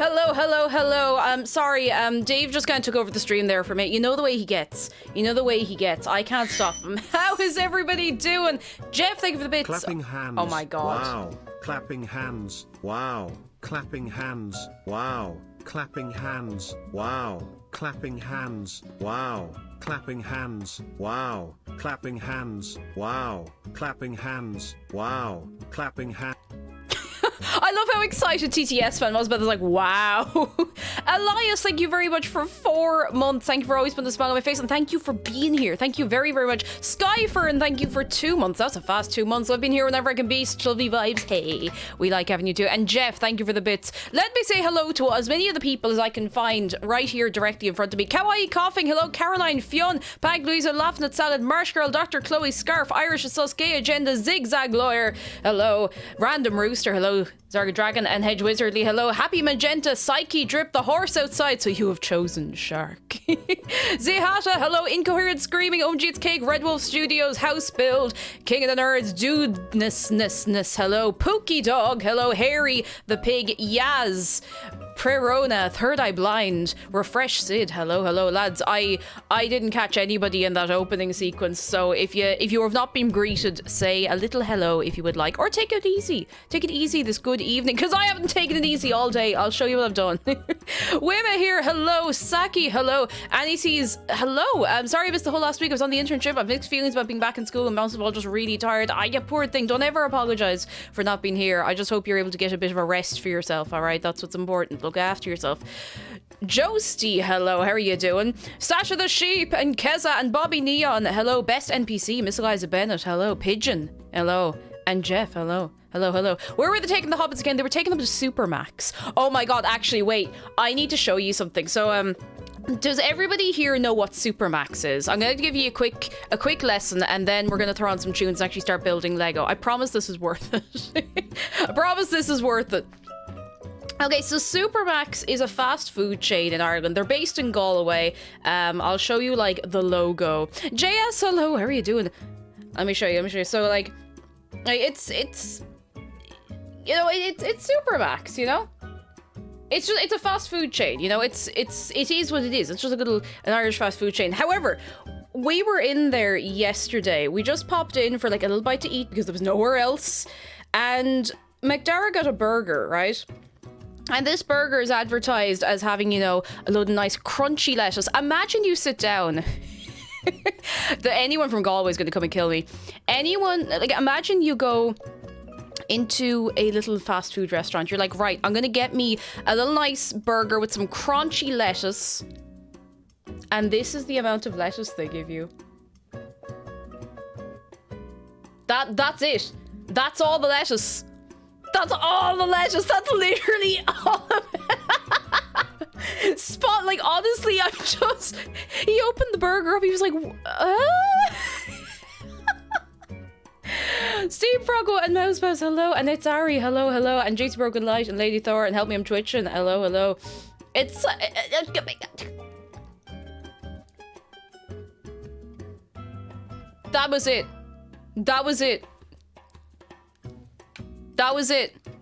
hello. Sorry, Dave just kind of took over the stream there for me. You know the way he gets. I can't stop him. How is everybody doing? Jeff, thank you for the bits. Clapping hands. Oh my god. Wow. Clapping hands. Wow. Clapping hands. Wow. Clapping hands. Wow. Clapping hands. Wow. Clapping hands. Wow. Clapping hands. Wow. Clapping hands. Wow. Clapping hands. I love how excited TTS fan was, but it's like, wow. Elias, thank you very much for 4 months. Thank you for always putting a smile on my face, and thank you for being here. Thank you very, very much. Skyfern, thank you for 2 months. That's a fast 2 months. I've been here whenever I can be. Chilby vibes. Hey, we like having you too. And Jeff, thank you for the bits. Let me say hello to as many of the people as I can find right here directly in front of me. Kawaii Coughing, hello. Caroline, Fionn, Pag Louisa, Laughing at Salad, Marsh Girl, Dr. Chloe, Scarf, Irish Sus, Gay Agenda, Zigzag Lawyer, hello. Random Rooster, hello. Zarga Dragon and Hedge Wizardly, hello. Happy Magenta, Psyche, Drip, the horse outside, so you have chosen Shark. Zehata, hello. Incoherent Screaming, It's Cake, Red Wolf Studios, House Build, King of the Nerds, Dudeness, hello. Pookie Dog, hello. Harry, the Pig, Yaz, Prerona, Third Eye Blind, Refresh Sid, hello lads. I didn't catch anybody in that opening sequence, so if you have not been greeted, say a little hello if you would like, or take it easy this good evening, because I haven't taken it easy all day. I'll show you what I've done. Wima here, hello. Saki, hello. Annie sees, hello. I'm sorry I missed the whole last week. I was on the internship. I've mixed feelings about being back in school and most of all just really tired. You poor thing, don't ever apologize for not being here. I just hope you're able to get a bit of a rest for yourself, all right? That's what's important. Look after yourself. Joesty, hello, how are you doing? Sasha the Sheep and Keza and Bobby Neon, hello. Best NPC, Miss Eliza Bennett, hello. Pigeon, hello. And Jeff, hello. Hello. Where were they taking the hobbits again? They were taking them to Supermax. Oh my god, actually, wait. I need to show you something. So, does everybody here know what Supermax is? I'm going to give you a quick lesson, and then we're going to throw on some tunes and actually start building Lego. I promise this is worth it. I promise this is worth it. Okay, so Supermax is a fast food chain in Ireland. They're based in Galway. I'll show you, like, the logo. JS, hello, how are you doing? Let me show you. So, like it's you know, it's Supermax, you know? It's a fast food chain, you know? It is what it is. It's just an Irish fast food chain. However, we were in there yesterday. We just popped in for like a little bite to eat because there was nowhere else. And McDara got a burger, right? And this burger is advertised as having, you know, a load of nice crunchy lettuce. Imagine you sit down. Anyone from Galway is going to come and kill me. Imagine you go into a little fast food restaurant. You're like, right, I'm going to get me a little nice burger with some crunchy lettuce. And this is the amount of lettuce they give you. That's it. That's all the lettuce. That's all the lettuce. That's literally all of it. Spot, like, honestly, he opened the burger up. He was like, Steve Froggo and Mousebuzz, hello. And it's Ari, hello. And Jason Broken Light and Lady Thor and Help Me I'm Twitching, hello. It's That was it.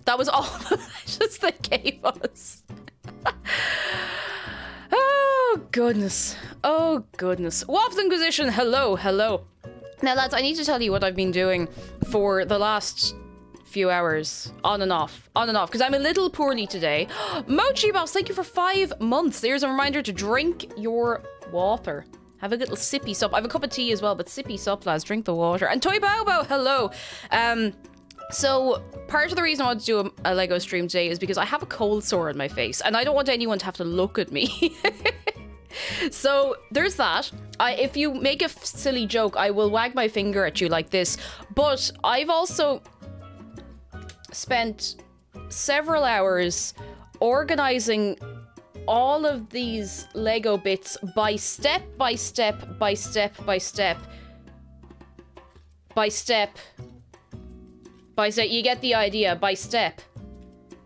That was all the lettuce they gave us. Oh goodness. Waffle Inquisition, hello. Now lads, I need to tell you what I've been doing for the last few hours, on and off, because I'm a little poorly today. Mochi Boss, thank you for 5 months. There's a reminder to drink your water. Have a little sippy sup. I have a cup of tea as well, but sippy sup, lads. Drink the water. And Toy Bao Bao, hello. So part of the reason I want to do a Lego stream today is because I have a cold sore on my face, and I don't want anyone to have to look at me. So there's that. If you make a silly joke, I will wag my finger at you like this. But I've also spent several hours organizing all of these Lego bits by step. You get the idea, by step.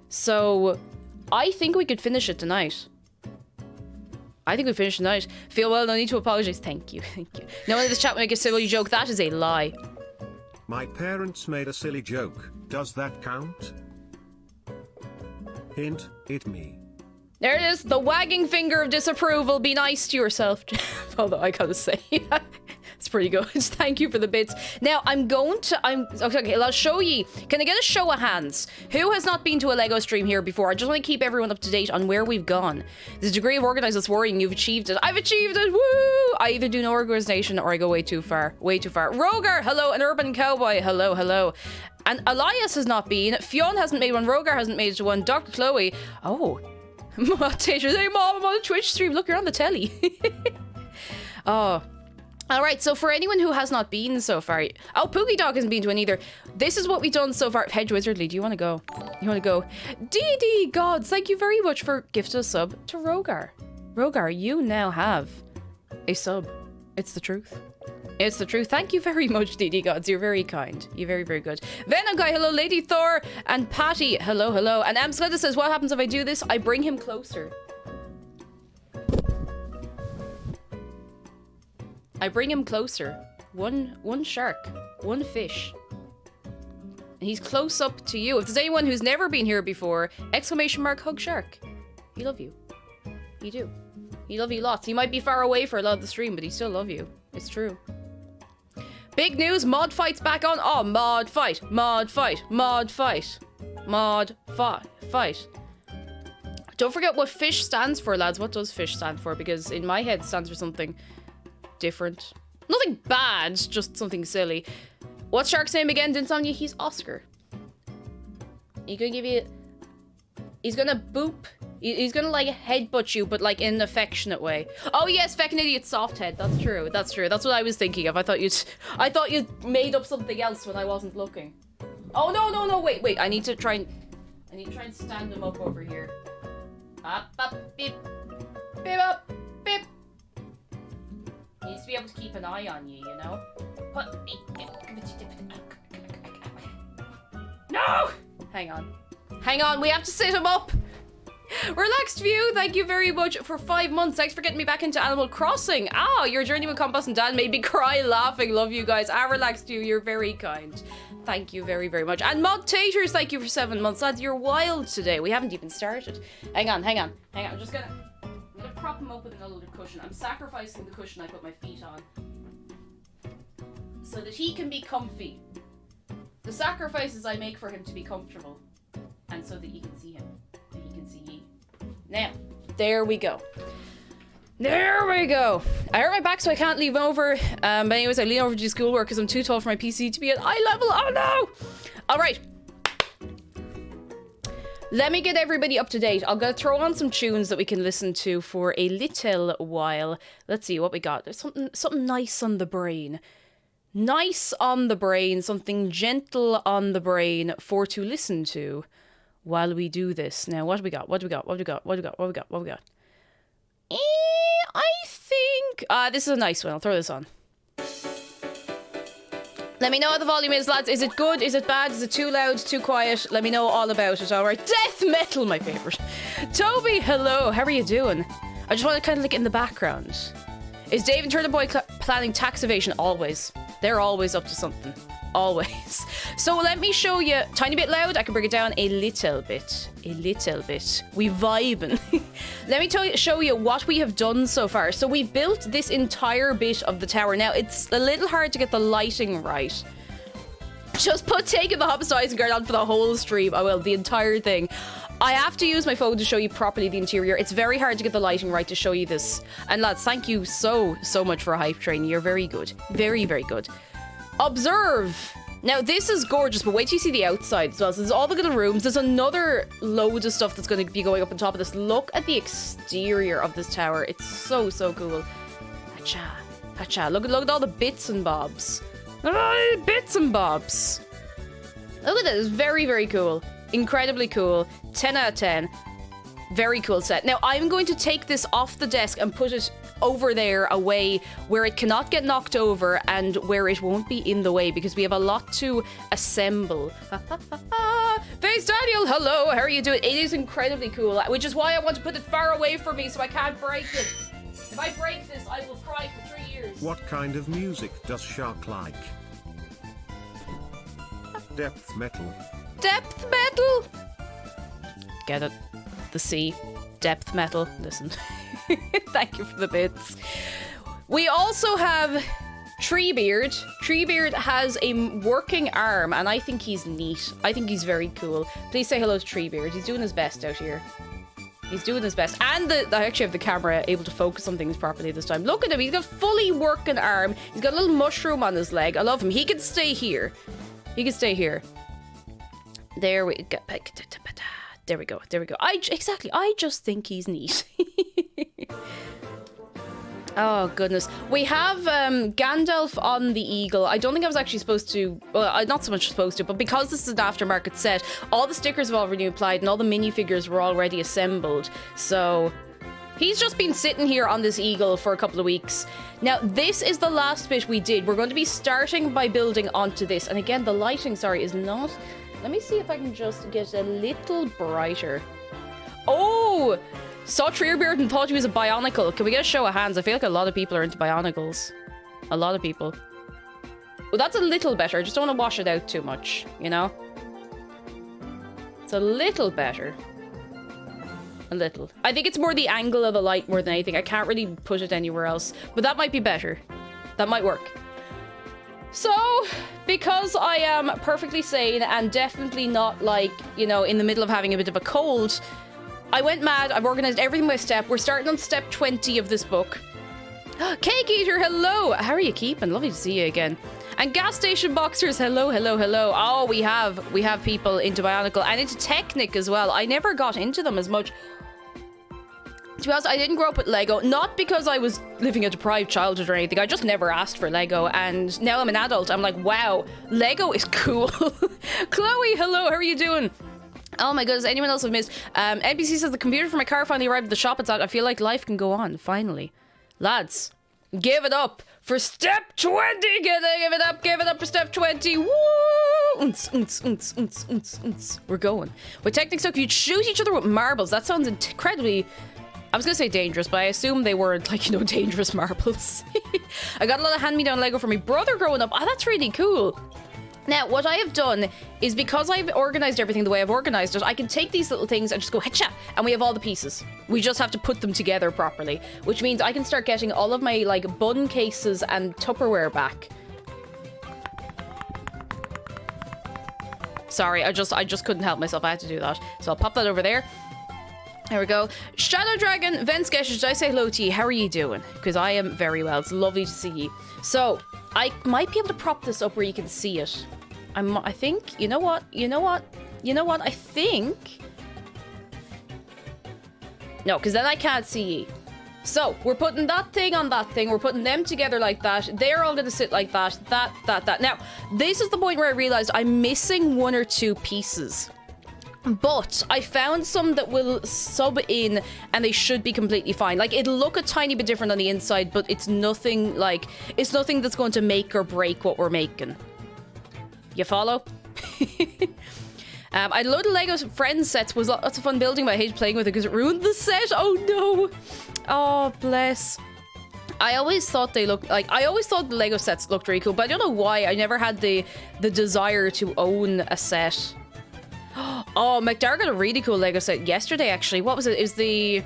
So I think we could finish it tonight. Feel well, no need to apologize. Thank you. No one in this chat will make a silly joke. That is a lie. My parents made a silly joke. Does that count? Hint, it me. There it is. The wagging finger of disapproval. Be nice to yourself. Although I gotta say, it's pretty good. Thank you for the bits. Now okay, I'll show you. Can I get a show of hands? Who has not been to a Lego stream here before? I just want to keep everyone up to date on where we've gone. The degree of organized that's worrying. You've achieved it. I've achieved it. Woo! I either do no organization or I go way too far. Way too far. Rogar, hello. An urban cowboy, hello, hello. And Elias has not been. Fionn hasn't made one. Rogar hasn't made one. Dr. Chloe. Oh. Teachers, hey mom, I'm on a Twitch stream. Look, you're on the telly. Oh. Alright, so for anyone who has not been so far... Oh, Pookie Dog hasn't been to one either. This is what we've done so far. Hedge Wizardly, do you want to go? You want to go? DD Gods, thank you very much for gifting a sub to Rogar. Rogar, you now have a sub. It's the truth. It's the truth. Thank you very much, DD Gods. You're very kind. You're very, very good. Venom Guy, hello. Lady Thor and Patty, hello, hello. And Amsleda says, what happens if I do this? I bring him closer. I bring him closer. One shark. One fish. And he's close up to you. If there's anyone who's never been here before, exclamation mark hug shark. He love you. He do. He love you lots. He might be far away for a lot of the stream, but he still love you. It's true. Big news, mod fight's back on. Oh, mod fight, mod fight, mod fight, mod fight. Don't forget what fish stands for, lads. What does fish stand for? Because in my head it stands for something different. Nothing bad, just something silly. What's Shark's name again, Dinsomnia? He's Oscar. He's gonna give you... He's gonna boop. He's gonna like headbutt you, but like in an affectionate way. Oh yes, feckin' idiot soft head. That's true. That's true. That's what I was thinking of. I thought you'd made up something else when I wasn't looking. Oh no, wait. I need to try and stand him up over here. Up, beep. Beep up, beep. He needs to be able to keep an eye on you, you know? No! Hang on, we have to sit him up! Relaxed View, thank you very much for 5 months. Thanks for getting me back into Animal Crossing. Your journey with Compost and Dan made me cry laughing. Love you guys. Relaxed View, you're very kind. Thank you very, very much. And Mod Taters, thank you for 7 months. Lads, you're wild today. We haven't even started. Hang on. I'm gonna prop him up with another cushion. I'm sacrificing the cushion I put my feet on so that he can be comfy. The sacrifices I make for him to be comfortable, and so that you can see him, and he can see ye. Now, there we go. There we go. I hurt my back, so I can't leave over. But anyways, I lean over to do schoolwork because I'm too tall for my PC to be at eye level. Oh no! All right. Let me get everybody up to date. I'll go throw on some tunes that we can listen to for a little while. Let's see what we got. There's something nice on the brain. Nice on the brain, something gentle on the brain for to listen to while we do this. Now, what do we got? I think... this is a nice one. I'll throw this on. Let me know what the volume is, lads. Is it good? Is it bad? Is it too loud? Too quiet? Let me know all about it, alright? Death metal, my favourite. Toby, hello. How are you doing? I just want to kind of look in the background. Is Dave and Turtle Boy planning tax evasion? Always. They're always up to something. Always. So let me show you. Tiny bit loud. I can bring it down a little bit. We vibing. Let me show you what we have done so far. So we built this entire bit of the tower. Now it's a little hard to get the lighting right. Just put taking the Hobbit's Isengard on for the whole stream. I will. The entire thing. I have to use my phone to show you properly the interior. It's very hard to get the lighting right to show you this. And lads, thank you so much for a hype train. You're very good. Very, very good. Observe. Now, this is gorgeous, but wait till you see the outside as well. So there's all the little rooms. There's another load of stuff that's going to be going up on top of this. Look at the exterior of this tower. It's so cool. Hacha. Look at all the bits and bobs. Bits and bobs. Look at this. Very, very cool. Incredibly cool. 10 out of 10. Very cool set. Now, I'm going to take this off the desk and put it over there away where it cannot get knocked over and where it won't be in the way because we have a lot to assemble. Face Daniel, hello. How are you doing? It is incredibly cool, which is why I want to put it far away from me so I can't break it. If I break this, I will cry for 3 years. What kind of music does Shark like? Depth metal. Depth metal. Get it. The sea. depth metal. Listen. Thank you for the bits. We also have Treebeard. Treebeard has a working arm, and I think he's neat. I think he's very cool. Please say hello to Treebeard. He's doing his best out here. He's doing his best. And I actually have the camera able to focus on things properly this time. Look at him. He's got fully working arm. He's got a little mushroom on his leg. I love him. He can stay here. He can stay here. There we go. There we go. There we go. Exactly. I just think he's neat. Oh, goodness. We have Gandalf on the eagle. I don't think I was actually supposed to... Well, not so much supposed to, but because this is an aftermarket set, all the stickers have already applied and all the minifigures were already assembled. So he's just been sitting here on this eagle for a couple of weeks. Now, this is the last bit we did. We're going to be starting by building onto this. And again, the lighting, sorry, is not... Let me see if I can just get a little brighter. Oh! Saw Treebeard and thought he was a Bionicle. Can we get a show of hands? I feel like a lot of people are into Bionicles. A lot of people. Well, that's a little better. I just don't want to wash it out too much, you know? It's a little better. A little. I think it's more the angle of the light more than anything. I can't really put it anywhere else. But that might be better. That might work. So, because I am perfectly sane and definitely not, like, you know, in the middle of having a bit of a cold... I went mad. I've organized everything by step. We're starting on step 20 of this book. Cake Eater, hello. How are you keeping? Lovely to see you again. And Gas Station Boxers, hello, hello, hello. Oh, we have people into Bionicle and into Technic as well. I never got into them as much. To be honest, I didn't grow up with Lego. Not because I was living a deprived childhood or anything. I just never asked for Lego. And now I'm an adult. I'm like, wow, Lego is cool. Chloe, hello. How are you doing? Oh my goodness, anyone else have missed? NPC says the computer for my car finally arrived at the shop. It's out. I feel like life can go on, finally. Lads, give it up for step 20! Give it up for step 20! Woo! We're going. With Technic stuff, you'd shoot each other with marbles. That sounds incredibly... I was gonna say dangerous, but I assume they weren't, like, you know, dangerous marbles. I got a lot of hand-me-down Lego from my brother growing up. Oh, that's really cool. Now, what I have done is because I've organized everything the way I've organized it, I can take these little things and just go, hecha, and we have all the pieces. We just have to put them together properly, which means I can start getting all of my, like, bun cases and Tupperware back. Sorry, I just couldn't help myself. I had to do that. So I'll pop that over there. There we go. Shadow Dragon, Vensketch, did I say hello to you? How are you doing? Because I am very well. It's lovely to see you. So, I might be able to prop this up where you can see it. I think, you know what? I think... No, because then I can't see you. So, we're putting that thing on that thing. We're putting them together like that. They're all going to sit like that. That. Now, this is the point where I realized I'm missing one or two pieces. But I found some that will sub in and they should be completely fine. Like, it'll look a tiny bit different on the inside, but it's nothing like... It's nothing that's going to make or break what we're making. You follow? I had a load of Lego Friends sets. Was lots of fun building, but I hated playing with it because it ruined the set. Oh, no. Oh, bless. I always thought they looked like... I always thought the Lego sets looked really cool, but I don't know why. I never had the desire to own a set. Oh, McDar got a really cool Lego set yesterday, actually. What was it? It was the...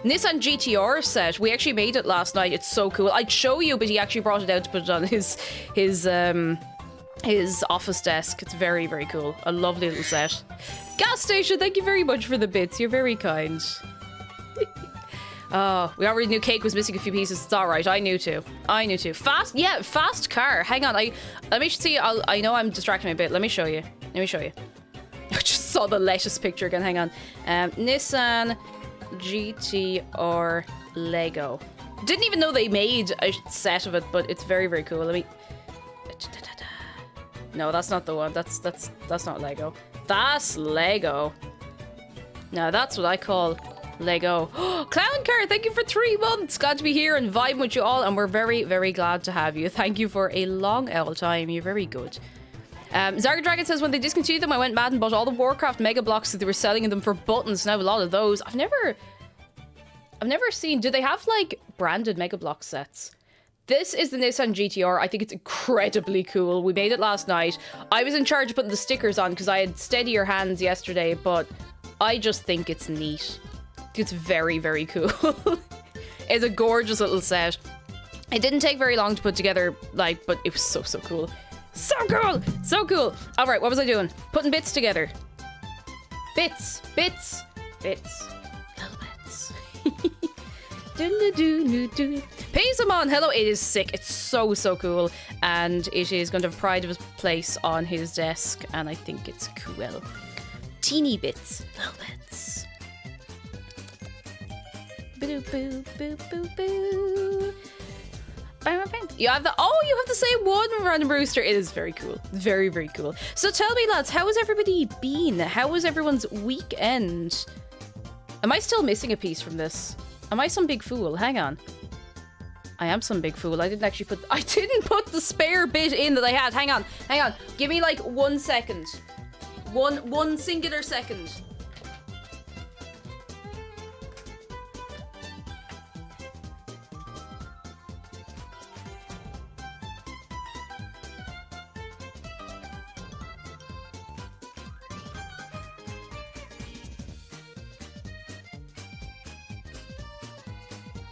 Nissan GTR set. We actually made it last night. It's so cool. I'd show you, but he actually brought it out to put it on his office desk. It's very, very cool. A lovely little set. Gas Station, thank you very much for the bits. You're very kind. Oh, we already knew Cake was missing a few pieces. It's alright. I knew too. Fast car. Hang on. Let me see. I know I'm distracting me a bit. Let me show you. I just saw the lettuce picture again. Hang on. Nissan GTR Lego. Didn't even know they made a set of it, but it's very, very cool. Let me... No, that's not the one. That's not Lego. That's Lego. No, that's what I call... Lego. Clown Car, thank you for 3 months. Glad to be here and vibing with you all, and we're very, very glad to have you. Thank you for a long old time. You're very good. Zarga Dragon says, when they discontinued them, I went mad and bought all the Warcraft Mega Blocks that they were selling them for buttons. Now I have a lot of those. I've never seen... Do they have, like, branded Mega Block sets? This is the Nissan GTR. I think it's incredibly cool. We made it last night. I was in charge of putting the stickers on because I had steadier hands yesterday, but... I just think it's neat. It's very, very cool. It's a gorgeous little set. It didn't take very long to put together, like, but it was so, so cool. So cool! So cool! All right, what was I doing? Putting bits together. Bits. Bits. Bits. Little bits. Paysamon, hello. It is sick. It's so, so cool. And it is going to have pride of its place on his desk. And I think it's cool. Teeny bits. Little bits. Boo, boo, boo, boo, boo. You have the same one, Random Rooster. It is very cool. Very, very cool. So tell me, lads, how has everybody been? How was everyone's weekend? Am I still missing a piece from this? Am I some big fool? Hang on. I am some big fool. I didn't put the spare bit in that I had. Hang on. Give me like 1 second. One singular second.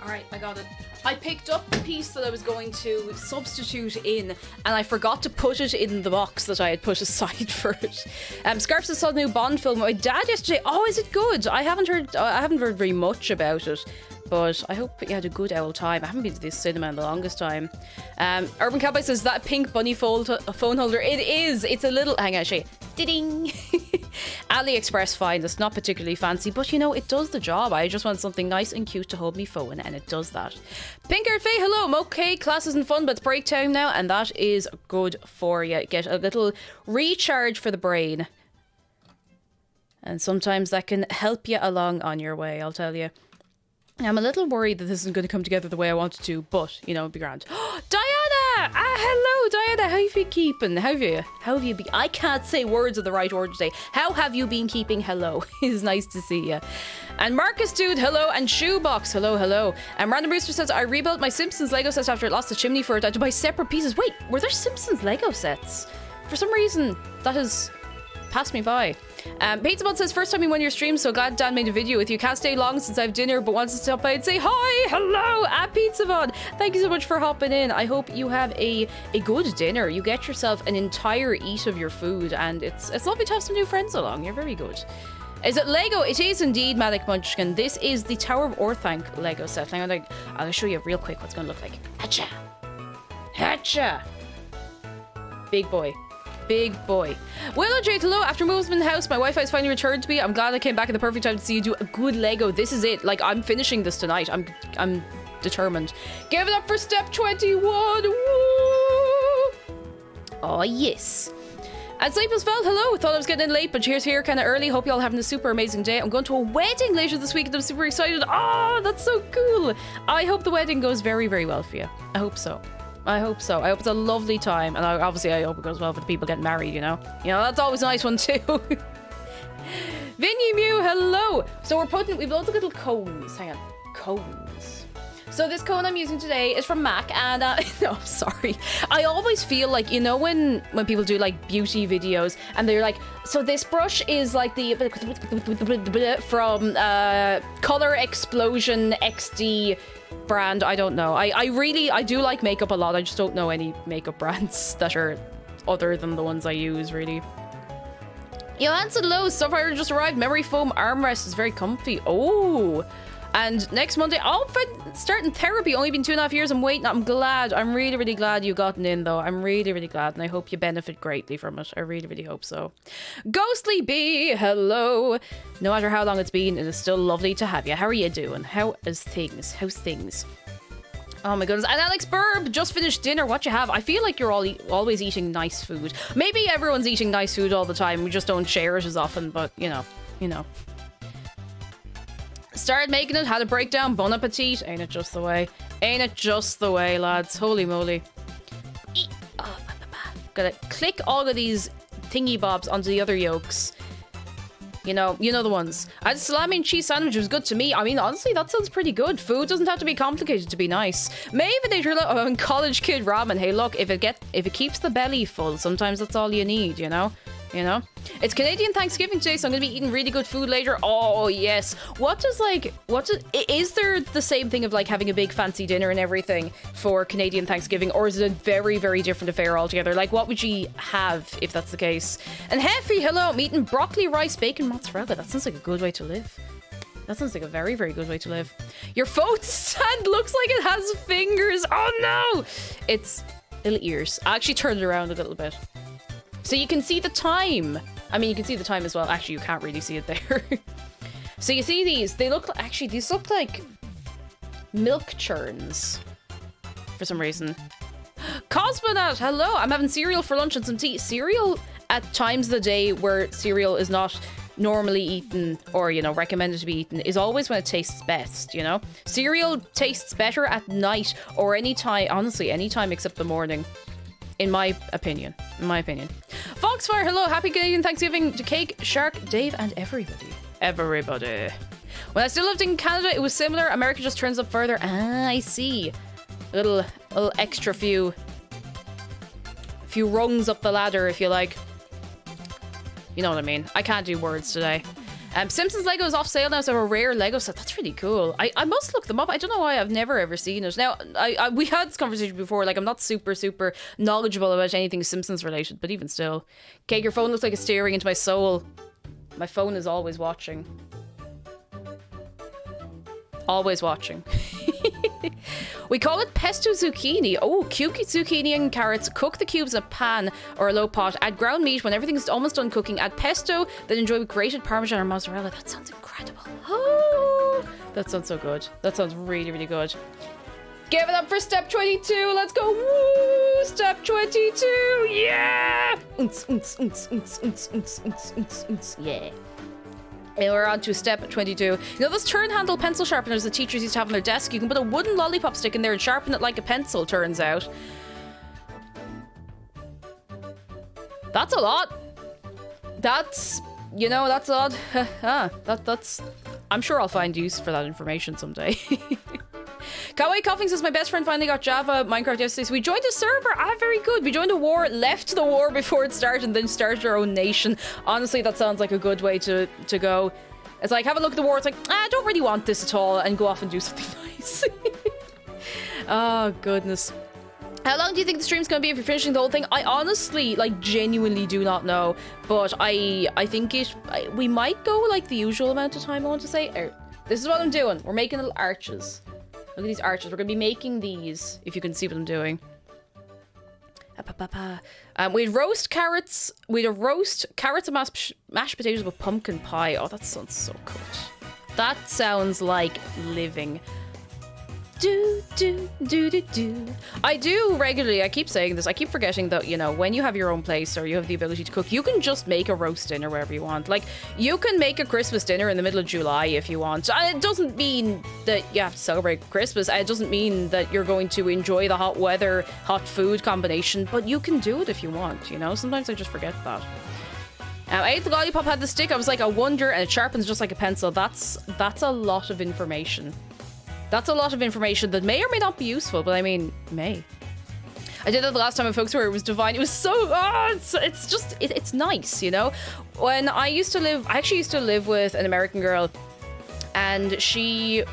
Alright, I got it. I picked up the piece that I was going to substitute in, and I forgot to put it in the box that I had put aside for it. Scarf saw the new Bond film with my dad yesterday. Oh, is it good? I haven't heard very much about it, but I hope you had a good old time. I haven't been to this cinema in the longest time. Urban Cowboy says, that pink bunny phone holder. It is. It's a little... Hang on, I'll show you. Ding! AliExpress find. It's not particularly fancy, but you know, it does the job. I just want something nice and cute to hold me phone, and it does that. Pinkard Faye, hello. I'm okay. Class isn't fun, but it's break time now, and that is good for you. Get a little recharge for the brain. And sometimes that can help you along on your way, I'll tell you. I'm a little worried that this isn't going to come together the way I want it to, but, you know, it'd be grand. Diana! Hello, Diana. How have you been keeping? How have you been? I can't say words of the right order today. How have you been keeping? Hello. It's nice to see you. And Marcus Dude, hello. And Shoebox, hello. And Random Rooster says, I rebuilt my Simpsons Lego set after it lost the chimney for it. I had to buy separate pieces. Wait, were there Simpsons Lego sets? For some reason, that has passed me by. Pizzabot says, first time in one of your streams, so glad Dan made a video with you. Can't stay long since I have dinner, but wants to stop by and say hi, hello at Pizzabot. Thank you so much for hopping in. I hope you have a good dinner. You get yourself an entire eat of your food, and it's lovely to have some new friends along. You're very good. Is it Lego? It is indeed, Malik Munchkin. This is the Tower of Orthanc Lego set. Hang on, I'll show you real quick what's going to look like. Hatcha! Hatcha! Big boy. Big boy. Willow Jade, hello. After moving in the house, my Wi-Fi has finally returned to me. I'm glad I came back at the perfect time to see you do a good Lego. This is it. Like, I'm finishing this tonight. I'm determined. Give it up for step 21. Woo! Oh, yes. And Sleepless Felt, hello. Thought I was getting in late, but cheers here kind of early. Hope you all having a super amazing day. I'm going to a wedding later this week and I'm super excited. Oh, that's so cool. I hope the wedding goes very, very well for you. I hope so. I hope so. I hope it's a lovely time, and obviously I hope it goes well for the people getting married, you know? You know, that's always a nice one too. Vinny Mew, hello! So we've loads of little cones. Hang on. Cones. So this cone I'm using today is from MAC, and no, I'm sorry. I always feel like, you know, when people do like beauty videos and they're like, so this brush is like the from Color Explosion XD brand. I don't know. I do like makeup a lot. I just don't know any makeup brands that are other than the ones I use, really. Johansson Lowe's Starfire just arrived. Memory foam armrest is very comfy. Oh, and next Monday, I'm starting therapy. Only been 2.5 years. I'm waiting. I'm glad. I'm really, really glad you gotten in, though. I'm really, really glad, and I hope you benefit greatly from it. I really, really hope so. Ghostly Bee, hello. No matter how long it's been, it is still lovely to have you. How are you doing? How's things? Oh my goodness. And Alex Burb, just finished dinner. What you have? I feel like you're always eating nice food. Maybe everyone's eating nice food all the time. We just don't share it as often, but you know. Started making it, had a breakdown. Bon appetit. Ain't it just the way? Ain't it just the way, lads? Holy moly. Oh, gotta click all of these thingy bobs onto the other yolks. You know the ones. I had a salami and cheese sandwich. It was good to me. I mean, honestly, that sounds pretty good. Food doesn't have to be complicated to be nice. Mavinator and college kid ramen. Hey, look, if it keeps the belly full, sometimes that's all you need, you know? you know? It's Canadian Thanksgiving today, so I'm gonna be eating really good food later. Oh, yes. Is there the same thing of like having a big fancy dinner and everything for Canadian Thanksgiving, or is it a very, very different affair altogether? Like, what would you have if that's the case? And Heffy, hello, I'm eating broccoli, rice, bacon, mozzarella. That sounds like a good way to live. That sounds like a very, very good way to live. Your phone stand looks like it has fingers. Oh no! It's little ears. I actually turned it around a little bit. So you can see the time. I mean, you can see the time as well. Actually, you can't really see it there. So you see these. These look like milk churns for some reason. Cosmonaut, hello. I'm having cereal for lunch and some tea. Cereal at times of the day where cereal is not normally eaten or, you know, recommended to be eaten is always when it tastes best, you know? Cereal tastes better at night or any time, honestly, any time except the morning. In my opinion. Foxfire, hello. Happy Canadian Thanksgiving to Cake, Shark, Dave, and everybody. Everybody. When I still lived in Canada, it was similar. America just turns up further. Ah, I see. A little extra few rungs up the ladder, if you like. You know what I mean. I can't do words today. Simpsons Lego is off sale now, so a rare Lego set. That's really cool. I must look them up. I don't know why I've never ever seen it. Now, we had this conversation before. Like, I'm not super knowledgeable about anything Simpsons related, but even still. Okay, your phone looks like it's staring into my soul. My phone is always watching. Always watching. We call it pesto zucchini. Oh, cube zucchini and carrots. Cook the cubes in a pan or a low pot. Add ground meat when everything's almost done cooking. Add pesto, then enjoy with grated parmesan or mozzarella. That sounds incredible. Oh, that sounds so good. That sounds really, really good. Give it up for step 22. Let's go. Woo! Step 22. Yeah. Yeah. And we're on to step 22. You know those turn handle pencil sharpeners the teachers used to have on their desk? You can put a wooden lollipop stick in there and sharpen it like a pencil, turns out. That's a lot. That's, you know, that's odd. That's... I'm sure I'll find use for that information someday. Kawaii Coughing says, my best friend finally got Java Minecraft yesterday, so we joined a server. Ah, very good. We joined a war, left the war before it started, and then started our own nation. Honestly, that sounds like a good way to go. It's like, have a look at the war. It's like, I don't really want this at all, and go off and do something nice. Oh, goodness. How long do you think the stream's going to be if you're finishing the whole thing? I honestly, like, genuinely do not know. But I think we might go, like, the usual amount of time, I want to say. This is what I'm doing. We're making little arches. Look at these arches. We're going to be making these, if you can see what I'm doing. We'd roast carrots. We'd roast carrots and mashed potatoes with pumpkin pie. Oh, that sounds so good. That sounds like living. I do regularly. I keep saying this. I keep forgetting that, you know, when you have your own place or you have the ability to cook, you can just make a roast dinner wherever you want. Like, you can make a Christmas dinner in the middle of July if you want. It doesn't mean that you have to celebrate Christmas. It doesn't mean that you're going to enjoy the hot weather, hot food combination, but you can do it if you want, you know? Sometimes I just forget that. I ate the lollipop, had the stick. I was like, I wonder, and it sharpens just like a pencil. That's a lot of information. That's a lot of information that may or may not be useful, but I mean, may. I did that the last time at folks where it was divine. It was so, it's nice, you know? When I actually used to live with an American girl, and she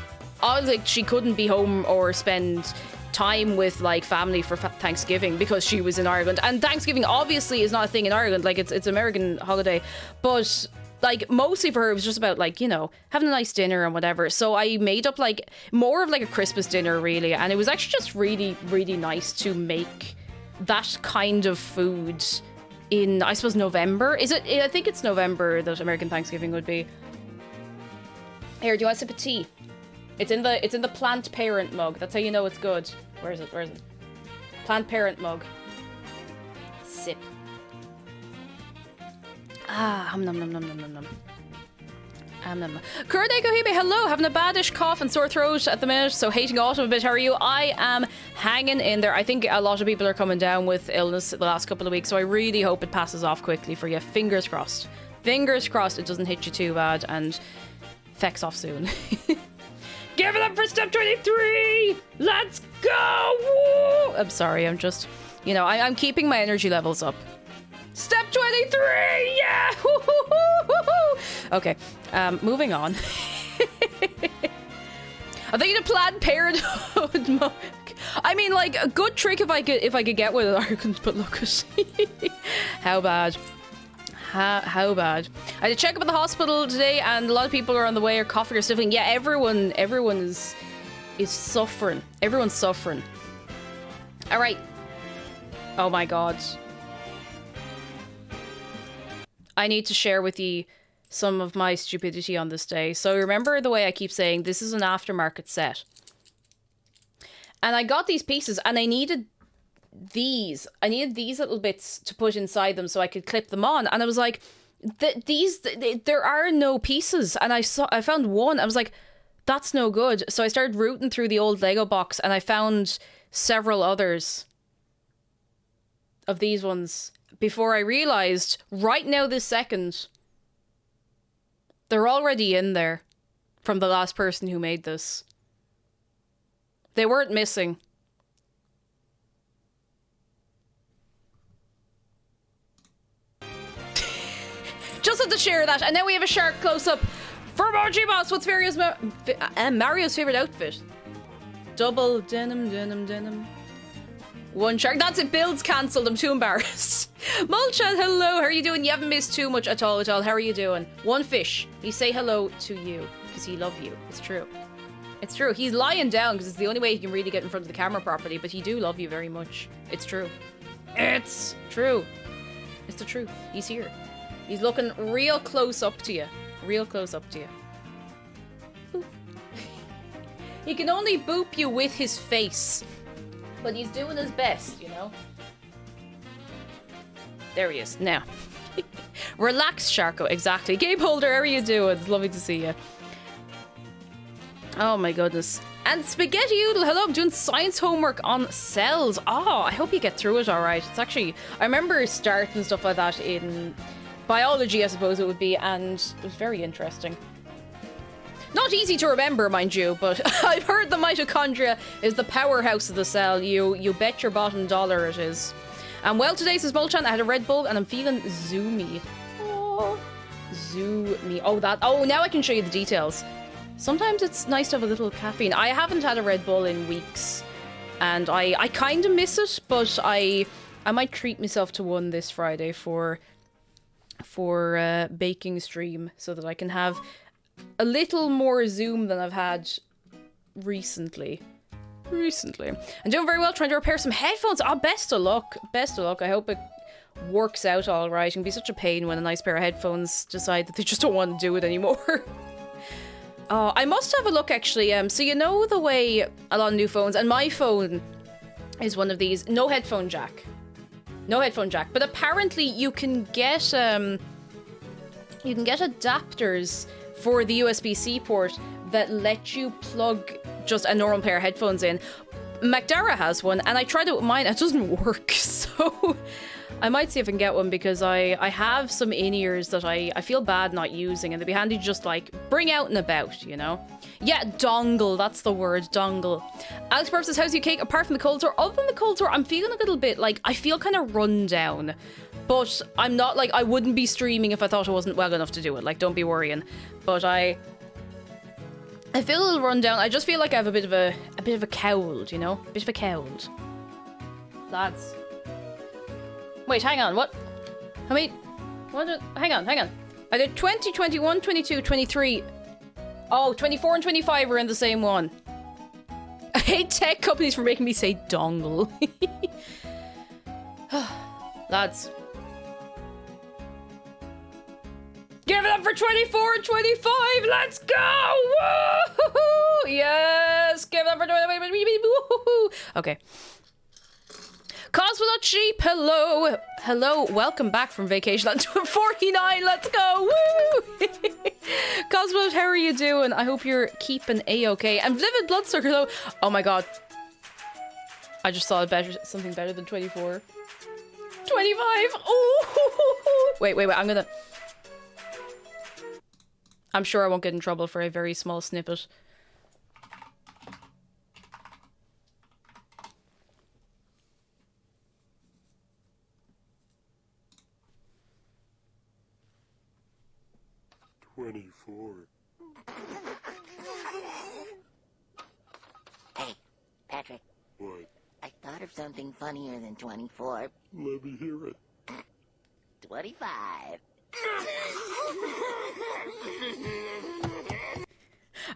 couldn't be home or spend time with like family for Thanksgiving because she was in Ireland. And Thanksgiving obviously is not a thing in Ireland, like it's American holiday, but like mostly for her it was just about like, you know, having a nice dinner and whatever. So I made up like more of like a Christmas dinner really, and it was actually just really, really nice to make that kind of food in, I suppose, November. Is it? I think it's November that American Thanksgiving would be. Here, do you want a sip of tea? It's in the plant parent mug. That's how you know it's good. Where is it? Plant parent mug. Sip. Ah, nom nom nom nom nom nom. Kurodeko Hebe, hello. Having a baddish cough and sore throat at the minute, so hating autumn a bit. How are you? I am hanging in there. I think a lot of people are coming down with illness the last couple of weeks, so I really hope it passes off quickly for you. Fingers crossed. Fingers crossed it doesn't hit you too bad and fecks off soon. Give it up for step 23! Let's go! Woo! I'm sorry, I'm just, you know, I'm keeping my energy levels up. Step 23! 23! Yeah! Okay, moving on. I think you'd a Planned Parenthood mug. I mean, like, a good trick if I could get one of Ireland, but look at how bad. How bad. I had to check up at the hospital today, and a lot of people are on the way or coughing or sniffling. Yeah, everyone is suffering. Everyone's suffering. All right. Oh my god. I need to share with you some of my stupidity on this day. So remember the way I keep saying this is an aftermarket set. And I got these pieces and I needed these little bits to put inside them so I could clip them on. And I was like, there are no pieces. And I found one. I was like, that's no good. So I started rooting through the old Lego box and I found several others of these ones before I realized right now this second they're already in there from the last person who made this. They weren't missing. Just had to share that. And now we have a shark close-up for Moji Boss. What's Mario's favorite outfit? Double denim. One shark. That's it. Build's cancelled. I'm too embarrassed. Mulchan, hello. How are you doing? You haven't missed too much at all. How are you doing? One fish. He say hello to you because he love you. It's true. It's true. He's lying down because it's the only way he can really get in front of the camera properly, but he do love you very much. It's true. It's true. It's the truth. He's here. He's looking real close up to you. Real close up to you. Boop. He can only boop you with his face. But he's doing his best, you know? There he is. Now. Relax, Sharko. Exactly. Gabe Holder, how are you doing? It's lovely to see you. Oh my goodness. And Spaghetti Oodle, hello, I'm doing science homework on cells. Oh, I hope you get through it alright. It's actually, I remember starting stuff like that in biology, I suppose it would be, and it was very interesting. Not easy to remember, mind you, but I've heard the mitochondria is the powerhouse of the cell. You bet your bottom dollar it is. And well, today, says Mulchan, I had a Red Bull and I'm feeling zoomy. Oh, zoomy. Oh, now I can show you the details. Sometimes it's nice to have a little caffeine. I haven't had a Red Bull in weeks, and I kind of miss it, but I might treat myself to one this Friday for baking stream so that I can have a little more Zoom than I've had recently. I'm doing very well, trying to repair some headphones. Oh, best of luck. Best of luck. I hope it works out all right. It can be such a pain when a nice pair of headphones decide that they just don't want to do it anymore. Oh, I must have a look actually. So you know the way a lot of new phones, and my phone is one of these, no headphone jack. No headphone jack. But apparently you can get adapters for the USB-C port that let you plug just a normal pair of headphones in. McDara has one, and I tried it with mine. It doesn't work, so I might see if I can get one because I have some in-ears that I feel bad not using, and they'd be handy to just like bring out and about, you know? Yeah, dongle, that's the word, dongle. Alex Burp says, how's your cake? Apart from the cold sore, other than the cold sore, I'm feeling a little bit like, I feel kind of run down. But I'm not like, I wouldn't be streaming if I thought I wasn't well enough to do it. Like, don't be worrying. But I feel a little run down. I just feel like I have a bit of a cold, you know? A bit of a cold. Lads. Wait, hang on, what? Hang on. I did 20, 21, 22, 23. Oh, 24 and 25 are in the same one. I hate tech companies for making me say dongle. Lads. Give it up for 24 and 25! Let's go! Woo! Yes! Give it up for 25! Woo! Okay. Cosmonaut Sheep, hello! Hello, welcome back from vacation. 49, let's go! Woo! Cosmonaut, how are you doing? I hope you're keeping A-okay. And Vivid Bloodsucker, hello! Oh my god. I just saw something better than 24. 25! Oh! Wait, I'm sure I won't get in trouble for a very small snippet. 24. Hey, Patrick. What? I thought of something funnier than 24. Let me hear it. 25.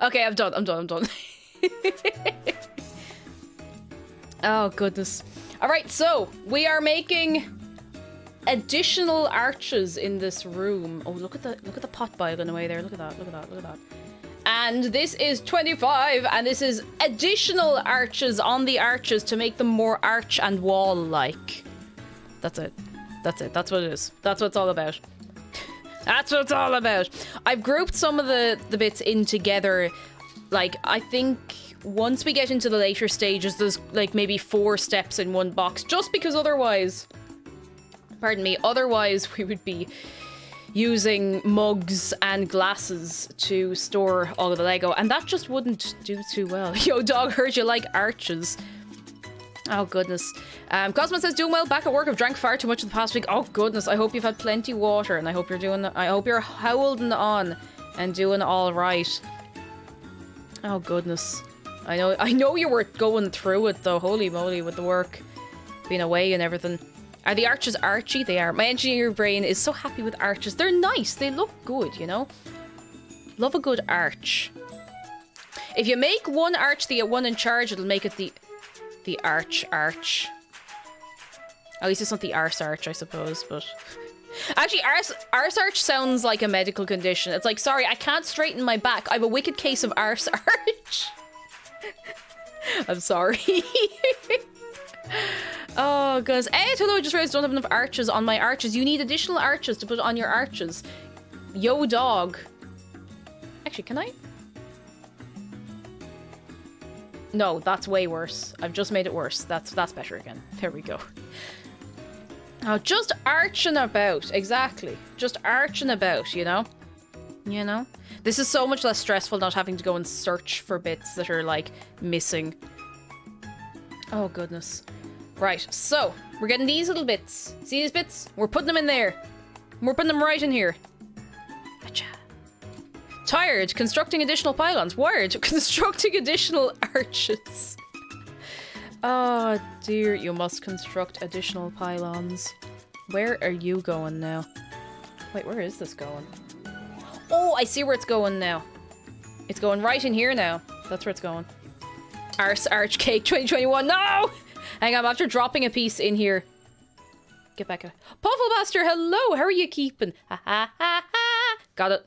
Okay, I'm done. Oh, goodness. All right, so we are making additional arches in this room. Oh, look at the pot boiling away there. Look at that. And this is 25, and this is additional arches on the arches to make them more arch and wall-like. That's it. That's what it is. That's what it's all about. That's what it's all about. I've grouped some of the bits in together. Like, I think once we get into the later stages, there's like maybe 4 steps in one box, just because otherwise, pardon me, otherwise we would be using mugs and glasses to store all of the Lego, and that just wouldn't do too well. Yo, dog, heard you like arches. Oh, goodness. Cosmo says, doing well, back at work. I've drank far too much in the past week. Oh, goodness. I hope you've had plenty of water, and I hope you're holding on and doing all right. Oh, goodness. I know you were going through it, though. Holy moly, with the work being away and everything. Are the arches archy? They are. My engineer brain is so happy with arches. They're nice. They look good, you know? Love a good arch. If you make one arch the one in charge, it'll make it the arch. At least it's not the arse arch, I suppose, but... Actually, arse arch sounds like a medical condition. It's like, sorry, I can't straighten my back. I have a wicked case of arse arch. I'm sorry. Oh, guys. Hey, hello, I just realized I don't have enough arches on my arches. You need additional arches to put on your arches. Yo, dog. Actually, can I? No, that's way worse. I've just made it worse. That's better again. There we go. Oh, just arching about. Exactly. Just arching about, you know? You know? This is so much less stressful not having to go and search for bits that are, like, missing. Oh, goodness. Right, so, we're getting these little bits. See these bits? We're putting them in there. We're putting them right in here. Acha. Tired, constructing additional pylons. Wired, constructing additional arches. Oh, dear, you must construct additional pylons. Where are you going now? Wait, where is this going? Oh, I see where it's going now. It's going right in here now. That's where it's going. Arse Arch Cake 2021. No! Hang on, after dropping a piece in here. Get back at it. Pufflemaster, hello! How are you keeping? Ha ha ha ha! Got it.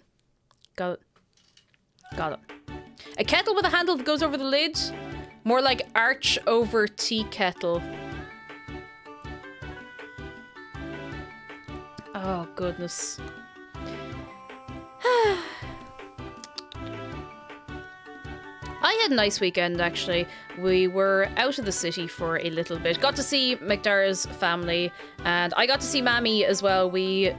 Got it. Got it. A kettle with a handle that goes over the lid? More like arch over tea kettle. Oh, goodness. I had a nice weekend, actually. We were out of the city for a little bit. Got to see McDara's family, and I got to see Mammy as well. We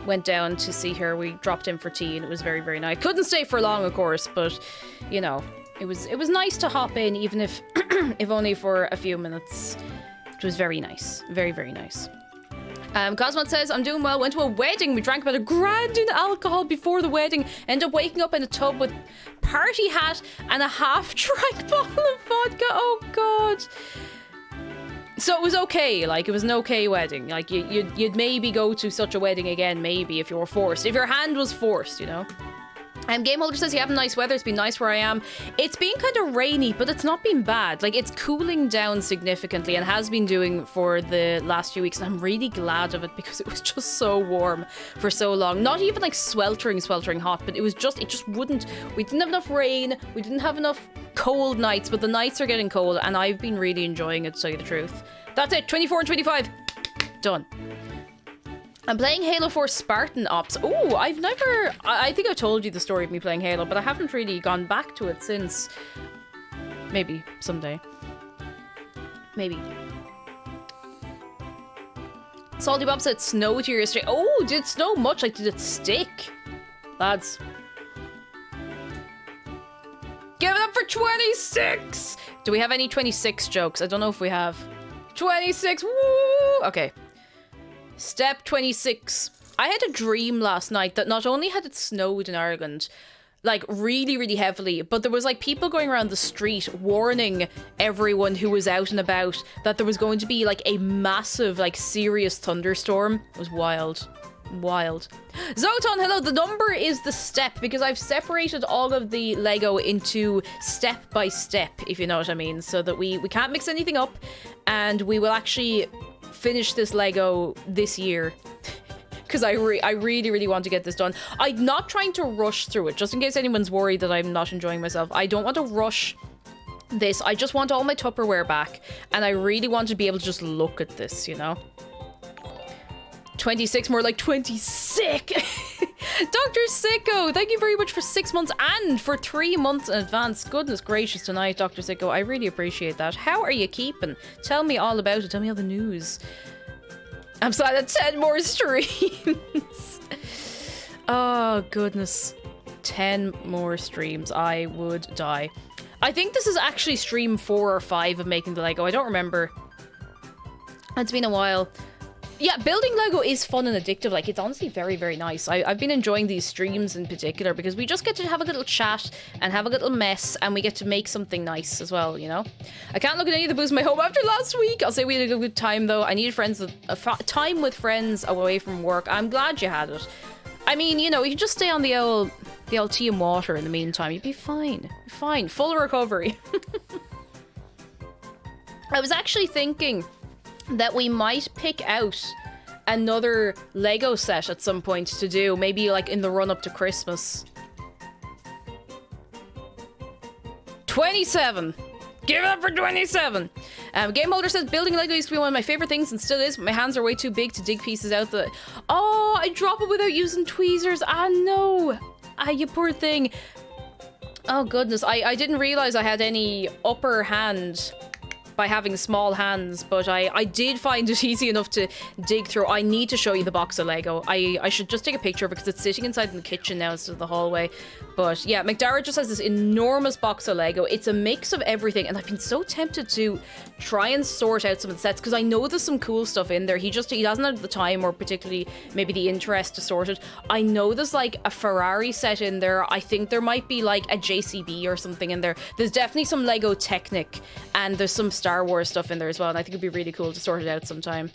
went down to see her. We dropped in for tea, and it was very, very nice. Couldn't stay for long, of course, but, you know, it was nice to hop in, even if, if only for a few minutes. It was very nice. Very, very nice. Cosmot says, I'm doing well. Went to a wedding. We drank about $1,000 in alcohol before the wedding. Ended up waking up in a tub with party hat and a half-drank bottle of vodka. Oh, God. So it was okay. Like, it was an okay wedding. Like, you'd maybe go to such a wedding again, maybe, if you were forced. If your hand was forced, you know? Game Holder says, you have nice weather. It's been nice where I am. It's been kind of rainy, but it's not been bad. Like, it's cooling down significantly and has been doing for the last few weeks. And I'm really glad of it because it was just so warm for so long. Not even like sweltering hot, but it just wouldn't. We didn't have enough rain. We didn't have enough cold nights, but the nights are getting cold and I've been really enjoying it, to tell you the truth. That's it. 24 and 25. Done. I'm playing Halo 4 Spartan Ops. Oh, I think I told you the story of me playing Halo, but I haven't really gone back to it since. Maybe someday. Maybe. Salty Bob said snowed here yesterday. Oh, did it snow much? Like, did it stick? Lads. Give it up for 26! Do we have any 26 jokes? I don't know if we have. 26! Woo! Okay. Step 26. I had a dream last night that not only had it snowed in Ireland, like really, really heavily, but there was like people going around the street warning everyone who was out and about that there was going to be like a massive, like serious thunderstorm. It was wild. Wild. Zoton, hello. The number is the step because I've separated all of the Lego into step by step, if you know what I mean, so that we can't mix anything up, and we will actually finish this Lego this year. Because I really, really want to get this done. I'm not trying to rush through it, just in case anyone's worried that I'm not enjoying myself. I don't want to rush this. I just want all my Tupperware back, and I really want to be able to just look at this, you know? 26, more like 26. Dr. Sicko, thank you very much for 6 months and for 3 months in advance. Goodness gracious tonight, Dr. Sicko. I really appreciate that. How are you keeping? Tell me all about it. Tell me all the news. I'm sad at 10 more streams. Oh, goodness. 10 more streams. I would die. I think this is actually stream 4 or 5 of making the Lego. I don't remember. It's been a while. Yeah, building Lego is fun and addictive. Like, it's honestly very, very nice. I've been enjoying these streams in particular because we just get to have a little chat and have a little mess, and we get to make something nice as well, you know? I can't look at any of the booths in my home after last week. I'll say we had a good time, though. I needed time with friends away from work. I'm glad you had it. I mean, you know, you can just stay on the old tea and water in the meantime. You'd be fine. Fine. Full recovery. I was actually thinking that we might pick out another Lego set at some point to do, maybe like in the run-up to Christmas. 27! Give it up for 27! Game Holder says, building Lego used to be one of my favorite things and still is, but my hands are way too big to dig pieces out the... Oh, I drop it without using tweezers. Ah, no! Ah, you poor thing. Oh, goodness. I didn't realize I had any upper hand by having small hands, but I did find it easy enough to dig through. I need to show you the box of Lego. I should just take a picture of it because it's sitting inside in the kitchen now instead of the hallway. But yeah, McDara just has this enormous box of Lego. It's a mix of everything, and I've been so tempted to try and sort out some of the sets because I know there's some cool stuff in there. He doesn't have the time or particularly maybe the interest to sort it. I know there's like a Ferrari set in there. I think there might be like a JCB or something in there. There's definitely some Lego Technic, and there's some Star Wars stuff in there as well, and I think it'd be really cool to sort it out sometime.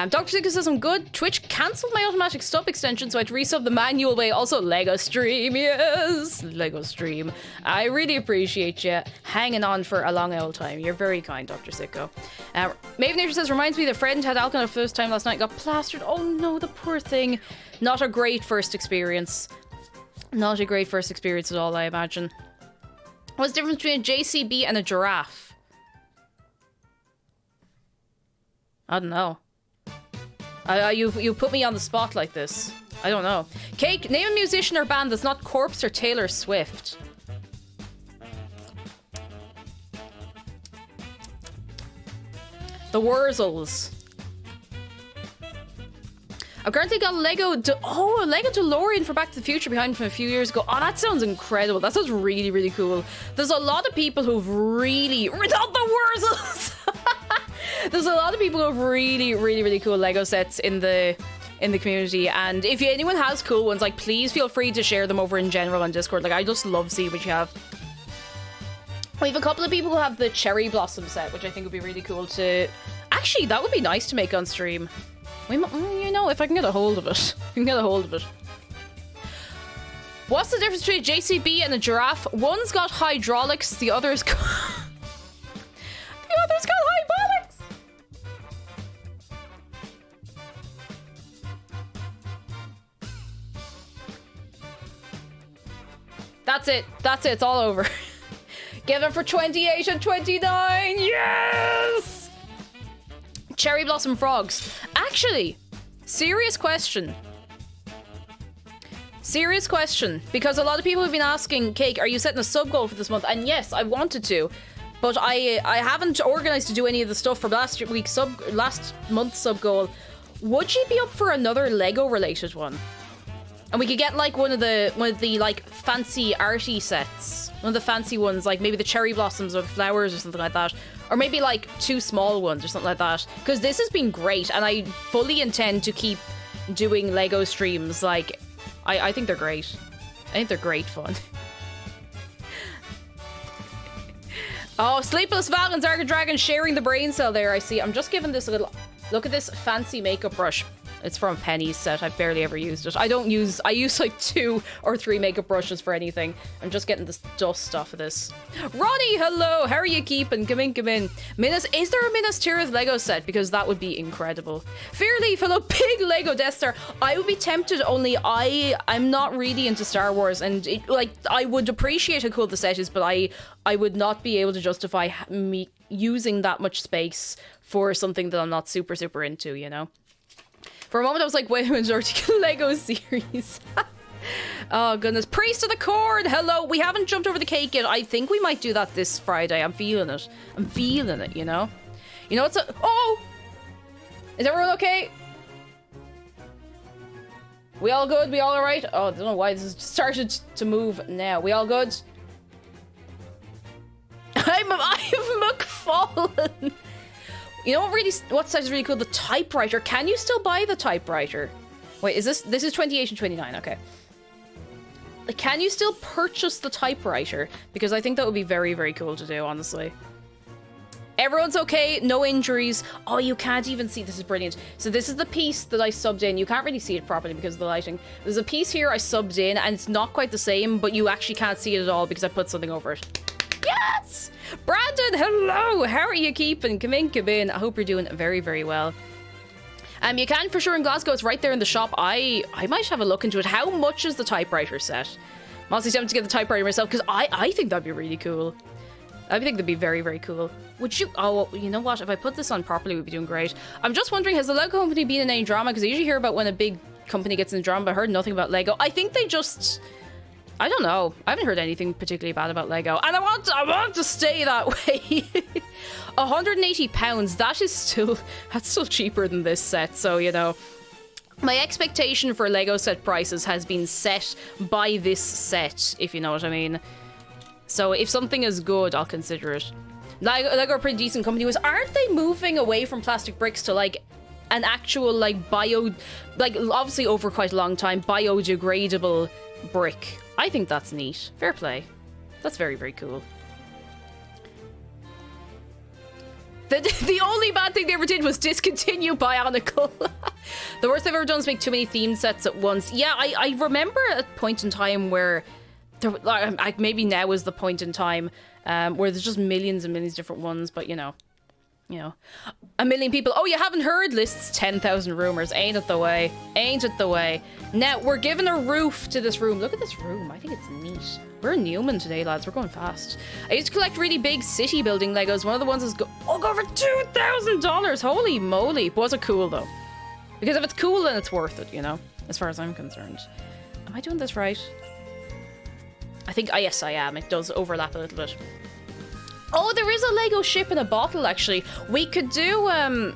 Dr. Sicko says I'm good. Twitch cancelled my automatic stub extension, so I had to resub the manual way. Also, Lego stream, yes! Lego stream. I really appreciate you hanging on for a long old time. You're very kind, Dr. Sicko. Maven Nature says, reminds me the friend had alcohol for the first time last night, got plastered. Oh no, the poor thing. Not a great first experience. Not a great first experience at all, I imagine. What's the difference between a JCB and a giraffe? I don't know. You put me on the spot like this. I don't know. Cake, name a musician or band that's not Corpse or Taylor Swift. The Wurzels. I've currently got a Lego DeLorean for Back to the Future behind from a few years ago. Oh, that sounds incredible. That sounds really, really cool. There's a lot of people who've really... Not the Wurzels! There's a lot of people who have really, really, really cool Lego sets in the community, and if anyone has cool ones, like, please feel free to share them over in general on Discord. Like, I just love seeing what you have. We have a couple of people who have the Cherry Blossom set, which I think would be really cool to... Actually, that would be nice to make on stream. You know, if I can get a hold of it. What's the difference between a JCB and a giraffe? One's got hydraulics, the other's got... the other's got hydraulics! That's it. It's all over. Give it for 28 and 29. Yes! Cherry Blossom Frogs. Actually, serious question. Because a lot of people have been asking, Cake, are you setting a sub goal for this month? And yes, I wanted to. But I haven't organised to do any of the stuff for last month's sub goal. Would you be up for another Lego related one? And we could get like one of the like fancy arty sets. One of the fancy ones, like maybe the cherry blossoms or the flowers or something like that. Or maybe like 2 small ones or something like that. Because this has been great, and I fully intend to keep doing Lego streams. Like, I think they're great. I think they're great fun. Oh, Sleepless Val and Dark Dragon sharing the brain cell there, I see. I'm just giving this a little... Look at this fancy makeup brush. It's from Penny's set. I've barely ever used it. I use like 2 or 3 makeup brushes for anything. I'm just getting this dust off of this. Ronnie, hello. How are you keeping? Come in, come in. Is there a Minas Tirith Lego set? Because that would be incredible. Fearleaf, hello. Big Lego Death Star. I would be tempted, only I'm not really into Star Wars. And I would appreciate how cool the set is, but I would not be able to justify me using that much space for something that I'm not super, super into, you know? For a moment, I was like, wait a minute, Lego series. Oh, goodness. Priest of the Cord, hello. We haven't jumped over the cake yet. I think we might do that this Friday. I'm feeling it. I'm feeling it, you know? You know what's oh! Is everyone okay? We all good? We all alright? Oh, I don't know why this has started to move now. We all good? I'm McFallen. You know what set is really cool? The typewriter. Can you still buy the typewriter? Wait, is this is 28 and 29, okay. Can you still purchase the typewriter? Because I think that would be very, very cool to do, honestly. Everyone's okay, no injuries. Oh, you can't even see, this is brilliant. So this is the piece that I subbed in. You can't really see it properly because of the lighting. There's a piece here I subbed in and it's not quite the same, but you actually can't see it at all because I put something over it. Yes! Brandon, hello! How are you keeping? Come in, come in. I hope you're doing very, very well. You can for sure in Glasgow. It's right there in the shop. I might have a look into it. How much is the typewriter set? I'm also tempted to get the typewriter myself because I think that'd be really cool. I think that'd be very, very cool. Would you... Oh, you know what? If I put this on properly, we'd be doing great. I'm just wondering, has the Lego company been in any drama? Because I usually hear about when a big company gets in drama, but I heard nothing about Lego. I think they just... I don't know. I haven't heard anything particularly bad about Lego. And I want to stay that way. £180, that's still cheaper than this set, so you know. My expectation for Lego set prices has been set by this set, if you know what I mean. So if something is good, I'll consider it. Lego are a pretty decent company. Aren't they moving away from plastic bricks to like an actual like obviously over quite a long time, biodegradable brick? I think that's neat. Fair play. That's very, very cool. The only bad thing they ever did was discontinue Bionicle. The worst they've ever done is make too many themed sets at once. Yeah, I remember a point in time where maybe now is the point in time where there's just millions and millions of different ones, but you know, a million people. Oh, you haven't heard? Lists 10,000 rumors. Ain't it the way? Ain't it the way? Now we're giving a roof to this room. Look at this room. I think it's neat. We're in Newman today, lads. We're going fast. I used to collect really big city building Legos. One of the ones is go for $2,000. Holy moly! Was it cool though? Because if it's cool, then it's worth it. You know, as far as I'm concerned. Am I doing this right? I think. Yes, I am. It does overlap a little bit. Oh, there is a Lego ship in a bottle, actually. We could do a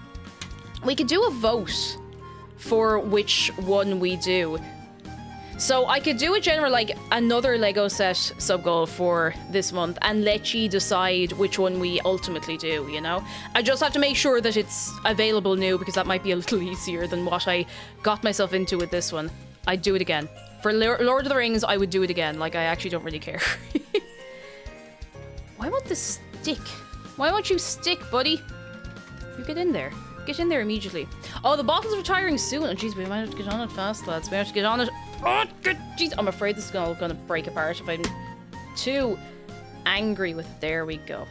vote for which one we do. So I could do a general, like, another Lego set sub-goal for this month and let you decide which one we ultimately do, you know? I just have to make sure that it's available new because that might be a little easier than what I got myself into with this one. I'd do it again. For Lord of the Rings, I would do it again. Like, I actually don't really care. Why won't this stick? Why won't you stick, buddy? You get in there. Get in there immediately. Oh, the bottle's retiring soon. Oh, jeez, we might have to get on it fast, lads. We have to get on it. Oh, good. Jeez, I'm afraid this is gonna break apart if I'm too angry with it. There we go.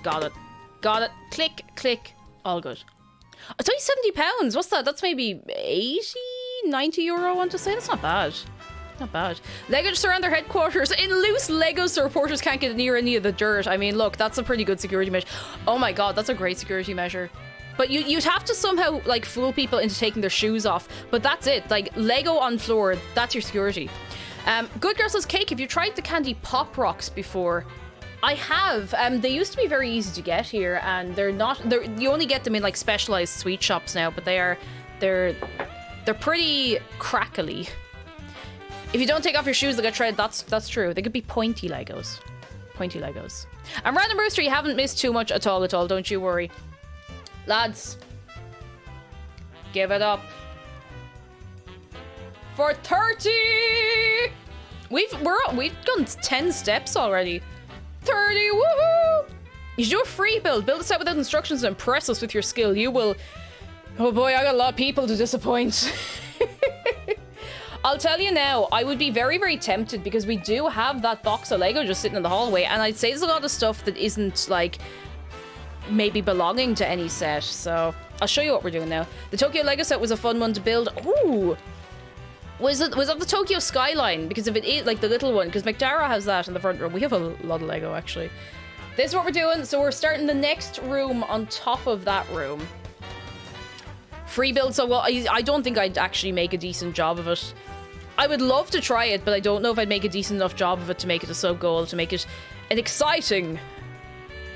Got it. Got it. Click, click. All good. It's only £70. What's that? That's maybe 80, 90 euro, I want to say. That's not bad. Not bad. Lego just around their headquarters in loose Legos so reporters can't get near any of the dirt. I mean, look, that's a pretty good security measure. Oh my god, that's a great security measure. But you'd have to somehow, like, fool people into taking their shoes off. But that's it. Like, Lego on floor, that's your security. Good Girl says, Cake, have you tried the candy Pop Rocks before? I have. They used to be very easy to get here, and you only get them in, like, specialized sweet shops now, but they're pretty crackly. If you don't take off your shoes, they'll get shredded. That's true. They could be pointy Legos. Pointy Legos. And Random Rooster, you haven't missed too much at all, don't you worry. Lads, give it up. For 30! We've done 10 steps already. 30, woohoo! You should do a free build. Build a set without instructions and impress us with your skill. You will... Oh boy, I got a lot of people to disappoint. I'll tell you now, I would be very, very tempted because we do have that box of Lego just sitting in the hallway, and I'd say there's a lot of stuff that isn't, like, maybe belonging to any set, so I'll show you what we're doing now. The Tokyo Lego set was a fun one to build. Ooh! Was that the Tokyo Skyline? Because if it is, like, the little one, because McDara has that in the front room. We have a lot of Lego, actually. This is what we're doing, so we're starting the next room on top of that room. Free build, so well, I don't think I'd actually make a decent job of it. I would love to try it, but I don't know if I'd make a decent enough job of it to make it a sub goal, to make it an exciting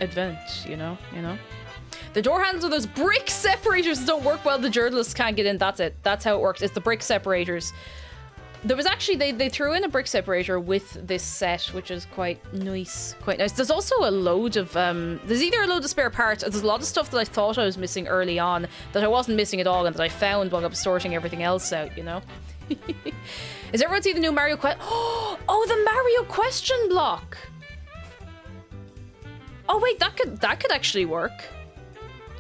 event, you know? The door handles are those brick separators that don't work well, the journalists can't get in, that's it. That's how it works, it's the brick separators. There was actually, they threw in a brick separator with this set, which is quite nice, There's also a load of, there's either a load of spare parts, or there's a lot of stuff that I thought I was missing early on, that I wasn't missing at all, and that I found while I was sorting everything else out, you know? Is everyone see the new Mario Oh, the Mario question block! Oh wait, that could actually work.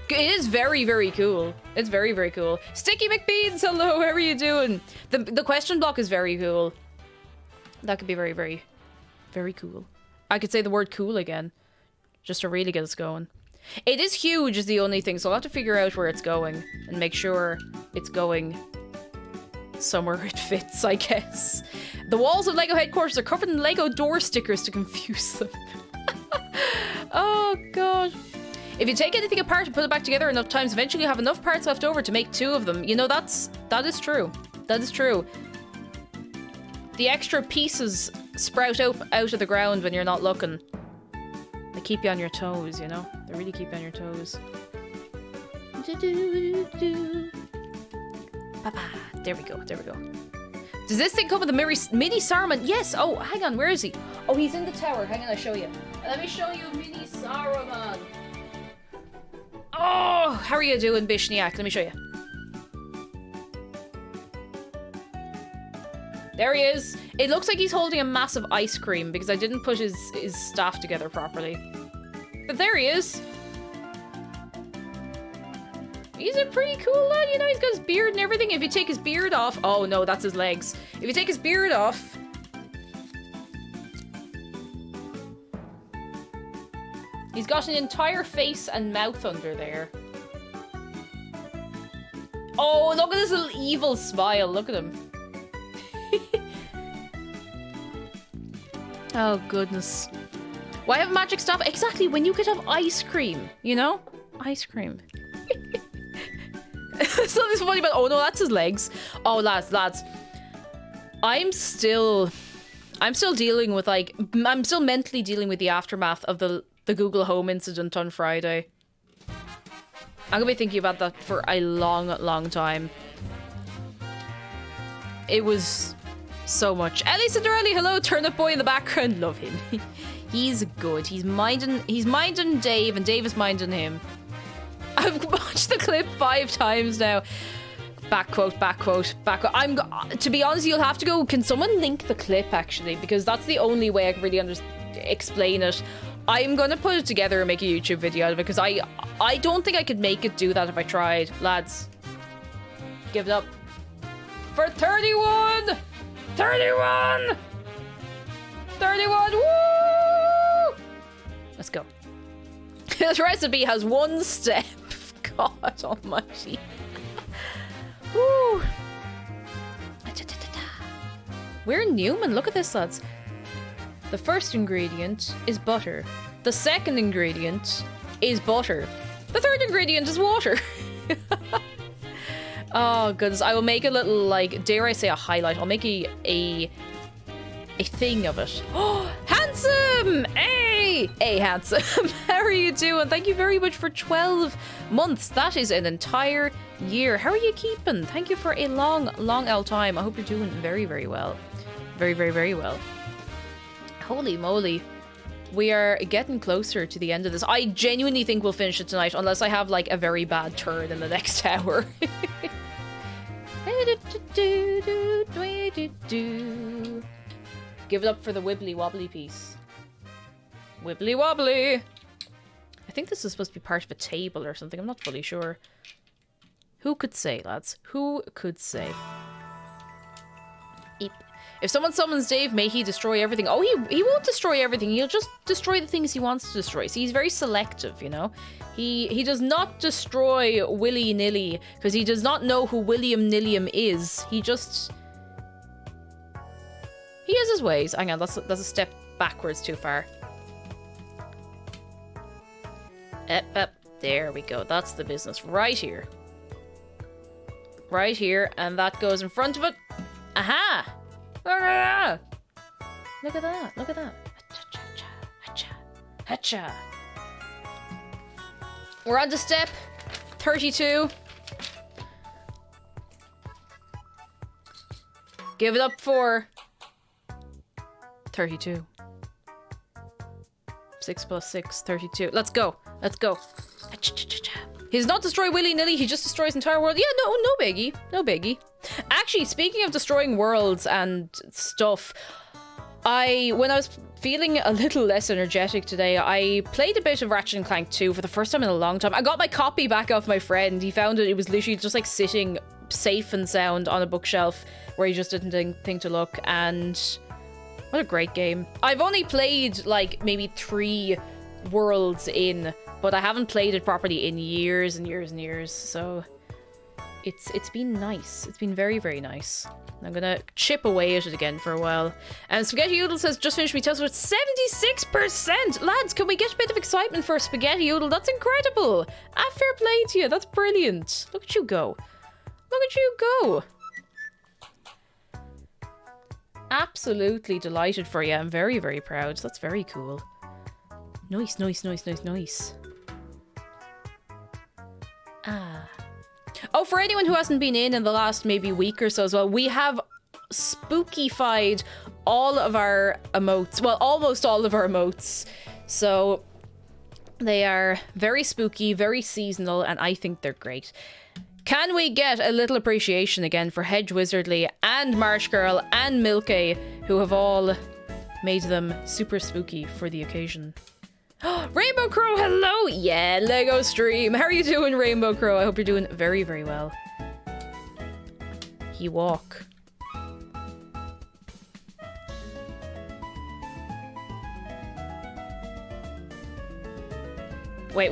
It is very, very cool. It's very, very cool. Sticky McBeans, hello, how are you doing? The question block is very cool. That could be very, very, very cool. I could say the word cool again, just to really get us going. It is huge is the only thing, so I'll have to figure out where it's going and make sure it's going somewhere it fits, I guess. The walls of Lego headquarters are covered in Lego door stickers to confuse them. Oh, God. If you take anything apart and put it back together enough times, eventually you have enough parts left over to make 2 of them. You know, that is true. That is true. The extra pieces sprout out of the ground when you're not looking. They keep you on your toes, you know? They really keep you on your toes. There we go, there we go. Does this thing come with a mini Saruman? Yes! Oh, hang on, where is he? Oh, he's in the tower. Hang on, I'll show you. Let me show you mini Saruman. Oh, how are you doing, Bishniak? Let me show you. There he is. It looks like he's holding a massive ice cream because I didn't put his staff together properly. But there he is. He's a pretty cool lad, you know, he's got his beard and everything. If you take his beard off... Oh, no, that's his legs. If you take his beard off... He's got an entire face and mouth under there. Oh, look at this little evil smile. Look at him. Oh, goodness. Why have magic stuff? Exactly, when you could have ice cream, you know? Ice cream. Something's funny about... Oh, no, that's his legs. Oh, lads. I'm still dealing with, like... I'm still mentally dealing with the aftermath of the Google Home incident on Friday. I'm gonna be thinking about that for a long, long time. It was so much. Ellie Cinderelli, hello, Turnip Boy in the background. Love him. He's good. He's minding Dave, and Dave is minding him. I've watched the clip 5 times now. Back quote. To be honest, you'll have to go... Can someone link the clip, actually? Because that's the only way I can really explain it. I'm gonna put it together and make a YouTube video out of it, because I don't think I could make it do that if I tried. Lads. Give it up. For 31! 31! 31! Woo! Let's go. This recipe has 1 step. God almighty. Woo. We're in Newman. Look at this, lads. The first ingredient is butter. The second ingredient is butter. The third ingredient is water. Oh, goodness. I will make a little, like, dare I say, a highlight. I'll make a thing of it. Oh, Handsome! Hey! Hey, Handsome. How are you doing? Thank you very much for 12 months. That is an entire year. How are you keeping? Thank you for a long, long old time. I hope you're doing very, very well. Very, very, very well. Holy moly. We are getting closer to the end of this. I genuinely think we'll finish it tonight, unless I have, like, a very bad turn in the next hour. Do. Give it up for the wibbly wobbly piece. Wibbly wobbly. I think this is supposed to be part of a table or something. I'm not fully sure. Who could say, lads? Who could say? Eep. If someone summons Dave, may he destroy everything. Oh, he won't destroy everything. He'll just destroy the things he wants to destroy. See, he's very selective, you know? He does not destroy willy-nilly because he does not know who William Nilliam is. He has his ways. Hang on, that's a step backwards too far. Up. There we go. That's the business. Right here. Right here. And that goes in front of it. Aha! Look at that. Look at that. Hacha. We're on to step 32. Give it up for 32. 6 plus 6, 32. Let's go. Let's go. He does not destroy willy-nilly, he just destroys the entire world. Yeah, no biggie. No biggie. Actually, speaking of destroying worlds and stuff, when I was feeling a little less energetic today, I played a bit of Ratchet & Clank 2 for the first time in a long time. I got my copy back off my friend. He found it was literally just like sitting safe and sound on a bookshelf where he just didn't think to look, and what a great game. I've only played like maybe 3 worlds in, but I haven't played it properly in years and years and years, so it's been nice. It's been very, very nice. I'm gonna chip away at it again for a while. And Spaghetti Oodle says, just finished me Tesla with 76%! Lads, can we get a bit of excitement for Spaghetti Oodle? That's incredible! Fair play to you, that's brilliant. Look at you go. Look at you go! Absolutely delighted for you. I'm very, very proud. That's very cool. Nice. Oh, for anyone who hasn't been in the last maybe week or so as well, we have spookified all of our emotes. Well, almost all of our emotes. So they are very spooky, very seasonal, and I think they're great. Can we get a little appreciation again for Hedge Wizardly and Marsh Girl and Milky, who have all made them super spooky for the occasion? Rainbow Crow, hello! Yeah, Lego stream. How are you doing, Rainbow Crow? I hope you're doing very, very well. He walk. Wait.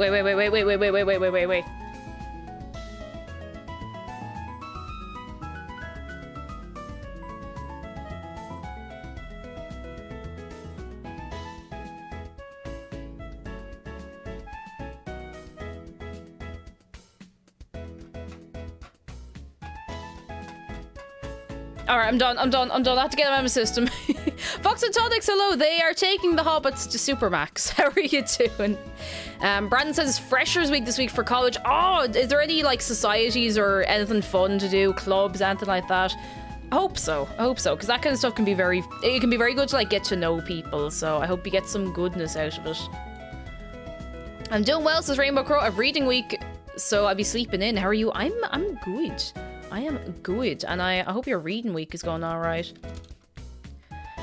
Alright, I'm done. I have to get them out of my system. Fox and Tonics, hello. They are taking the Hobbits to Supermax. How are you doing? Brandon says Freshers Week this week for college. Oh, is there any like societies or anything fun to do? Clubs, anything like that? I hope so, because that kind of stuff can be very good to like get to know people, so I hope you get some goodness out of it. I'm doing well, says Rainbow Crow. I've reading week, so I'll be sleeping in. How are you? I'm good. I am good, and I hope your reading week is going alright.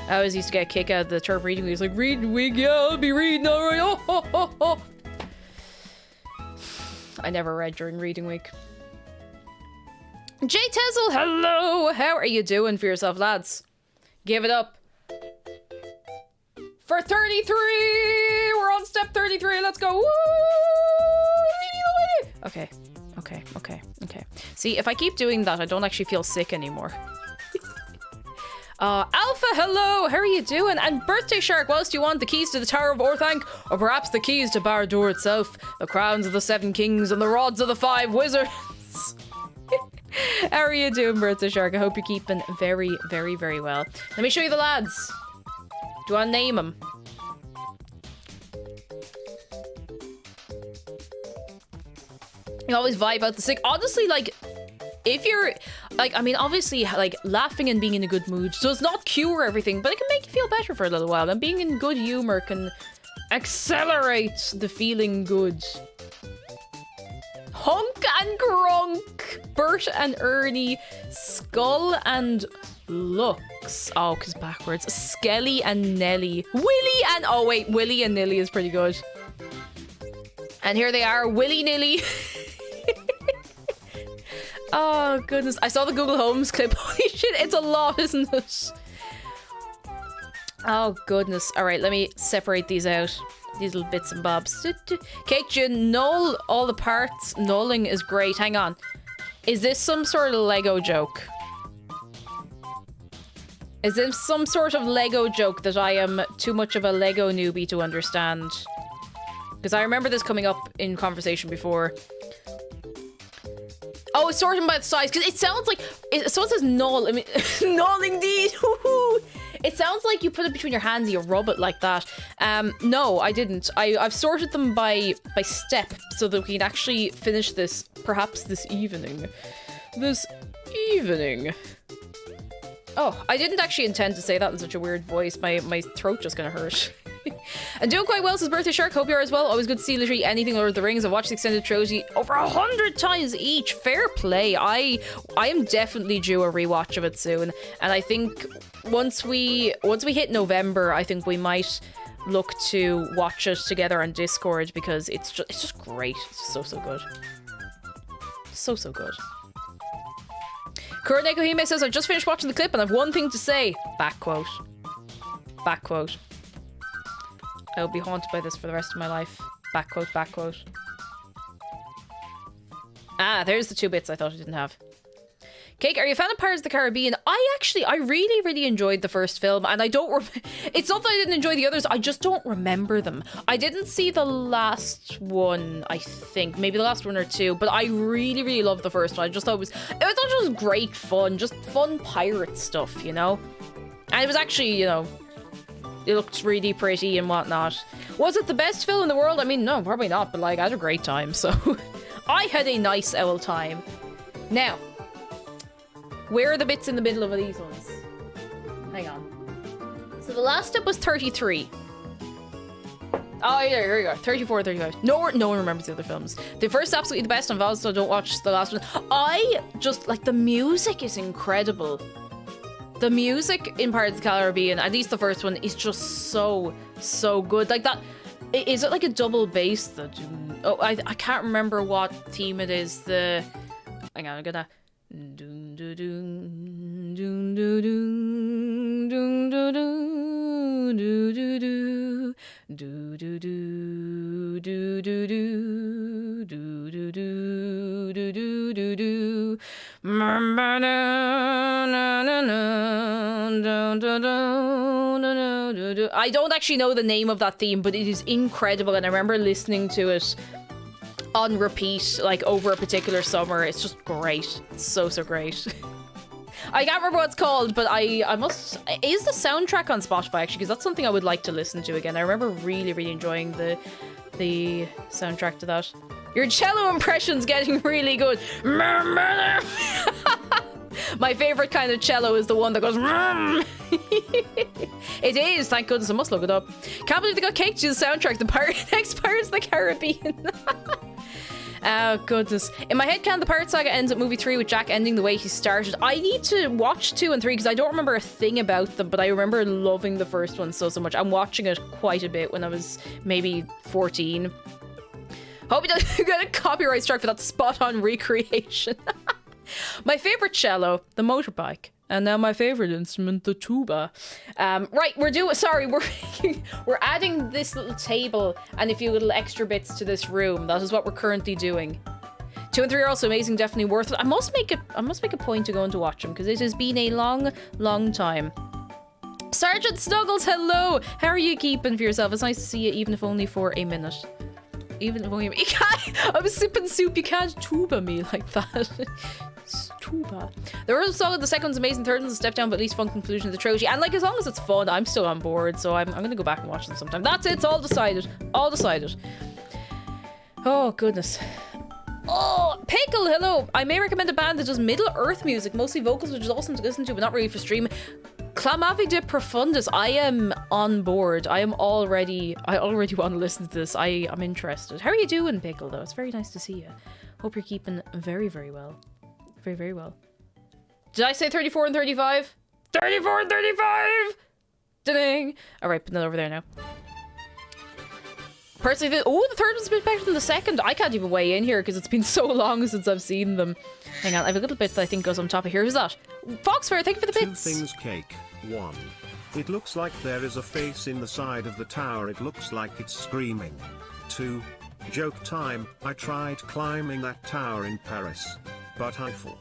I always used to get a kick out of the term reading week. It's like, reading week, yeah, I'll be reading alright. Oh. I never read during reading week. Jay Tezel, hello! How are you doing for yourself, lads? Give it up. For 33! We're on step 33, let's go! Woo! Okay. See, if I keep doing that, I don't actually feel sick anymore. Alpha, hello! How are you doing? And Birthday Shark, whilst you want the keys to the Tower of Orthanc, or perhaps the keys to Barad-dûr itself, the crowns of the 7 kings, and the rods of the 5 wizards. How are you doing, Birthday Shark? I hope you're keeping very, very, very well. Let me show you the lads. Do you want to name them? You always vibe out the sick. Honestly, like, if you're, like, I mean, obviously, like, laughing and being in a good mood does not cure everything, but it can make you feel better for a little while, and being in good humor can accelerate the feeling good. Honk and Gronk, Bert and Ernie, Skull and looks... Oh, because backwards. Skelly and Nelly. Willy and... Oh, wait. Willy and Nilly is pretty good. And here they are. Willy-nilly. Oh, goodness. I saw the Google Homes clip. Holy shit, it's a lot, isn't it? Oh, goodness. All right, let me separate these out. These little bits and bobs. Kate, do you null all the parts? Nulling is great. Hang on. Is this some sort of Lego joke? Is this some sort of Lego joke that I am too much of a Lego newbie to understand? Because I remember this coming up in conversation before. Oh, it's sorting by the size. Because it sounds like... someone says null. I mean, null indeed. It sounds like you put it between your hands and you rub it like that. No, I didn't. I've sorted them by step so that we can actually finish this perhaps this evening. This evening. Oh, I didn't actually intend to say that in such a weird voice. My throat just gonna hurt. And doing quite well since birthday shark. Hope you are as well. Always good to see literally anything Lord of the Rings. I've watched the extended trilogy over 100 times each. Fair play. I am definitely due a rewatch of it soon. And I think once we hit November, I think we might look to watch it together on Discord because it's just great. It's so good. So good. Kuroneko Hime says, I just finished watching the clip and I've one thing to say. Back quote. Back quote. I will be haunted by this for the rest of my life. Back quote, back quote. Ah, there's the 2 bits I thought I didn't have. Cake, are you a fan of Pirates of the Caribbean? I really enjoyed the first film, and I don't... It's not that I didn't enjoy the others, I just don't remember them. I didn't see the last one, I think. Maybe the last one or 2, but I really loved the first one. I thought it was great fun. Just fun pirate stuff, you know? And it was actually, you know... It looked really pretty and whatnot. Was it the best film in the world? I mean, no, probably not, but like, I had a great time, so... I had a nice old time. Now, where are the bits in the middle of these ones? Hang on. So the last step was 33. Oh, yeah, here we go. 34, 35. No one remembers the other films. The first absolutely the best, and also don't watch the last one. I just, like, the music is incredible. The music in Pirates of the Caribbean, at least the first one, is just so good. Like that, is it like a double bass? Oh, I can't remember what theme it is. Hang on, I'm gonna... I don't actually know the name of that theme, but it is incredible, and I remember listening to it on repeat, like, over a particular summer. It's just great. It's so great. I can't remember what it's called, but I must... Is the soundtrack on Spotify, actually? Because that's something I would like to listen to again. I remember really enjoying the soundtrack to that. Your cello impression's getting really good. My favorite kind of cello is the one that goes... It is, thank goodness. I must look it up. Can't believe they got Cake to the soundtrack. The next Pirates of the Caribbean. Oh, goodness. In my head, the Pirate Saga ends at movie 3 with Jack ending the way he started. I need to watch 2 and 3 because I don't remember a thing about them, but I remember loving the first one so much. I'm watching it quite a bit when I was maybe 14. Hope you don't get a copyright strike for that spot-on recreation. My favorite cello, the motorbike. And now my favorite instrument, the tuba. Right, we're adding this little table and a few little extra bits to this room. That is what we're currently doing. 2 and 3 are also amazing, definitely worth it. I must make a point to go and to watch them because it has been a long time. Sergeant Snuggles, hello! How are you keeping for yourself? It's nice to see you, even if only for a minute. Even if only you can't. I was sipping soup. You can't tuba me like that. Tuba. The first song of the second one's amazing. Third one's a step down, but at least fun conclusion of the trilogy. And like, as long as it's fun, I'm still on board. So I'm gonna go back and watch them sometime. That's it. It's all decided. All decided. Oh goodness. Oh, Pickle, hello. I may recommend a band that does Middle Earth music, mostly vocals, which is awesome to listen to, but not really for stream. Clamavi de Profundus. I am on board. I already want to listen to this. I'm interested. How are you doing, Pickle, though? It's very nice to see you. Hope you're keeping very well. Very well. Did I say 34 and 35? 34, 35! Da-ding! Alright, put that over there now. Personally, the third one's a bit better than the second. I can't even weigh in here because it's been so long since I've seen them. Hang on, I have a little bit that I think goes on top of here. Who's that? Foxfire, thank you for the bits. 2 things cake. 1. It looks like there is a face in the side of the tower. It looks like it's screaming. 2. Joke time. I tried climbing that tower in Paris, but I fell.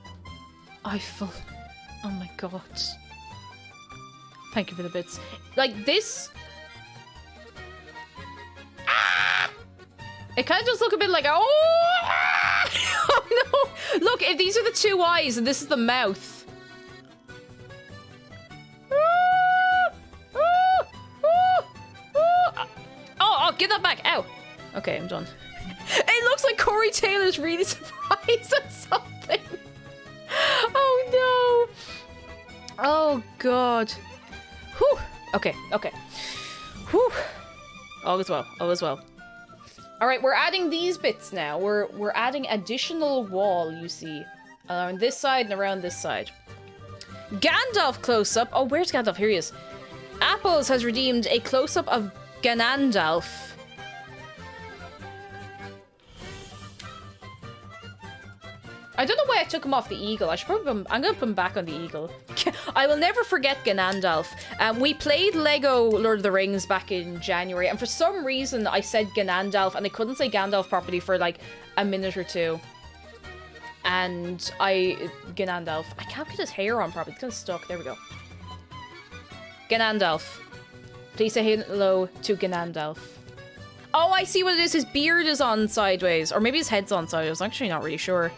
Eiffel. Oh my god. Thank you for the bits. Like this. It kind of does look a bit like, oh no! Look, if these are the 2 eyes and this is the mouth. Oh, give that back. Ow. Okay, I'm done. It looks like Corey Taylor's really surprised at something. Oh no. Oh god. Whew. Okay. Whew. All is well. All right, we're adding these bits now. We're adding additional wall, you see, on this side and around this side. Gandalf close-up. Oh, where's Gandalf? Here he is. Apples has redeemed a close-up of Ganondorf. I don't know why I took him off the eagle. I should probably I'm gonna put him back on the eagle. I will never forget Ganondorf. We played Lego Lord of the Rings back in January, and for some reason I said Ganondorf, and I couldn't say Gandalf properly for like a minute or two. And Ganondorf. I can't get his hair on properly. It's kind of stuck. There we go. Ganondorf. Please say hello to Ganondorf. Oh, I see what it is. His beard is on sideways, or maybe his head's on sideways. I'm actually not really sure.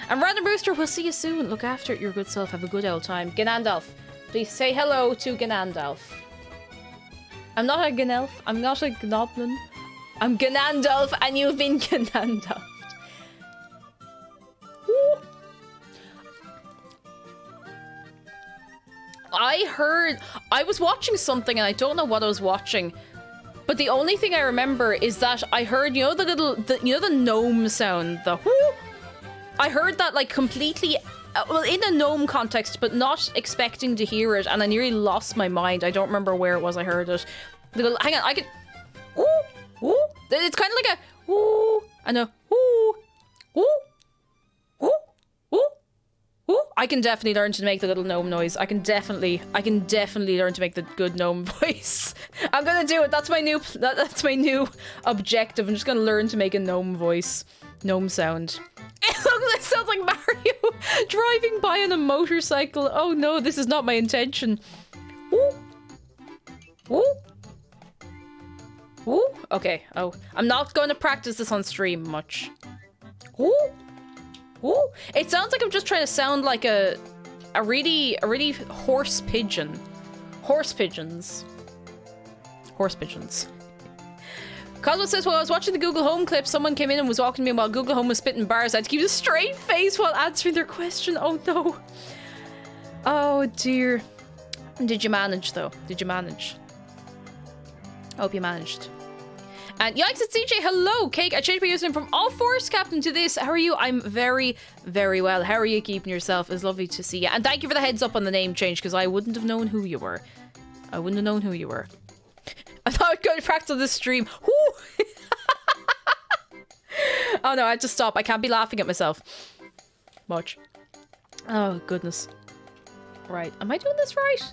And Random Rooster, we'll see you soon. Look after your good self. Have a good old time. Ganondorf. Please say hello to Ganondorf. I'm not a Ganelf. I'm not a Gnoblin. I'm Ganondorf, and you've been Ganondorf. I was watching something, and I don't know what I was watching. But the only thing I remember is that I heard, you know, the gnome sound, the whoo. I heard that like completely, well, in a gnome context, but not expecting to hear it, and I nearly lost my mind. I don't remember where it was I heard it. Hang on, I can, woo, woo. It's kind of like a woo and a woo, woo, woo, woo, woo. I can definitely learn to make the little gnome noise. I can definitely learn to make the good gnome voice. I'm gonna do it. That's my new objective. I'm just gonna learn to make a gnome voice, gnome sound. It sounds like Mario driving by on a motorcycle. Oh no, this is not my intention. Woo. Woo. Woo. Okay. Oh, I'm not going to practice this on stream much. Woo. Woo. It sounds like I'm just trying to sound like a really hoarse pigeon. Horse pigeons. Horse pigeons. Cosmo says, while I was watching the Google Home clip, someone came in and was walking to me while Google Home was spitting bars. I had to keep a straight face while answering their question. Oh no. Oh dear. Did you manage though? Did you manage? I hope you managed. And yikes, it's CJ. Hello, Cake. I changed my username from All Force Captain to this. How are you? I'm very, very well. How are you keeping yourself? It's lovely to see you. And thank you for the heads up on the name change, because I wouldn't have known who you were. I wouldn't have known who you were. I thought I'd go to practice on this stream. Oh no, I had to stop. I can't be laughing at myself. Much. Oh, goodness. Right. Am I doing this right?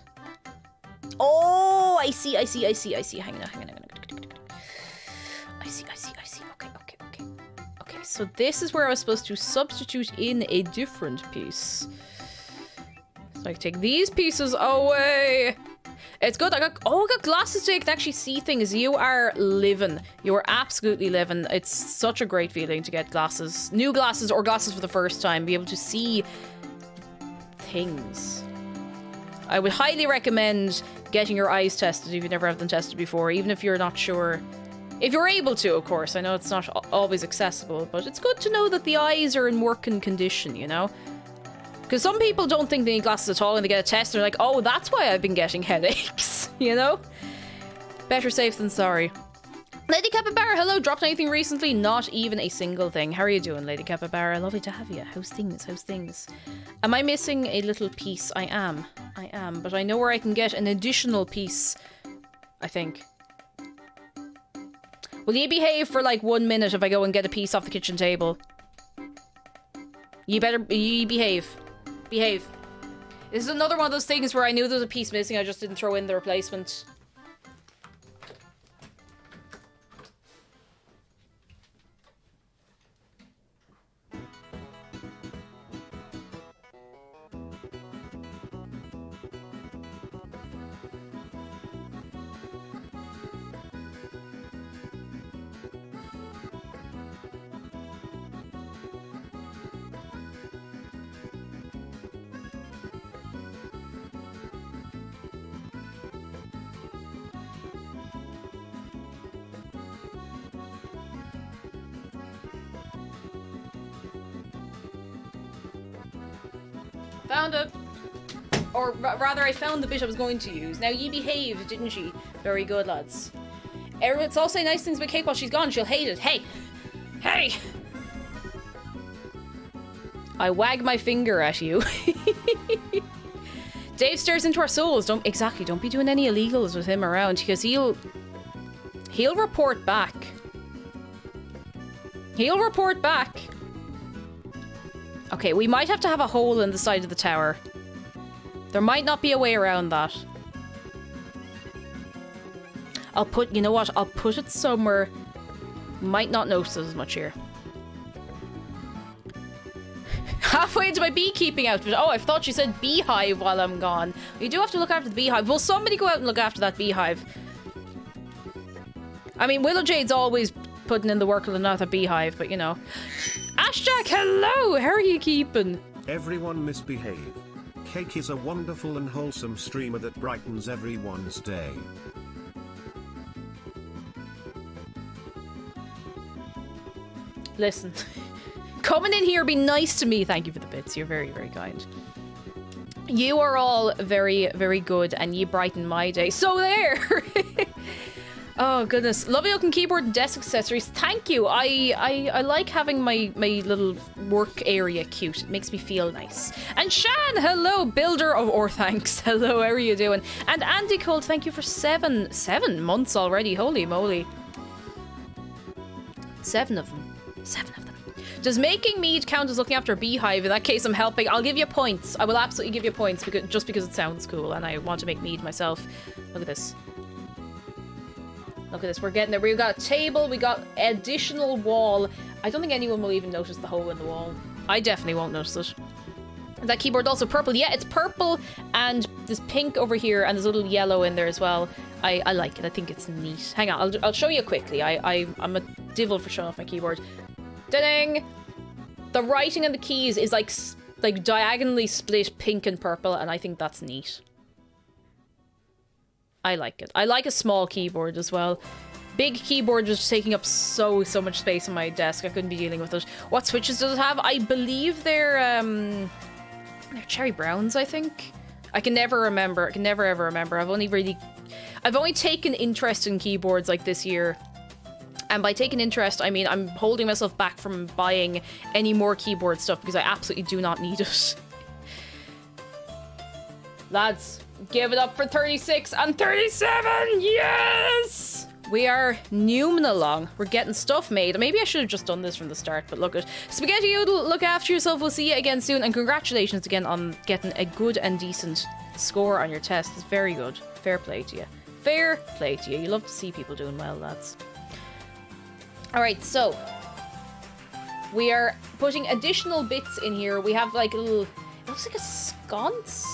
Oh, I see. Hang on. I see. Okay, so this is where I was supposed to substitute in a different piece. So I take these pieces away. It's good. I got glasses so you can actually see things. You are living. You are absolutely living. It's such a great feeling to get glasses. New glasses or glasses for the first time. Be able to see things. I would highly recommend getting your eyes tested if you've never had them tested before, even if you're not sure. If you're able to, of course. I know it's not always accessible, but it's good to know that the eyes are in working condition, you know? Because some people don't think they need glasses at all and they get a test and they're like, oh, that's why I've been getting headaches, you know? Better safe than sorry. Lady Capybara, hello. Dropped anything recently? Not even a single thing. How are you doing, Lady Capybara? Lovely to have you. How's things? How's things? Am I missing a little piece? I am. I am. But I know where I can get an additional piece, I think. Will you behave for like 1 minute if I go and get a piece off the kitchen table? You behave. Behave. This is another one of those things where I knew there was a piece missing, I just didn't throw in the replacement. Found it. Or rather, I found the bit I was going to use. Now, ye behaved, didn't she? Very good, lads. Let's all say nice things about Kate while she's gone. She'll hate it. Hey! Hey! I wag my finger at you. Dave stares into our souls. Don't be doing any illegals with him around, because he'll report back. He'll report back. Okay, we might have to have a hole in the side of the tower. There might not be a way around that. You know what? I'll put it somewhere. Might not notice it as much here. Halfway into my beekeeping outfit. Oh, I thought you said beehive while I'm gone. You do have to look after the beehive. Will somebody go out and look after that beehive? I mean, Willow Jade's always putting in the work of another beehive, but you know. Ashjack, hello! How are you keeping? Everyone misbehave. Cake is a wonderful and wholesome streamer that brightens everyone's day. Listen. Coming in here, be nice to me. Thank you for the bits. You're very, very kind. You are all very, very good, and you brighten my day. So there! Oh goodness, lovely looking keyboard and desk accessories. Thank you. I like having my little work area cute. It makes me feel nice. And Shan, hello, builder of Orthancs. Hello, how are you doing? And Andy Cole, thank you for seven months already. Holy moly. 7 of them. 7 of them. Does making mead count as looking after a beehive? In that case, I'm helping. I'll give you points. I will absolutely give you points just because it sounds cool and I want to make mead myself. Look at this. Look at this, we're getting there. We've got a table, we got additional wall. I don't think anyone will even notice the hole in the wall. I definitely won't notice it. Is that keyboard also purple? Yeah, it's purple and there's pink over here and there's a little yellow in there as well. I like it, I think it's neat. Hang on, I'll show you quickly. I'm a divil for showing off my keyboard. Ding! The writing on the keys is like diagonally split pink and purple, and I think that's neat. I like it. I like a small keyboard as well. Big keyboard was taking up so much space on my desk. I couldn't be dealing with it. What switches does it have? I believe they're cherry browns, I think. I can never remember. I can never ever remember. I've only taken interest in keyboards like this year. And by taking interest, I mean I'm holding myself back from buying any more keyboard stuff because I absolutely do not need it. Lads, give it up for 36 and 37! Yes! We are newman along. We're getting stuff made. Maybe I should have just done this from the start, but look at Spaghetti Oodle, look after yourself. We'll see you again soon. And congratulations again on getting a good and decent score on your test. It's very good. Fair play to you. Fair play to you. You love to see people doing well, lads. Alright, so we are putting additional bits in here. We have like a little, it looks like a sconce.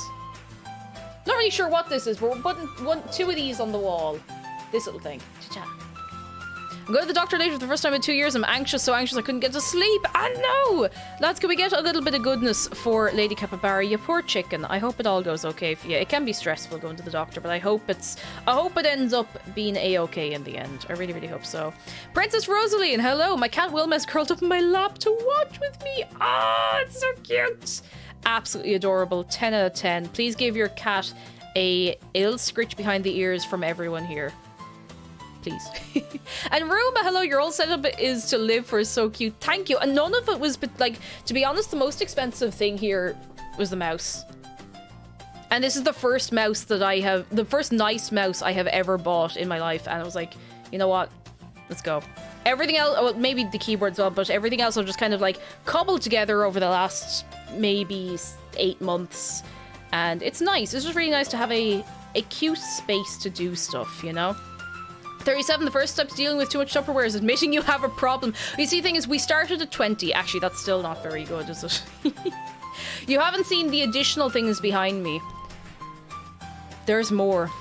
Not really sure what this is, but we're putting 2 of these on the wall. This little thing. Cha-cha. I'm going to the doctor later for the first time in 2 years. I'm anxious, so anxious I couldn't get to sleep. I know! Lads, can we get a little bit of goodness for Lady Capybara? You poor chicken. I hope it all goes okay for you. It can be stressful going to the doctor, but I hope it ends up being a-okay in the end. I really, really hope so. Princess Rosaline, hello. My cat Wilma's curled up in my lap to watch with me. Ah, it's so cute. Absolutely adorable. 10 out of 10. Please give your cat a little scritch behind the ears from everyone here. please. And Ruma, hello, your whole setup is to live for, so cute. Thank you. And none of it was, but like, to be honest, the most expensive thing here was the mouse. And this is the first mouse that I have, the first nice mouse I have ever bought in my life. And I was like, you know what? Let's go. Everything else, well, maybe the keyboard as well, but everything else I've just kind of like cobbled together over the last maybe 8 months. And it's nice. It's just really nice to have a cute space to do stuff, you know? 37, the first step to dealing with too much Tupperware is admitting you have a problem. You see, the thing is, we started at 20. Actually, that's still not very good, is it? You haven't seen the additional things behind me. There's more.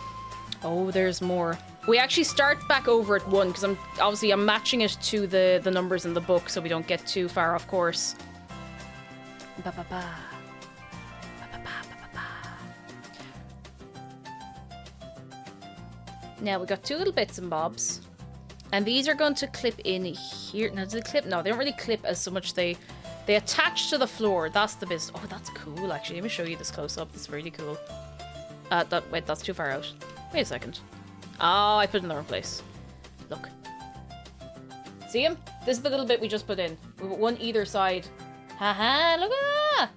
Oh, there's more. We actually start back over at 1, because I'm matching it to the numbers in the book, so we don't get too far off course. Ba-ba-ba. Now we got 2 little bits and bobs, and these are going to clip in here. Now, do they clip? No, they don't really clip as so much. They attach to the floor. That's the business. Oh, that's cool. Actually, let me show you this close up. It's really cool. Wait, that's too far out. Wait a second. Oh, I put it in the wrong place. Look. See him? This is the little bit we just put in. We put one either side. Haha! Look at that.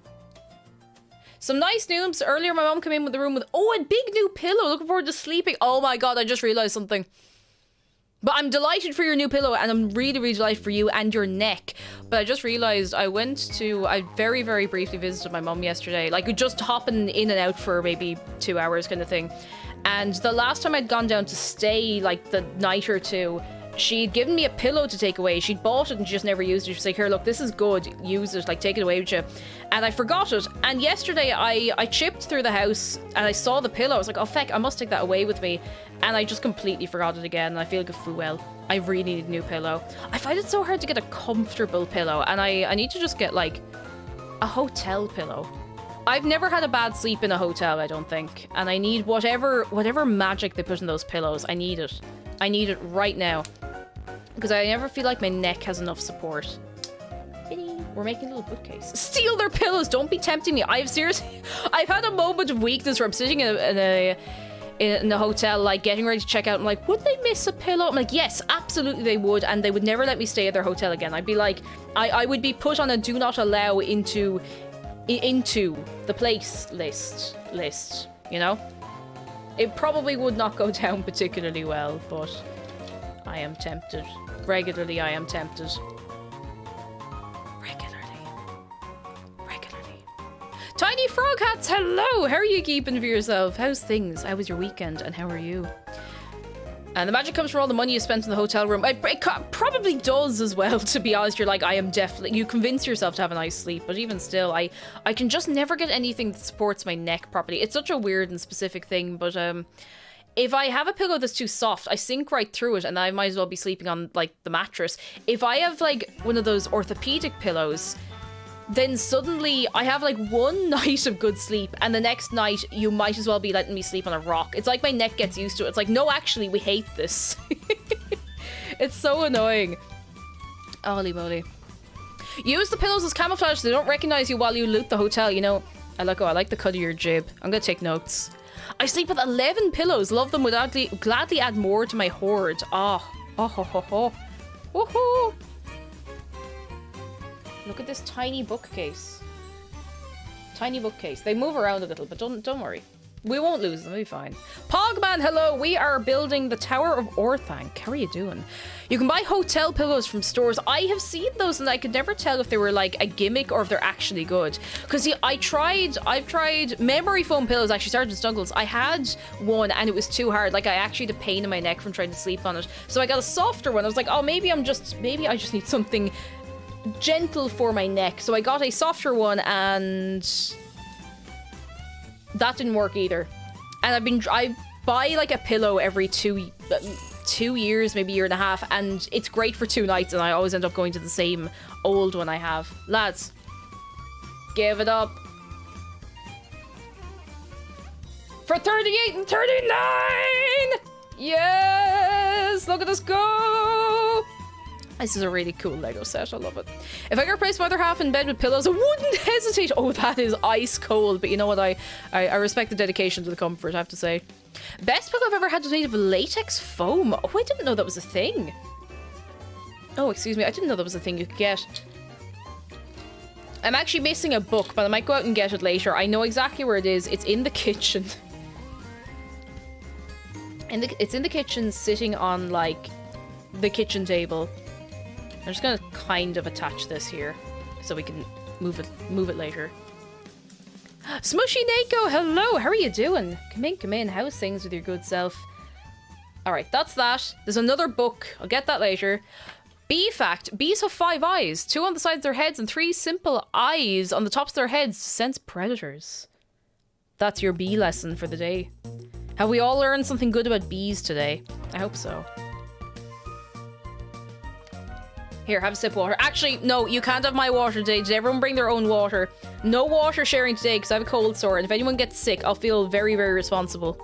Some nice news. Earlier, my mom came in with the room with, oh, a big new pillow. Looking forward to sleeping. Oh my god, I just realized something. But I'm delighted for your new pillow, and I'm really, really delighted for you and your neck. But I just realized I very, very briefly visited my mom yesterday. Like, just hopping in and out for maybe 2 hours kind of thing. And the last time I'd gone down to stay, like, the night or two, she'd given me a pillow to take away. She'd bought it and she just never used it. She's like, here, look, this is good. Use it. Like, take it away with you. And I forgot it. And yesterday I chipped through the house and I saw the pillow. I was like, oh, feck, I must take that away with me. And I just completely forgot it again. And I feel like a fool. Well, I really need a new pillow. I find it so hard to get a comfortable pillow. And I need to just get, like, a hotel pillow. I've never had a bad sleep in a hotel, I don't think. And I need whatever magic they put in those pillows. I need it. I need it right now. Because I never feel like my neck has enough support. We're making a little bookcase. Steal their pillows! Don't be tempting me. I've had a moment of weakness where I'm sitting in a hotel, like, getting ready to check out. I'm like, would they miss a pillow? I'm like, yes, absolutely they would. And they would never let me stay at their hotel again. I'd be like, I would be put on a do not allow into the place list, you know? It probably would not go down particularly well, but I am tempted. Regularly, I am tempted. Regularly. Tiny Frog Hats, hello! How are you keeping for yourself? How's things? How was your weekend? And how are you? And the magic comes from all the money you spent in the hotel room. It probably does as well, to be honest. You're like, I am definitely... You convince yourself to have a nice sleep, but even still, I can just never get anything that supports my neck properly. It's such a weird and specific thing, but if I have a pillow that's too soft, I sink right through it, and I might as well be sleeping on, like, the mattress. If I have, like, one of those orthopedic pillows, then suddenly I have, like, one night of good sleep, and the next night you might as well be letting me sleep on a rock. It's like my neck gets used to it. It's like, no, actually, we hate this. It's so annoying. Holy moly. Use the pillows as camouflage so they don't recognize you while you loot the hotel. You know, I like the cut of your jib. I'm gonna take notes. I sleep with 11 pillows. Love them. Would gladly add more to my hoard. Oh ho ho ho. Woohoo! Look at this tiny bookcase. Tiny bookcase. They move around a little, but don't worry. We won't lose them. We'll be fine. Pogman, hello. We are building the Tower of Orthanc. How are you doing? You can buy hotel pillows from stores. I have seen those, and I could never tell if they were like a gimmick or if they're actually good. Because see, I've tried memory foam pillows. Actually, Sergeant Snuggles. I had one, and it was too hard. Like, I actually had a pain in my neck from trying to sleep on it. So I got a softer one. I was like, oh, maybe I just need something gentle for my neck. So I got a softer one, and that didn't work either. And I buy like a pillow every 2 years, maybe a year and a half, and it's great for 2 nights, and I always end up going to the same old one I have. Lads, give it up for 38 and 39. Yes, look at us go. This is a really cool Lego set. I love it. If I could replace my other half in bed with pillows, I wouldn't hesitate. Oh, that is ice cold. But you know what? I respect the dedication to the comfort, I have to say. Best pillow I've ever had was made of latex foam. Oh, I didn't know that was a thing. Oh, excuse me. I didn't know that was a thing you could get. I'm actually missing a book, but I might go out and get it later. I know exactly where it is. It's in the kitchen. It's in the kitchen, sitting on, like, the kitchen table. I'm just gonna kind of attach this here so we can move it later. Smushy Nako, hello, how are you doing? Come in, how's things with your good self? Alright, that's that. There's another book, I'll get that later. Bee fact, bees have 5 eyes, 2 on the sides of their heads and 3 simple eyes on the tops of their heads to sense predators. That's your bee lesson for the day. Have we all learned something good about bees today? I hope so. Here, have a sip of water. Actually, no, you can't have my water today. Did everyone bring their own water? No water sharing today because I have a cold sore. And if anyone gets sick, I'll feel very, very responsible.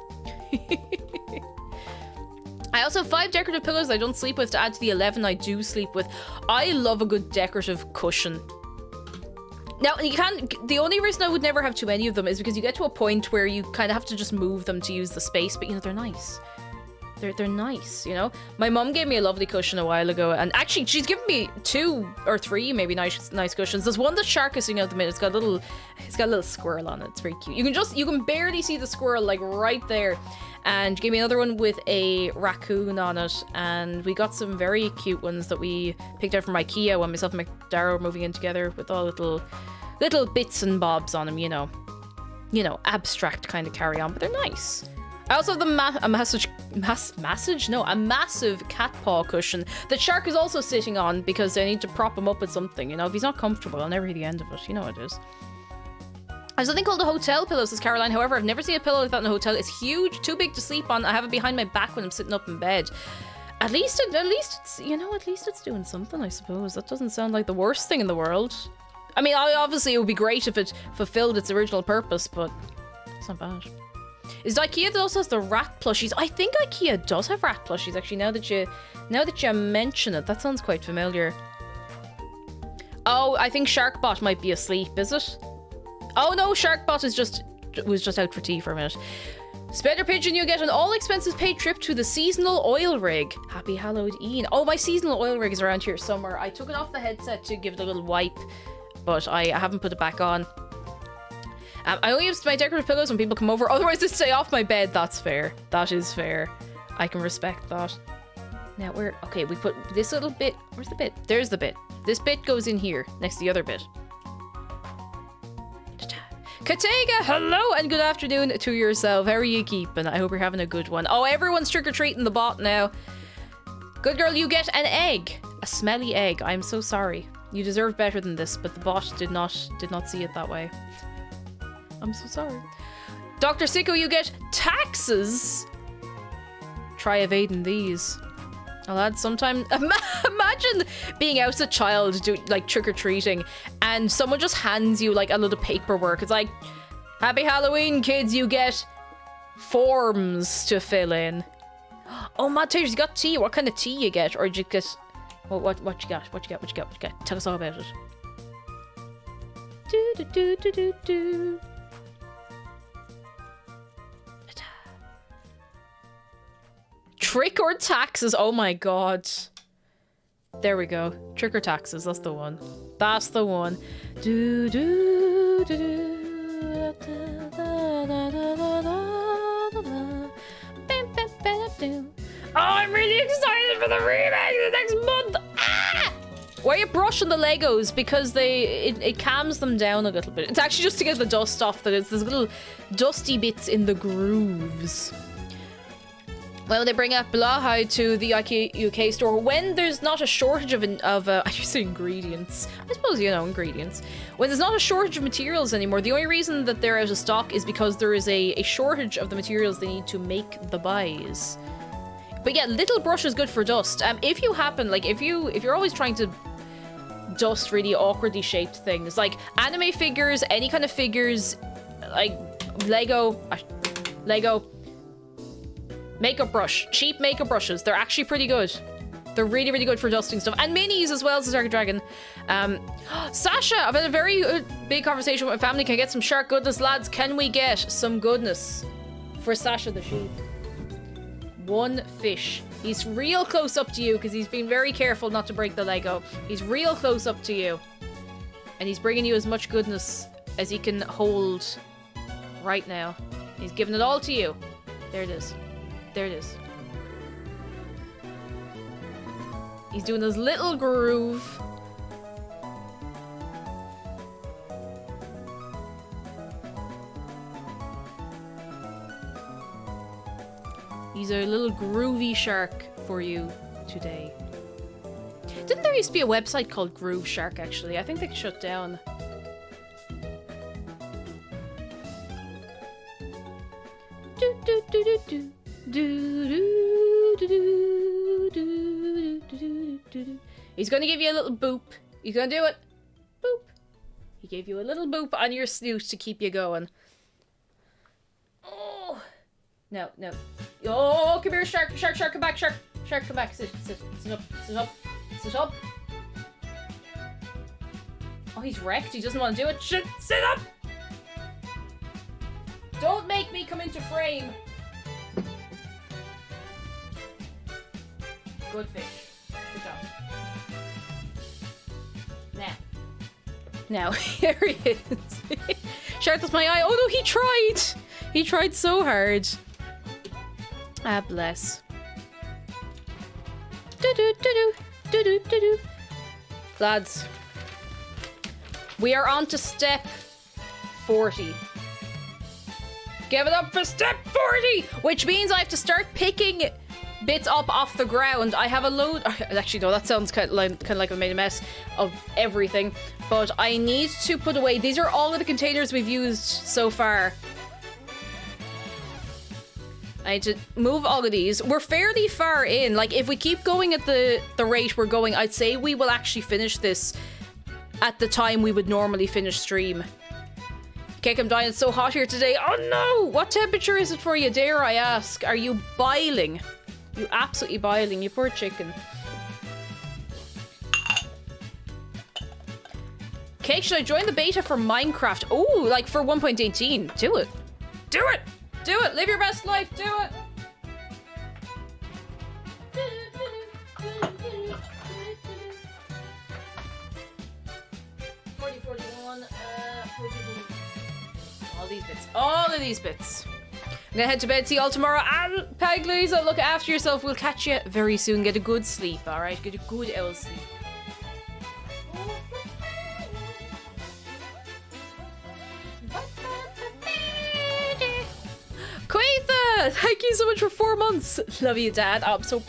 I also have 5 decorative pillows I don't sleep with to add to the 11 I do sleep with. I love a good decorative cushion. Now, you can't... The only reason I would never have too many of them is because you get to a point where you kind of have to just move them to use the space. But, you know, they're nice. They're nice, you know? My mum gave me a lovely cushion a while ago, and actually she's given me 2 or 3 maybe nice cushions. There's one that Shark is sitting at the minute. It's got a little squirrel on it. It's very cute. You can barely see the squirrel, like, right there. And she gave me another one with a raccoon on it, and we got some very cute ones that we picked out from IKEA when myself and McDara were moving in together, with all little bits and bobs on them, you know, abstract kind of carry on, but they're nice. I also have a massive cat paw cushion that Shark is also sitting on because I need to prop him up with something. You know, if he's not comfortable, I'll never hear the end of it. You know what it is. There's something called a hotel pillow, says Caroline. However, I've never seen a pillow like that in a hotel. It's huge, too big to sleep on. I have it behind my back when I'm sitting up in bed. At least it's doing something, I suppose. That doesn't sound like the worst thing in the world. I mean, obviously it would be great if it fulfilled its original purpose, but it's not bad. Is it IKEA that also has the rat plushies? I think IKEA does have rat plushies, actually, now that you mention it. That sounds quite familiar. Oh, I think Sharkbot might be asleep, is it? Oh no, Sharkbot was just out for tea for a minute. Spider Pigeon, you get an all-expenses paid trip to the seasonal oil rig. Happy Halloween. Oh, my seasonal oil rig is around here somewhere. I took it off the headset to give it a little wipe, but I haven't put it back on. I only use my decorative pillows when people come over, otherwise they stay off my bed. That's fair. That is fair. I can respect that. Now, okay, we put this little bit. Where's the bit? There's the bit. This bit goes in here, next to the other bit. Katega, hello and good afternoon to yourself. How are you keeping? I hope you're having a good one. Oh, everyone's trick-or-treating the bot now. Good girl, you get an egg. A smelly egg. I'm so sorry. You deserve better than this, but the bot did not see it that way. I'm so sorry. Dr. Sicko, you get taxes. Try evading these. I'll add sometime. Imagine being out as a child doing like trick-or-treating and someone just hands you like a little paperwork. It's like, happy Halloween, kids, you get forms to fill in. Oh, Matt Taters, you got tea. What kind of tea you get? Or did you get... What you got? What you got? Tell us all about it. Do. Trick or taxes. Oh my god. There we go. Trick or taxes. That's the one. That's the one. Oh, I'm really excited for the remake the next month. Ah! Why are you brushing the Legos? Because it calms them down a little bit. It's actually just to get the dust off. There's little dusty bits in the grooves. Well, they bring out Blahide to the IKEA UK store when there's not a shortage of I just say ingredients. I suppose, you know, ingredients. When there's not a shortage of materials anymore, the only reason that they're out of stock is because there is a shortage of the materials they need to make the buys. But yeah, little brush is good for dust. If you happen, like, if you're always trying to dust really awkwardly shaped things, like anime figures, any kind of figures, like Lego. Makeup brush. Cheap makeup brushes. They're actually pretty good. They're really, really good for dusting stuff. And minis as well, so Target Dragon. Sasha, I've had a very big conversation with my family. Can I get some shark goodness, lads? Can we get some goodness for Sasha the sheep? One fish. He's real close up to you because he's been very careful not to break the Lego. He's real close up to you. And he's bringing you as much goodness as he can hold right now. He's giving it all to you. There it is. There it is. He's doing his little groove. He's a little groovy shark for you today. Didn't there used to be a website called Groove Shark, actually? I think they shut down. He's gonna give you a little boop. He's gonna do it. Boop. He gave you a little boop on your snoot to keep you going. Oh. No, no. Oh, come here, shark, shark, shark, come back, shark. Shark, come back. Sit, sit, sit up, sit up, sit up. Oh, he's wrecked. He doesn't want to do it. Sit up! Don't make me come into frame. Good fish. Good job. Now, here he is. Shark, that's my eye. Oh no, he tried! He tried so hard. Ah, bless. Do-do-do-do. Do-do-do-do. Lads, we are on to step 40. Give it up for step 40! Which means I have to start picking bits up off the ground. I have a load... Actually, no, that sounds kind of like I made a mess of everything. But I need to put away... These are all of the containers we've used so far. I need to move all of these. We're fairly far in. Like, if we keep going at the rate we're going, I'd say we will actually finish this at the time we would normally finish stream. Cake, I'm dying. It's so hot here today. Oh no! What temperature is it for you, dare I ask? Are you boiling? You absolutely boiling, you poor chicken. Cake, should I join the beta for Minecraft? Oh, like for 1.18. Do it. Do it! Do it! Live your best life! Do it! 40, 41, 42. All these bits. All of these bits. I'm gonna head to bed. See you all tomorrow. And Paglisa, look after yourself. We'll catch you very soon. Get a good sleep, alright? Get a good owl sleep. Quaitha! Thank you so much for 4 months. Love you, Dad. I'm so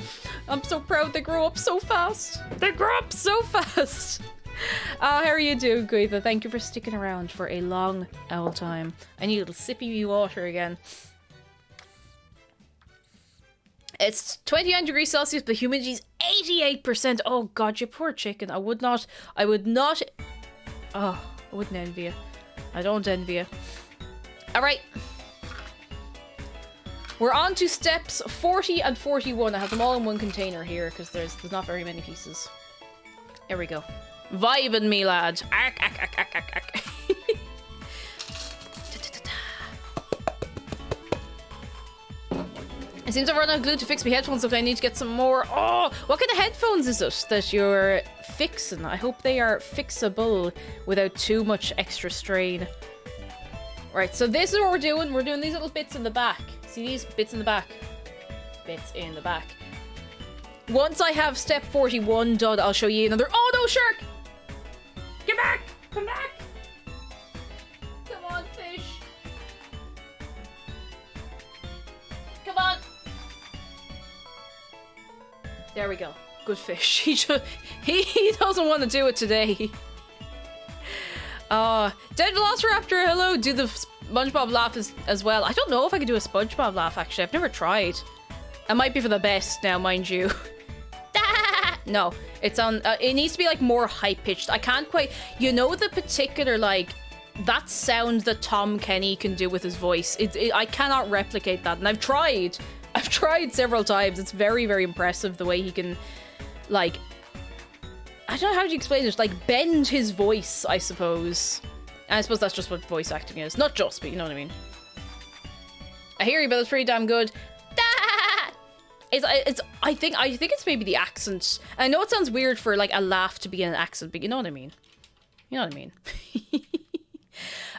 proud they grow up so fast. They grow up so fast. How are you doing, Quaitha? Thank you for sticking around for a long owl time. I need a little sippy water again. It's 29 degrees Celsius, but humidity's 88%. Oh god, you poor chicken. I would not. Oh, I wouldn't envy you. I don't envy you. Alright. We're on to steps 40 and 41. I have them all in one container here because there's not very many pieces. Here we go. Vibing me, lad. Ark, ark, ark, ark, ark, ark. It seems I've run out of glue to fix my headphones, so I need to get some more. Oh, what kind of headphones is it that you're fixing? I hope they are fixable without too much extra strain. Right, so this is what we're doing. We're doing these little bits in the back. See these bits in the back? Bits in the back. Once I have step 41 done, I'll show you another. Oh no, shark! Get back! Come back! Come on, fish. Come on. There we go. Good fish. He doesn't want to do it today. Dead Velociraptor, hello. Do the SpongeBob laugh as well. I don't know if I can do a SpongeBob laugh, actually. I've never tried. It might be for the best now, mind you. No, it's on. It needs to be like more high pitched. I can't quite. You know the particular like that sound that Tom Kenny can do with his voice. I cannot replicate that, and I've tried. I've tried several times. It's very, very impressive the way he can like, I don't know how to explain it, like bend his voice, I suppose. And I suppose that's just what voice acting is. Not just, but you know what I mean. I hear you, but it's pretty damn good. I think it's maybe the accent. I know it sounds weird for like a laugh to be in an accent, but you know what I mean. You know what I mean.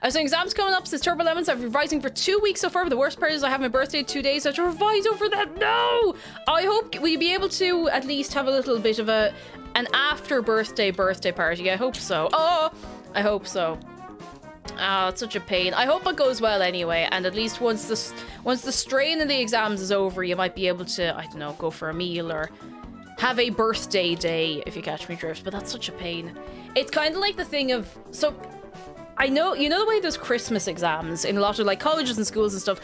I was saying exams coming up since Turbo Lemons. I've been revising for 2 weeks so far, but the worst part is I have my birthday 2 days, so I have to revise over that. No! I hope we'll be able to at least have a little bit of an after birthday party. I hope so. Oh, I hope so. Oh, it's such a pain. I hope it goes well anyway, and at least once the strain of the exams is over, you might be able to, I don't know, go for a meal or have a birthday day, if you catch me drift, but that's such a pain. It's kind of like the thing of, so, I know, you know the way there's Christmas exams in a lot of like colleges and schools and stuff.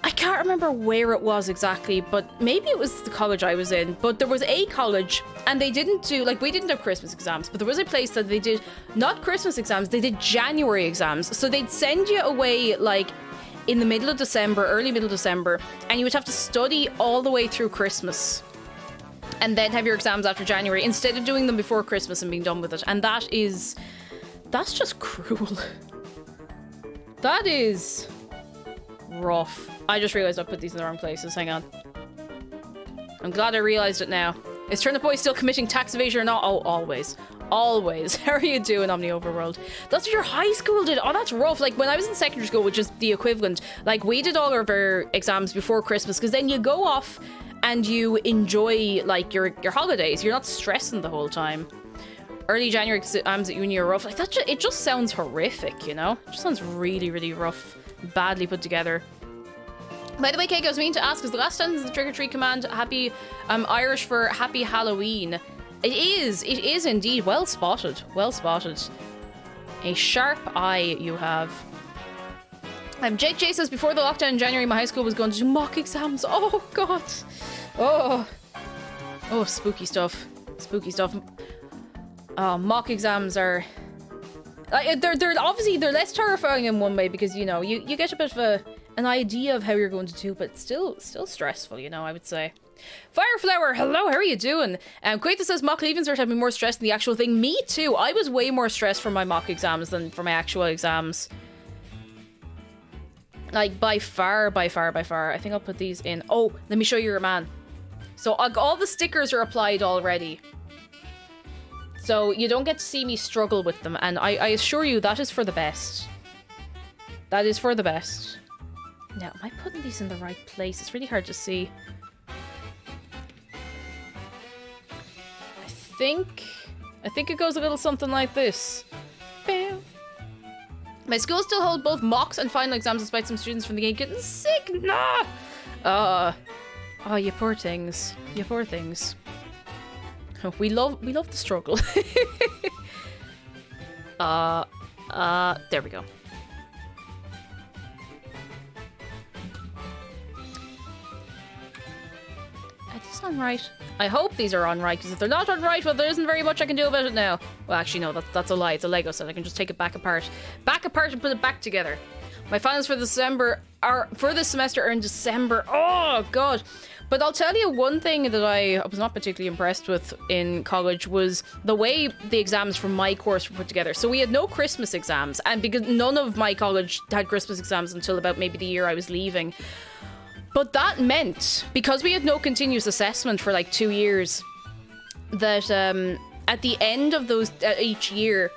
I can't remember where it was exactly, but maybe it was the college I was in, but there was a college and they didn't do, like, we didn't have Christmas exams, but there was a place that they did not Christmas exams, they did January exams. So they'd send you away like in the middle of December, early middle of December, and you would have to study all the way through Christmas and then have your exams after January instead of doing them before Christmas and being done with it. And that's just cruel. That is rough. I just realized I put these in the wrong places. Hang on. I'm glad I realized it now. Is Turnip Boy still committing tax evasion or not? Oh, always. Always. How are you doing, Omni Overworld? That's what your high school did. Oh, that's rough. Like, when I was in secondary school, which is the equivalent, like, we did all of our exams before Christmas, because then you go off and you enjoy, like, your holidays. You're not stressing the whole time. Early January exams at uni are rough. Like, it just sounds horrific, you know? It just sounds really, really rough. Badly put together. By the way, Kate, I was meaning to ask, is the last sentence of the trick-or-treat command happy, Irish for happy Halloween? It is indeed. Well spotted. Well spotted. A sharp eye you have. Jake J says, before the lockdown in January, my high school was going to do mock exams. Oh, God. Oh, spooky stuff. Spooky stuff. Mock exams are... they're obviously, they're less terrifying in one way because, you know, you get a bit of an idea of how you're going to do, but still stressful, you know, I would say. Fireflower, hello, how are you doing? Quaitha says mock leaving cert had me more stressed than the actual thing. Me too. I was way more stressed for my mock exams than for my actual exams. Like, by far. I think I'll put these in. Oh, let me show you your man. So all the stickers are applied already. So you don't get to see me struggle with them. And I assure you that is for the best. That is for the best. Now, am I putting these in the right place? It's really hard to see. I think it goes a little something like this. Bam. My school still hold both mocks and final exams despite some students from the game getting sick. Nah! Oh, you poor things. You poor things. Oh, we love the struggle. There we go. Are these on right? I hope these are on right, because if they're not on right, well, there isn't very much I can do about it now. Well, actually, no, that's a lie. It's a Lego set. I can just take it back apart and put it back together. My finals for this semester are in December. Oh, God. But I'll tell you one thing that I was not particularly impressed with in college was the way the exams from my course were put together. So we had no Christmas exams, and because none of my college had Christmas exams until about maybe the year I was leaving. But that meant, because we had no continuous assessment for like 2 years, that at the end of those each year,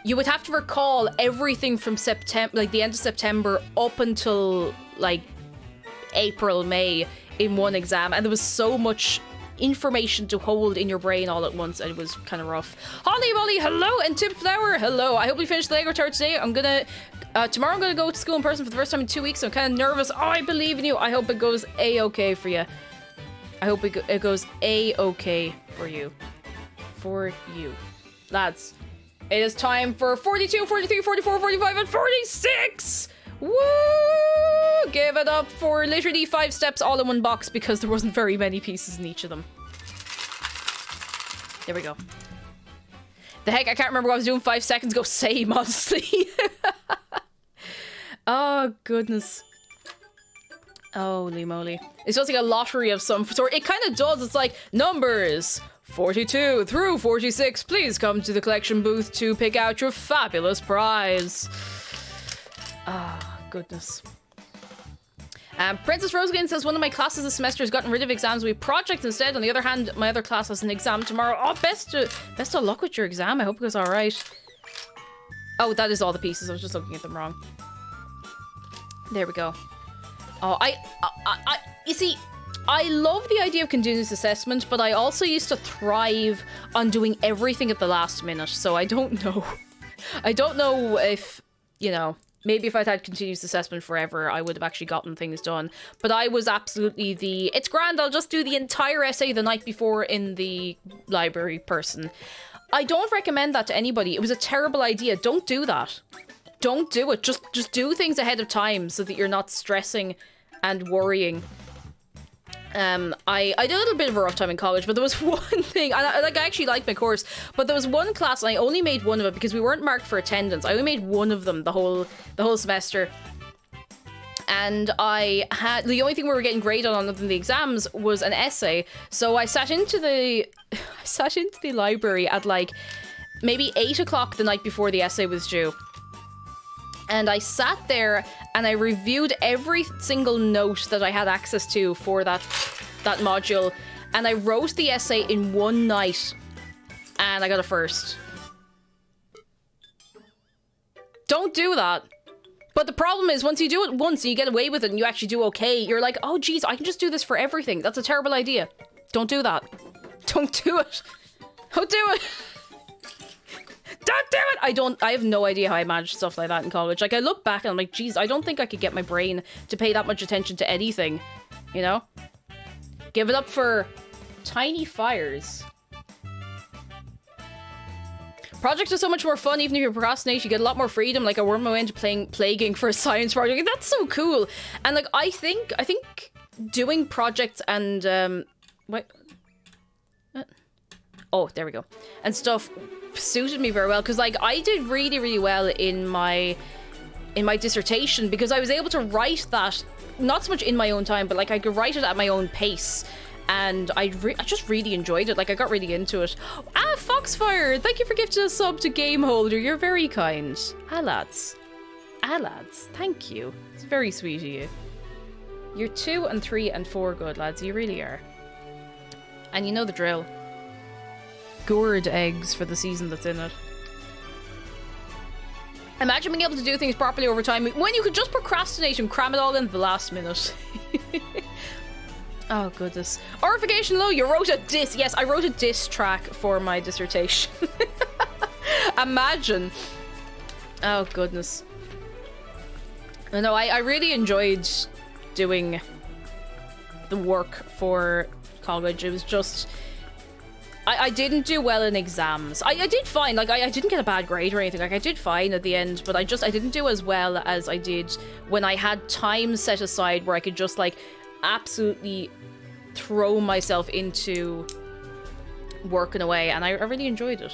you would have to recall everything from September, like the end of September up until like April, May in one exam. And there was so much information to hold in your brain all at once, and it was kind of rough. Holly Molly, hello, and Tip Flower, hello. I hope we finished the Lego tour today. Tomorrow I'm gonna go to school in person for the first time in 2 weeks, so I'm kind of nervous. Oh, I believe in you. I hope it goes A-okay for you. I hope it goes A-okay for you. For you. Lads, it is time for 42, 43, 44, 45, and 46! Woo! Give it up for literally 5 steps all in one box because there wasn't very many pieces in each of them. There we go. The heck, I can't remember what I was doing 5 seconds ago. Same, honestly. Oh, goodness. Holy moly. It's just like a lottery of some sort. It kind of does. It's like numbers 42 through 46, please come to the collection booth to pick out your fabulous prize. Ah, goodness. Princess Rosegain says, one of my classes this semester has gotten rid of exams. We have projects instead. On the other hand, my other class has an exam tomorrow. Oh, best of luck with your exam. I hope it goes all right. Oh, that is all the pieces. I was just looking at them wrong. There we go. Oh, you see, I love the idea of continuous assessment, but I also used to thrive on doing everything at the last minute. So I don't know. I don't know if, you know, maybe if I'd had continuous assessment forever, I would have actually gotten things done. But I was absolutely it's grand, I'll just do the entire essay the night before in the library person. I don't recommend that to anybody. It was a terrible idea. Don't do that. Don't do it. Just do things ahead of time so that you're not stressing and worrying. I did a little bit of a rough time in college, but there was one thing, I actually liked my course, but there was one class and I only made one of it because we weren't marked for attendance. I only made one of them the whole semester. And the only thing we were getting graded on other than the exams was an essay. So I sat into the library at like maybe 8 o'clock the night before the essay was due. And I sat there and I reviewed every single note that I had access to for that module. And I wrote the essay in one night and I got a first. Don't do that. But the problem is, once you do it once and you get away with it and you actually do okay, you're like, oh geez, I can just do this for everything. That's a terrible idea. Don't do that. Don't do it. Don't do it. Don't do it! I have no idea how I managed stuff like that in college. Like, I look back and I'm like, geez, I don't think I could get my brain to pay that much attention to anything. You know? Give it up for Tiny Fires. Projects are so much more fun, even if you procrastinate, you get a lot more freedom. Like, I wormed my way into playing Plaguing for a science project. That's so cool. And like, I think doing projects and wait. Oh, there we go. And stuff suited me very well, because like I did really, really well in my dissertation because I was able to write that not so much in my own time, but like I could write it at my own pace. And I just really enjoyed it. Like, I got really into it. Ah, Foxfire! Thank you for gifting a sub to Game Holder. You're very kind. Ah, lads. Ah, lads. Thank you. It's very sweet of you. You're 2 and 3 and 4 good, lads. You really are. And you know the drill. Gourd eggs for the season that's in it. Imagine being able to do things properly over time when you could just procrastinate and cram it all in the last minute. Oh, goodness. Orification Low, you wrote a diss. Yes, I wrote a diss track for my dissertation. Imagine. Oh, goodness. No, I really enjoyed doing the work for college. It was just... I didn't do well in exams. I did fine. Like, I didn't get a bad grade or anything. Like, I did fine at the end, but I didn't do as well as I did when I had time set aside where I could just, like, absolutely throw myself into working away, and I really enjoyed it.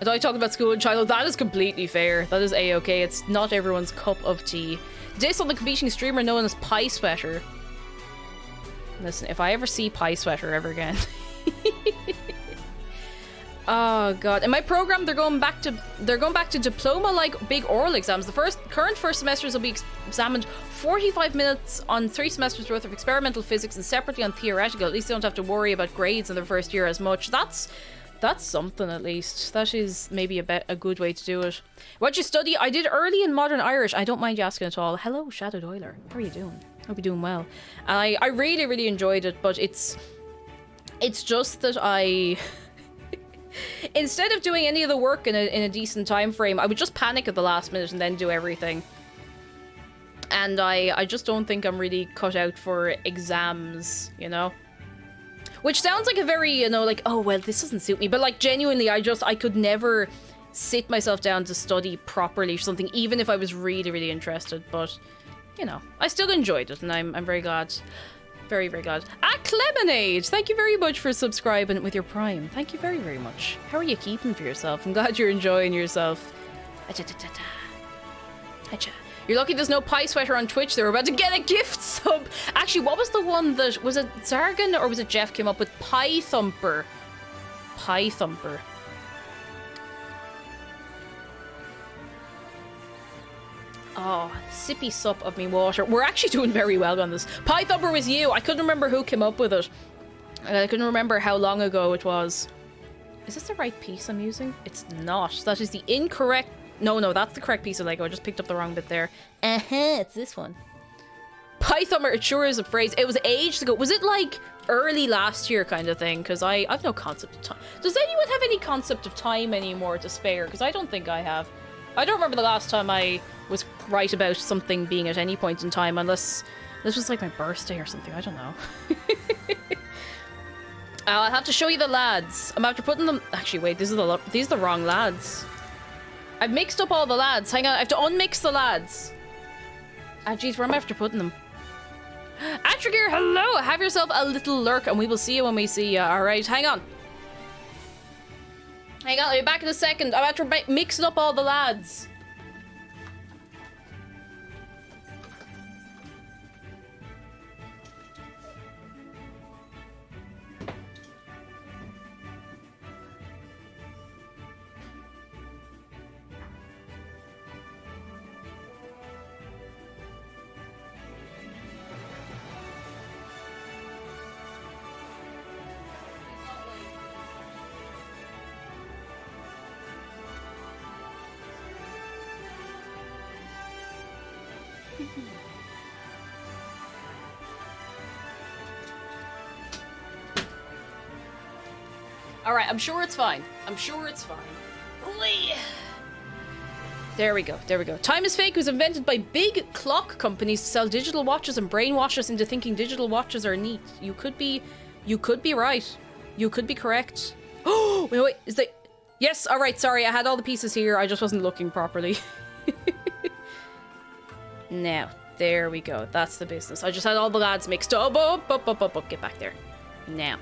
And I talked about school and childhood. That is completely fair. That is a-okay. It's not everyone's cup of tea. Diss on the competing streamer known as Pie Sweater. Listen, if I ever see Pie Sweater ever again... Oh god. In my program, they're going back to diploma-like big oral exams. The current first semesters will be examined 45 minutes on 3 semesters worth of experimental physics and separately on theoretical. At least they don't have to worry about grades in their first year as much. That's something, at least. That is maybe a good way to do it. What you study? I did early in modern Irish. I don't mind you asking at all. Hello, Shadow Doiler. How are you doing? Hope you're doing well. And I really, really enjoyed it, but it's just that I... Instead of doing any of the work in a decent time frame, I would just panic at the last minute and then do everything. And I just don't think I'm really cut out for exams, you know? Which sounds like a very, you know, like, oh, well, this doesn't suit me. But, like, genuinely, I could never sit myself down to study properly or something, even if I was really, really interested. But, you know, I still enjoyed it, and I'm very glad. Very, very glad. Clemonade! Thank you very much for subscribing with your Prime. Thank you very, very much. How are you keeping for yourself? I'm glad you're enjoying yourself. You're lucky there's no Pie Sweater on Twitch. They were about to get a gift sub. Actually, what was the one that... Was it Zargan or was it Jeff came up with? Pie Thumper. Pie Thumper. Oh, sippy sup of me water. We're actually doing very well on this. Pie Thumper was you. I couldn't remember who came up with it. And I couldn't remember how long ago it was. Is this the right piece I'm using? It's not. That is the incorrect... No, that's the correct piece of Lego. I just picked up the wrong bit there. It's this one. Pie Thumper, it sure is a phrase. It was ages ago. Was it like early last year kind of thing? Because I've no concept of time. Does anyone have any concept of time anymore to spare? Because I don't think I have. I don't remember the last time I was right about something being at any point in time, unless this was like my birthday or something. I don't know. I'll have to show you the lads. I'm after putting them... Actually, wait, these are the wrong lads. I've mixed up all the lads. Hang on, I have to unmix the lads. Ah, jeez, where am I after putting them? Atrigir, hello! Have yourself a little lurk, and we will see you when we see you. Alright, hang on. Hang on, I'll be back in a second. I'm after mixing up all the lads. Alright, I'm sure it's fine. I'm sure it's fine. Whee! There we go, there we go. Time is Fake was invented by big clock companies to sell digital watches and brainwash us into thinking digital watches are neat. You could be right. You could be correct. Oh, wait, is that... Yes, alright, sorry, I had all the pieces here. I just wasn't looking properly. Now, there we go. That's the business. I just had all the lads mixed up. Get back there. Now.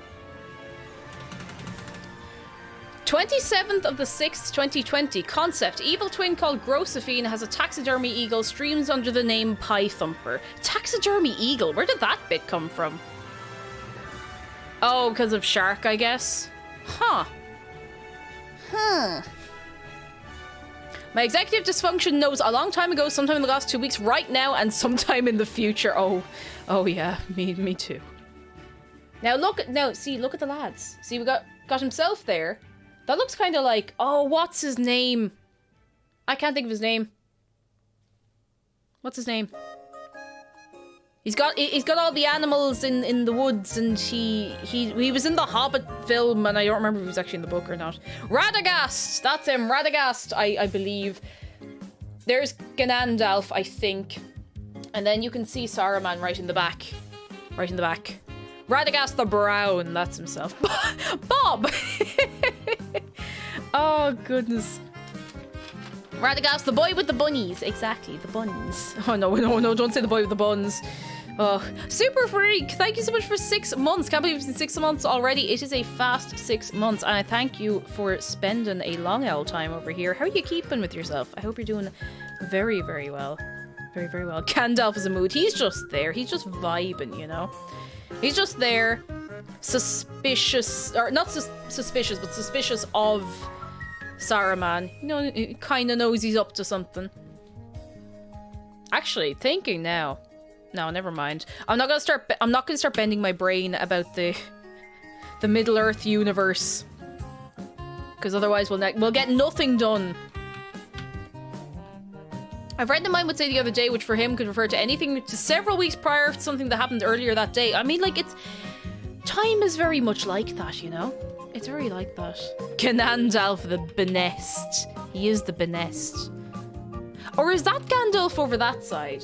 27th of the 6th, 2020. Concept. Evil twin called Grosophine has a taxidermy eagle streams under the name Pie Thumper. Taxidermy eagle? Where did that bit come from? Oh, because of shark, I guess. Huh. My executive dysfunction knows a long time ago, sometime in the last 2 weeks, right now, and sometime in the future. Oh yeah, me too. Now look at the lads. See, we got himself there. That looks kind of like, oh, what's his name? I can't think of his name. What's his name? He's got all the animals in the woods, and he was in the Hobbit film, and I don't remember if he was actually in the book or not. Radagast! That's him, Radagast, I believe. There's Ganondorf, I think. And then you can see Saruman right in the back. Right in the back. Radagast the Brown, that's himself. Bob! Oh, goodness. Radagast, the boy with the bunnies. Exactly, the buns. Oh, no, don't say the boy with the buns. Oh, Super Freak, thank you so much for 6 months. Can't believe it's been 6 months already. It is a fast 6 months, and I thank you for spending a long old time over here. How are you keeping with yourself? I hope you're doing very, very well. Very, very well. Gandalf is a mood. He's just there. He's just vibing, you know? He's just there, suspicious, or not suspicious, but suspicious of Saruman. You know, he kind of knows he's up to something. Actually, thinking now. No, never mind. I'm not gonna start bending my brain about the Middle Earth universe, because otherwise we'll get nothing done. A friend of mine would say the other day, which for him could refer to anything to several weeks prior to something that happened earlier that day. I mean, like, time is very much like that, you know? It's very like that. Ganondorf the Benest. He is the Benest. Or is that Gandalf over that side?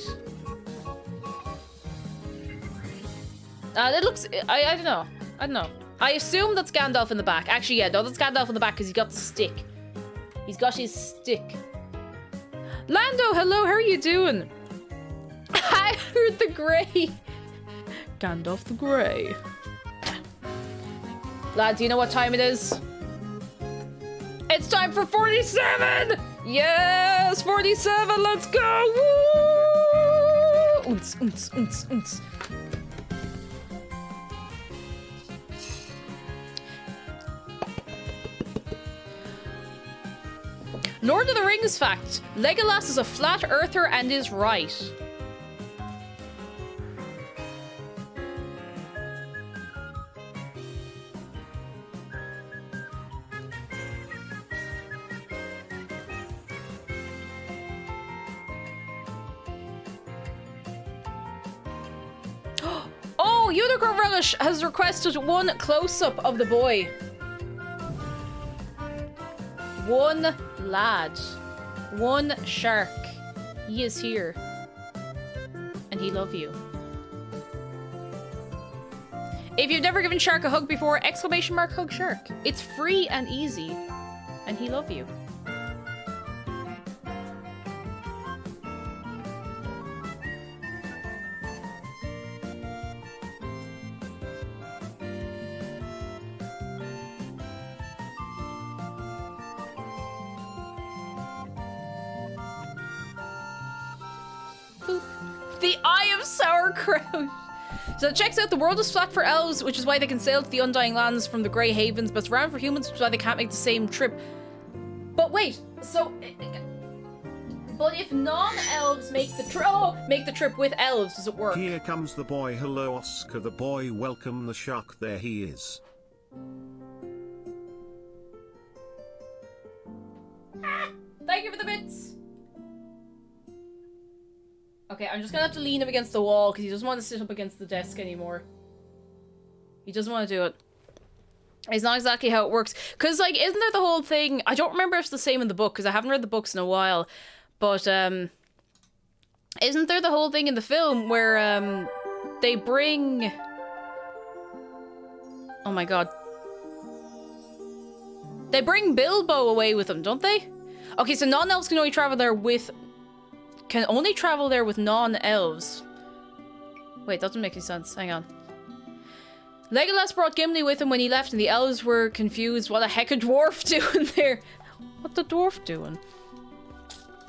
It looks... I don't know. I don't know. I assume that's Gandalf in the back. Actually, yeah, no, that's Gandalf in the back because he got the stick. He's got his stick. Lando, hello, how are you doing? I heard the grey. Gandalf the Grey. Lads, you know what time it is? It's time for 47! Yes, 47, let's go! Woo! Oons, oons, oons, oons. Lord of the Rings fact. Legolas is a flat earther and is right. Oh, Unicorn Relish has requested one close-up of the boy. One lad. One shark. He is here. And he love you. If you've never given Shark a hug before, exclamation mark hug Shark. It's free and easy. And he love you. The Eye of Sauerkraut. So it checks out the world is flat for elves, which is why they can sail to the Undying Lands from the Grey Havens, but it's round for humans, which is why they can't make the same trip. But wait, so... But if non-elves make the trip with elves, does it work? Here comes the boy. Hello, Oscar the boy. Welcome the shark. There he is. Thank you for the bits! Okay, I'm just gonna have to lean him against the wall because he doesn't want to sit up against the desk anymore. He doesn't want to do it. It's not exactly how it works. Because, like, isn't there the whole thing... I don't remember if it's the same in the book because I haven't read the books in a while. But, isn't there the whole thing in the film where, they bring... Oh my god. They bring Bilbo away with them, don't they? Okay, so non-elves can only travel there with... Can only travel there with non-elves. Wait, that doesn't make any sense. Hang on. Legolas brought Gimli with him when he left and the elves were confused. What the heck a dwarf doing there? What the dwarf doing?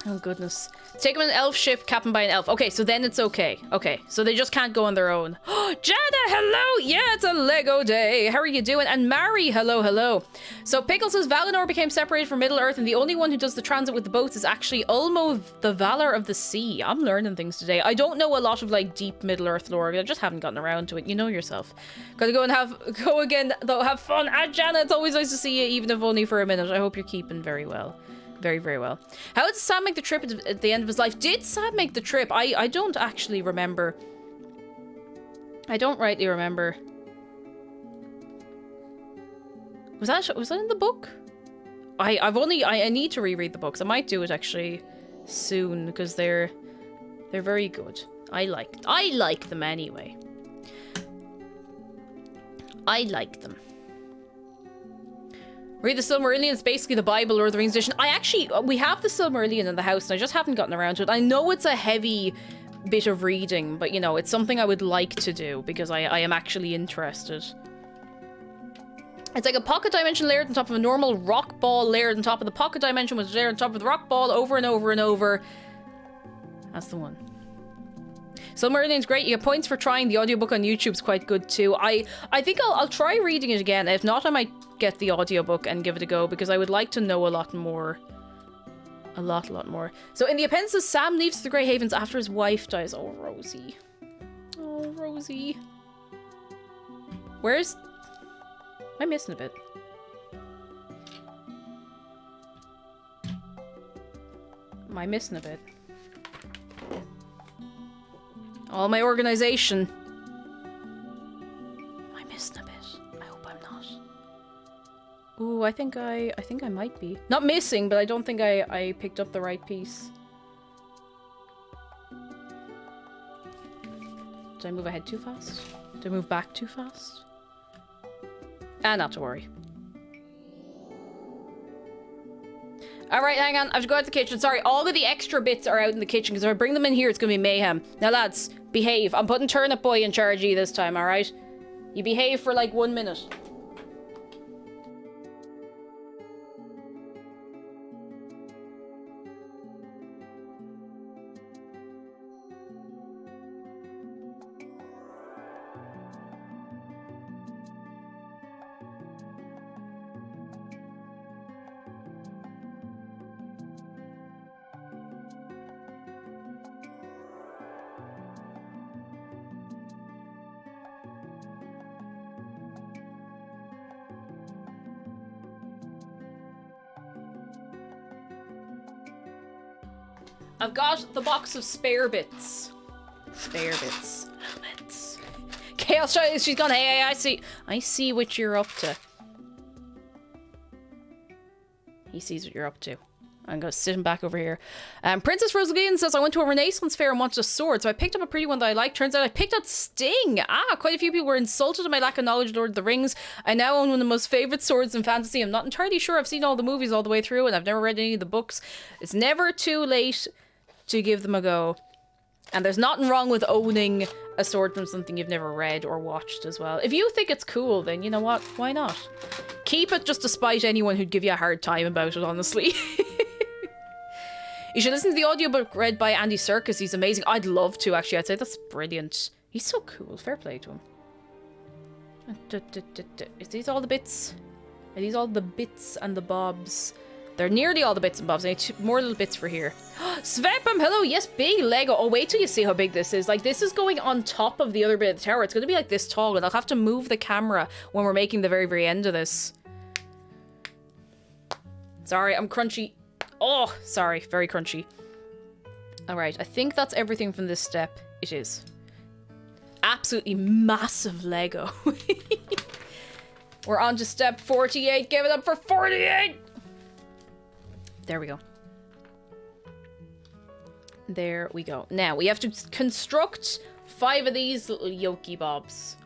Oh goodness. Take him on an elf ship, captained by an elf. Okay, so then it's okay. Okay, so they just can't go on their own. Jada, hello! Yeah, it's a Lego day. How are you doing? And Mary, hello, hello. So Pickle says Valinor became separated from Middle-earth and the only one who does the transit with the boats is actually Ulmo, the Valor of the Sea. I'm learning things today. I don't know a lot of, like, deep Middle-earth lore. I just haven't gotten around to it. You know yourself. Gotta go again, though. Have fun. Jana, it's always nice to see you, even if only for a minute. I hope you're keeping very well. Very, very well. How did Sam make the trip at the end of his life? Did Sam make the trip? I don't actually remember. I don't rightly remember. Was that in the book? I need to reread the books. I might do it actually soon because they're very good. I like them anyway. I like them. Read the Silmarillion. It's basically the Bible or the Rings edition. We have the Silmarillion in the house and I just haven't gotten around to it. I know it's a heavy bit of reading, but you know, it's something I would like to do because I am actually interested. It's like a pocket dimension layered on top of a normal rock ball layered on top of the pocket dimension, which is layered on top of the rock ball over and over and over. That's the one. Silmarillion's great. You get points for trying. The audiobook on YouTube's quite good too. I think I'll try reading it again. If not, I might get the audiobook and give it a go because I would like to know a lot more. A lot more. So in the appendices, Sam leaves the Grey Havens after his wife dies. Oh, Rosie. Oh, Rosie. Where's... Am I missing a bit? Am I missing a bit? All my organization. Am I missing a bit? I hope I'm not. Ooh, I think I might be. Not missing, but I don't think I picked up the right piece. Did I move ahead too fast? Did I move back too fast? Not to worry. Alright, hang on. I have to go out to the kitchen. Sorry, all of the extra bits are out in the kitchen because if I bring them in here, it's going to be mayhem. Now, lads, behave. I'm putting Turnip Boy in charge of you this time, alright? You behave for like 1 minute. I've got the box of spare bits. Spare bits. Little bits. Chaos Child, she's gone, hey, I see what you're up to. He sees what you're up to. I'm gonna sit him back over here. Princess Rosaline says, I went to a Renaissance fair and wanted a sword, so I picked up a pretty one that I like. Turns out I picked up Sting. Quite a few people were insulted at my lack of knowledge of Lord of the Rings. I now own one of the most favourite swords in fantasy. I'm not entirely sure I've seen all the movies all the way through, and I've never read any of the books. It's never too late to give them a go. And there's nothing wrong with owning a sword from something you've never read or watched as well. If you think it's cool, then you know what? Why not? Keep it just to spite anyone who'd give you a hard time about it, honestly. You should listen to the audiobook read by Andy Serkis. He's amazing. I'd love to, actually. I'd say that's brilliant. He's so cool. Fair play to him. Is these all the bits? Are these all the bits and the bobs? They're nearly all the bits and bobs. I need two more little bits for here. Svepam, hello. Yes, big Lego. Oh, wait till you see how big this is. Like, this is going on top of the other bit of the tower. It's going to be like this tall, and I'll have to move the camera when we're making the very, very end of this. Sorry, I'm crunchy. Oh, sorry. Very crunchy. Alright, I think that's everything from this step. It is. Absolutely massive Lego. We're on to step 48. Give it up for 48! There we go. There we go. Now, we have to construct 5 of these little yoki bobs.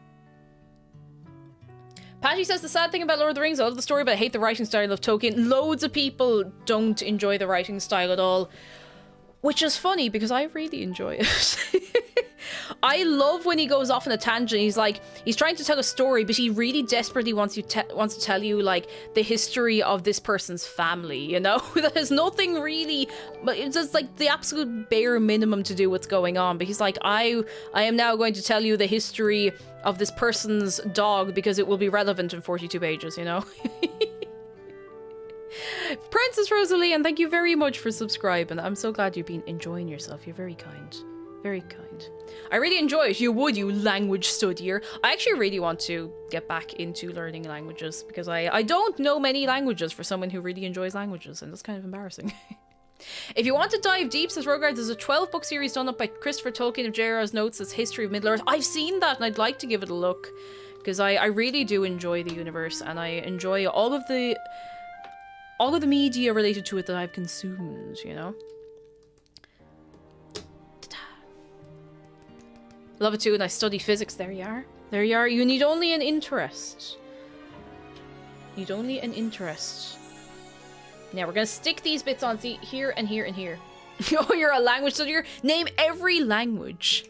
Patty says, the sad thing about Lord of the Rings, I love the story, but I hate the writing style of Tolkien. Loads of people don't enjoy the writing style at all. Which is funny, because I really enjoy it. I love when he goes off on a tangent. He's trying to tell a story, but he really desperately wants to tell you, like, the history of this person's family, you know? That has nothing really, but it's just, like, the absolute bare minimum to do what's going on. But he's like, I am now going to tell you the history of this person's dog because it will be relevant in 42 pages, you know? Princess Rosalie, and thank you very much for subscribing. I'm so glad you've been enjoying yourself. You're very kind. Very kind. I really enjoy it. You would, you language studier. I actually really want to get back into learning languages because I don't know many languages for someone who really enjoys languages, and that's kind of embarrassing. If you want to dive deep, says Rogard, there's a 12-book series done up by Christopher Tolkien of J.R.R. Notes as History of Middle-earth. I've seen that, and I'd like to give it a look because I really do enjoy the universe, and I enjoy all of the media related to it that I've consumed, you know? Love it too, and I study physics. There you are. There you are. You need only an interest. Need only an interest. Now we're gonna stick these bits on. See, here and here and here. Oh, you're a language studier? Name every language.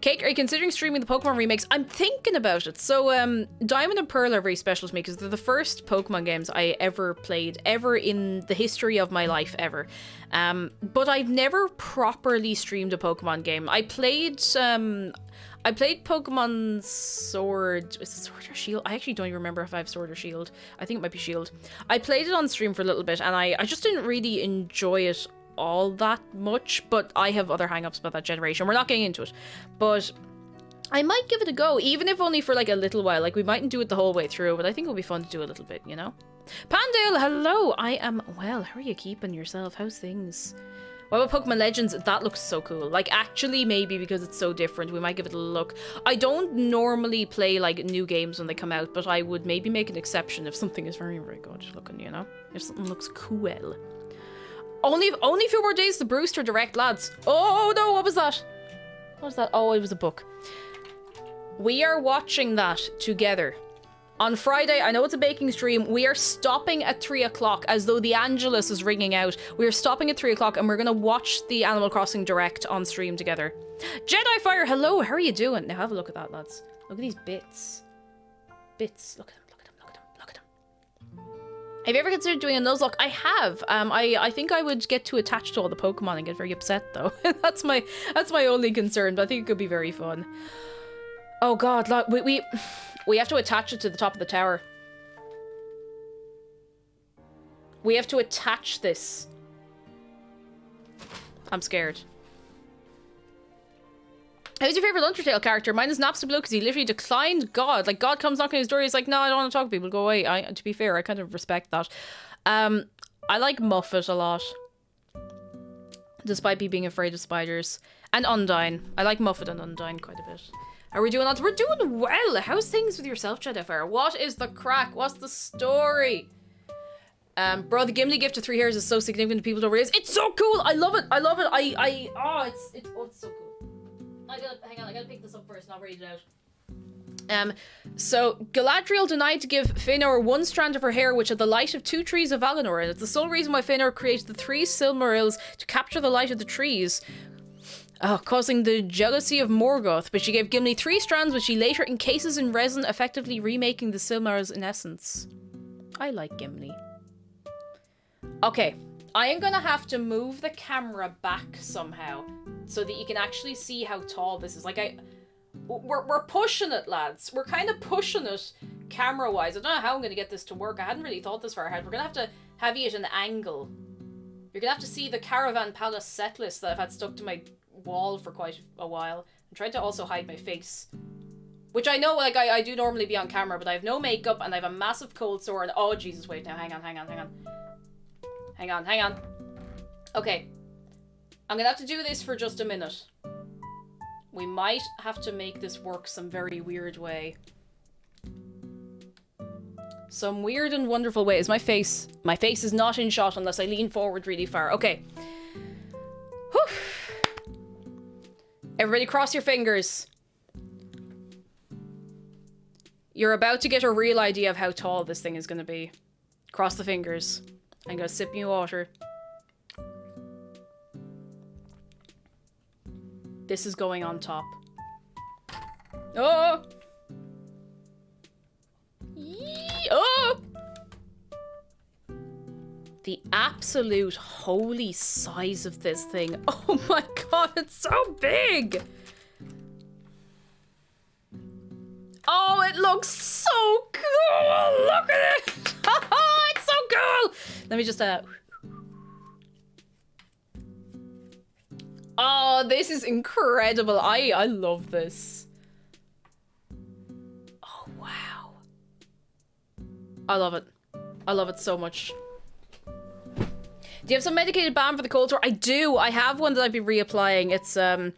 Cake, are you considering streaming the Pokemon remakes? I'm thinking about it. So, Diamond and Pearl are very special to me because they're the first Pokemon games I ever played, ever in the history of my life, ever. But I've never properly streamed a Pokemon game. I played Pokemon Sword. Is it Sword or Shield? I actually don't even remember if I have Sword or Shield. I think it might be Shield. I played it on stream for a little bit, and I just didn't really enjoy it all that much, but I have other hang-ups about that generation. We're not getting into it, but I might give it a go, even if only for like a little while. Like, we mightn't do it the whole way through, but I think it'll be fun to do a little bit, you know? Pandale, hello! I am well. How are you keeping yourself? How's things? What about Pokemon Legends? That looks so cool. Like, actually, maybe because it's so different, we might give it a look. I don't normally play, like, new games when they come out, but I would maybe make an exception if something is very, very good looking, you know? If something looks cool. Only a few more days to Brewster Direct, lads. Oh, no, what was that? What was that? Oh, it was a book. We are watching that together. On Friday, I know it's a baking stream, we are stopping at 3 o'clock as though the Angelus is ringing out. We are stopping at 3 o'clock and we're going to watch the Animal Crossing Direct on stream together. Jedi Fire, hello, how are you doing? Now have a look at that, lads. Look at these bits. Bits, look at them, look at them, look at them, look at them. Have you ever considered doing a Nuzlocke? I have. I think I would get too attached to all the Pokemon and get very upset though. that's my only concern, but I think it could be very fun. Oh god, look, we have to attach it to the top of the tower. We have to attach this. I'm scared. Who's your favourite Undertale character? Mine is Napster Blue because he literally declined God. Like, God comes knocking his door, he's like, no, I don't want to talk to people, go away. To be fair, I kind of respect that. I like Muffet a lot. despite me being afraid of spiders. And Undyne. I like Muffet and Undyne quite a bit. How are we doing, lads? We're doing well. How's things with yourself, Jedifire? What is the crack? What's the story? Bro, the Gimli gift of 3 hairs is so significant to people don't realize. It's so cool. I love it. I love it. It's so cool. Hang on, I gotta pick this up first and I'll read it out. So Galadriel denied to give Fëanor 1 strand of her hair, which had the light of 2 trees of Valinor, and it's the sole reason why Fëanor created the 3 Silmarils to capture the light of the trees, causing the jealousy of Morgoth. But she gave Gimli 3 strands, which she later encases in resin, effectively remaking the Silmarils in essence. I like Gimli. Okay, I am gonna have to move the camera back somehow so that you can actually see how tall this is. Like, we're pushing it, lads. We're kind of pushing it camera-wise. I don't know how I'm gonna get this to work. I hadn't really thought this far ahead. We're gonna have to have you at an angle. You're gonna have to see the Caravan Palace set list that I've had stuck to my wall for quite a while. I'm trying to also hide my face, which I know, like, I do normally be on camera, but I have no makeup and I have a massive cold sore and oh Jesus, wait now, hang on. Okay, I'm gonna have to do this for just a minute. We might have to make this work some very weird way. Some weird and wonderful ways. My face is not in shot unless I lean forward really far. Okay. Whew. Everybody cross your fingers. You're about to get a real idea of how tall this thing is going to be. Cross the fingers. I'm going to sip me water. This is going on top. Oh! Oh! The absolute holy size of this thing. Oh my god, it's so big! Oh, it looks so cool! Look at it! It's so cool! Let me just, Oh, this is incredible. I love this. Oh, wow. I love it. I love it so much. Do you have some medicated balm for the cold sore? I do. I have one that I've been reapplying. It's a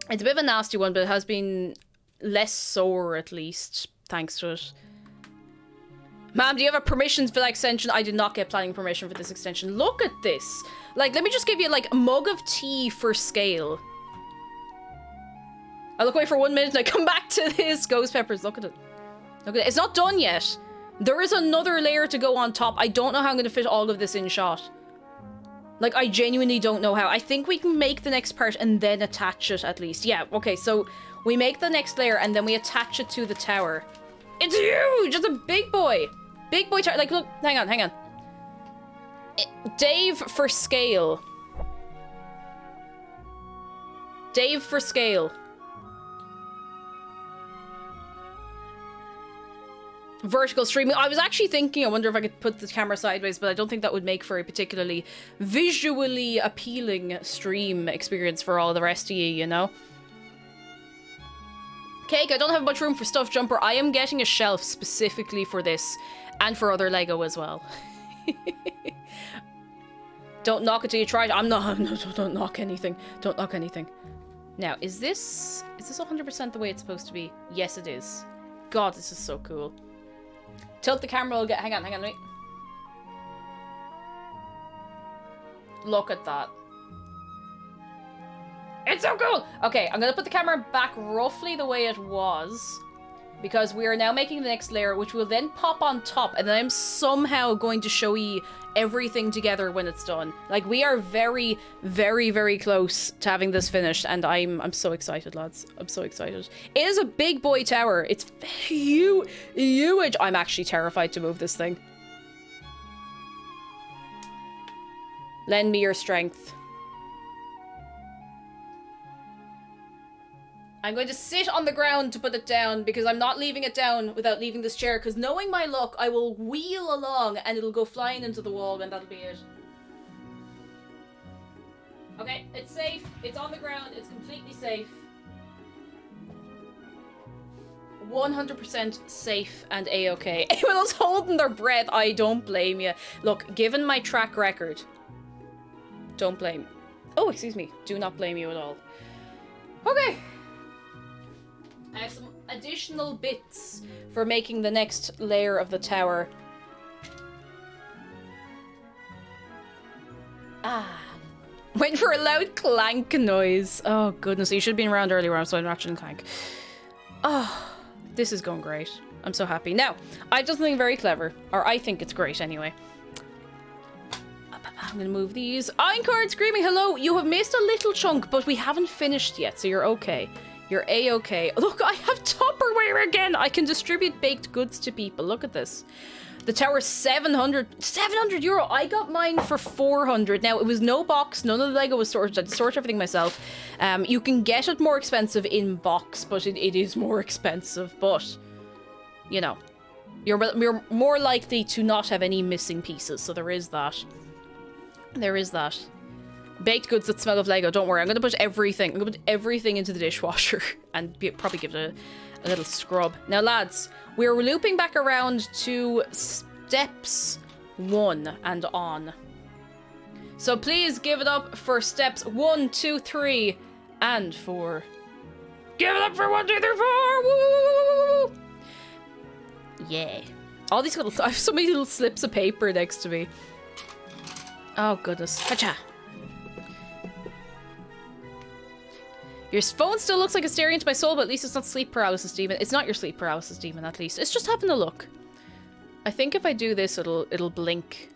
bit of a nasty one, but it has been less sore, at least, thanks to it. Ma'am, do you have a permission for that extension? I did not get planning permission for this extension. Look at this. Like, let me just give you, like, a mug of tea for scale. I look away for 1 minute and I come back to this. Ghost peppers, look at it. Look at it. It's not done yet. There is another layer to go on top. I don't know how I'm going to fit all of this in shot. Like, I genuinely don't know how. I think we can make the next part and then attach it, at least. Yeah, okay, so we make the next layer and then we attach it to the tower. It's huge! It's a big boy! Big boy tower. Like, look, hang on. Dave for scale. Dave for scale. Vertical streaming. I was actually thinking, I wonder if I could put the camera sideways, but I don't think that would make for a particularly visually appealing stream experience for all the rest of you, you know? Cake, I don't have much room for stuffed jumper. I am getting a shelf specifically for this, and for other Lego as well. Don't knock it till you try it. No, don't knock anything. Don't knock anything. Now, is this 100% the way it's supposed to be? Yes, it is. God, this is so cool. Tilt the camera, will get, hang on, wait. Look at that. It's so cool! Okay, I'm gonna put the camera back roughly the way it was, because we are now making the next layer, which will then pop on top, and then I'm somehow going to show you everything together when it's done. Like, we are very, very, very close to having this finished, and I'm so excited, lads. I'm so excited. It is a big boy tower. It's huge. I'm actually terrified to move this thing. Lend me your strength. I'm going to sit on the ground to put it down because I'm not leaving it down without leaving this chair, because knowing my luck, I will wheel along and it'll go flying into the wall and that'll be it. Okay, it's safe. It's on the ground. It's completely safe. 100% safe and a-okay. Anyone else holding their breath? I don't blame you. Look, given my track record, don't blame. Oh, excuse me. Do not blame you at all. Okay. I have some additional bits for making the next layer of the tower. Ah. Waiting for a loud clank noise. Oh, goodness. You should have been around earlier, so I'm ratchet and clank. Oh, this is going great. I'm so happy. Now, I've done something very clever. Or I think it's great anyway. I'm going to move these. Eincord screaming hello. You have missed a little chunk, but we haven't finished yet, so you're okay. You're a-okay. Look, I have Tupperware again. I can distribute baked goods to people. Look at this. The tower's 700. 700 euro. I got mine for 400. Now, it was no box. None of the Lego was sorted. I sorted everything myself. You can get it more expensive in box, but it is more expensive. But, you know, you're more likely to not have any missing pieces. So there is that. There is that. Baked goods that smell of Lego. Don't worry. I'm going to put everything. I'm going to put everything into the dishwasher and probably give it a little scrub. Now, lads, we're looping back around to steps 1 and on. So please give it up for steps 1, 2, 3, and 4. Give it up for 1, 2, 3, 4. Woo! Yeah. All these little. I have so many little slips of paper next to me. Oh, goodness. Hacha. Your phone still looks like it's staring into my soul, but at least it's not sleep paralysis demon. It's not your sleep paralysis demon, at least. It's just having a look. I think if I do this, it'll blink.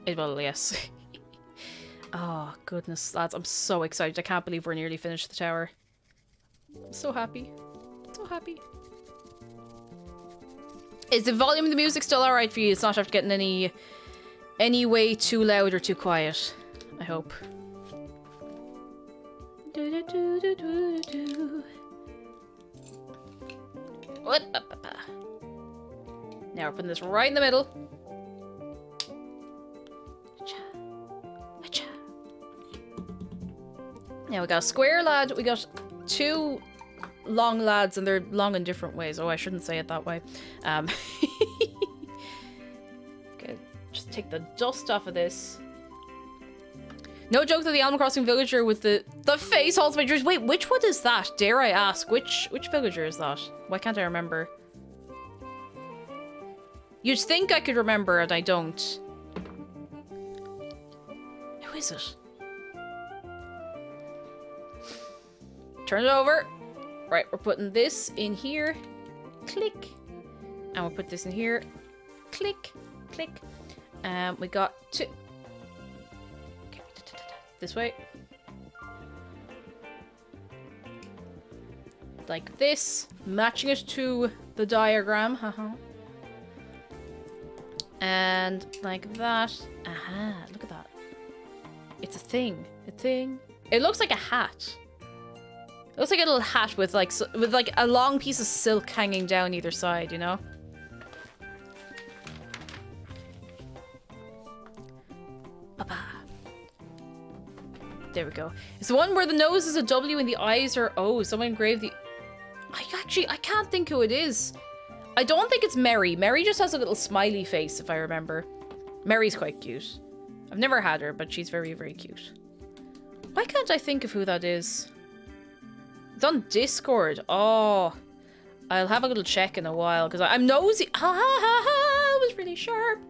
It will, yes. Oh, goodness, lads. I'm so excited. I can't believe we're nearly finished the tower. I'm so happy. So happy. Is the volume of the music still alright for you? It's not after getting any way too loud or too quiet, I hope. What? Now we're putting this right in the middle. Now we got a square lad. We got 2 long lads, and they're long in different ways. Oh, I shouldn't say it that way. Okay, just take the dust off of this. No joke that the Animal Crossing villager with the face holds my dreams. Wait, which one is that? Dare I ask? Which villager is that? Why can't I remember? You'd think I could remember, and I don't. Who is it? Turn it over. Right, we're putting this in here. Click. And we'll put this in here. Click. Click. We got 2. This way. Like this. Matching it to the diagram. And like that. Aha, look at that. It's a thing. A thing. It looks like a hat. It looks like a little hat with like a long piece of silk hanging down either side, you know? There we go. It's the one where the nose is a W and the eyes are O. Someone engraved the... I can't think who it is. I don't think it's Mary. Mary just has a little smiley face, if I remember. Mary's quite cute. I've never had her, but she's very, very cute. Why can't I think of who that is? It's on Discord. Oh. I'll have a little check in a while, because I'm nosy. Ha ha ha ha! It was really sharp.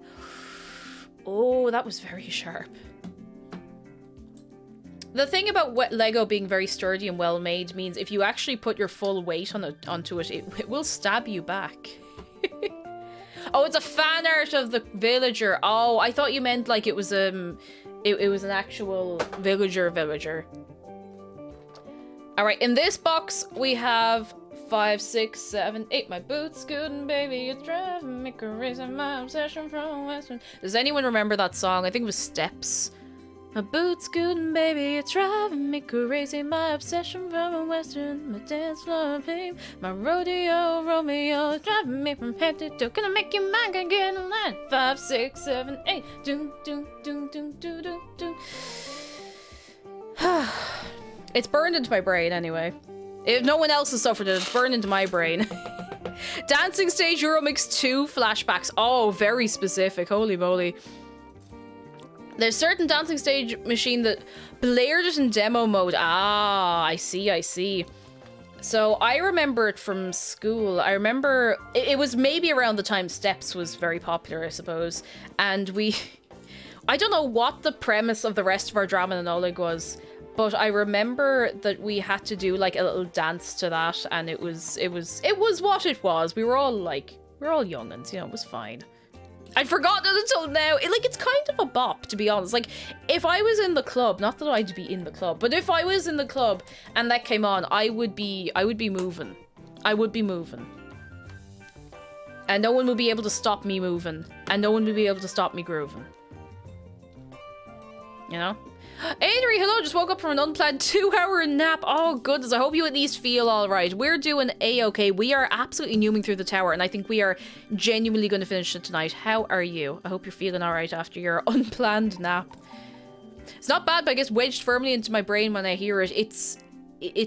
Oh, that was very sharp. The thing about Lego being very sturdy and well made means if you actually put your full weight onto it, it will stab you back. Oh, it's a fan art of the villager. Oh, I thought you meant like it was it was an actual villager. All right, in this box we have 5, 6, 7, 8. My boots scooting, baby, it's driving me crazy. My obsession from Western. Does anyone remember that song? I think it was Steps. My boots scooting, baby, it's driving me crazy. My obsession from a Western, my dance floor pain, my rodeo Romeo, it's driving me from head to toe. Can I make you mine? Can I get in line? 5, 6, 7, 8. Do do do do do do do. It's burned into my brain anyway. If no one else has suffered it, it's burned into my brain. Dancing Stage Euromix 2 flashbacks. Oh, very specific. Holy moly. There's certain dancing stage machine that blared it in demo mode. Ah, I see, I see. So I remember it from school. I remember it was maybe around the time Steps was very popular, I suppose. And I don't know what the premise of the rest of our drama in Oleg was, but I remember that we had to do like a little dance to that, and it was what it was. We were all youngins, you know, it was fine. I'd forgotten it until now. It's kind of a bop, to be honest. Like, if I was in the club, not that I'd be in the club, but if I was in the club and that came on, I would be moving. I would be moving. And no one would be able to stop me moving. And no one would be able to stop me grooving. You know? Adri, hello, just woke up from an unplanned 2-hour nap. Oh, goodness, I hope you at least feel alright. We're doing A-okay. We are absolutely numing through the tower, and I think we are genuinely going to finish it tonight. How are you? I hope you're feeling alright after your unplanned nap. It's not bad, but I guess wedged firmly into my brain when I hear it. It's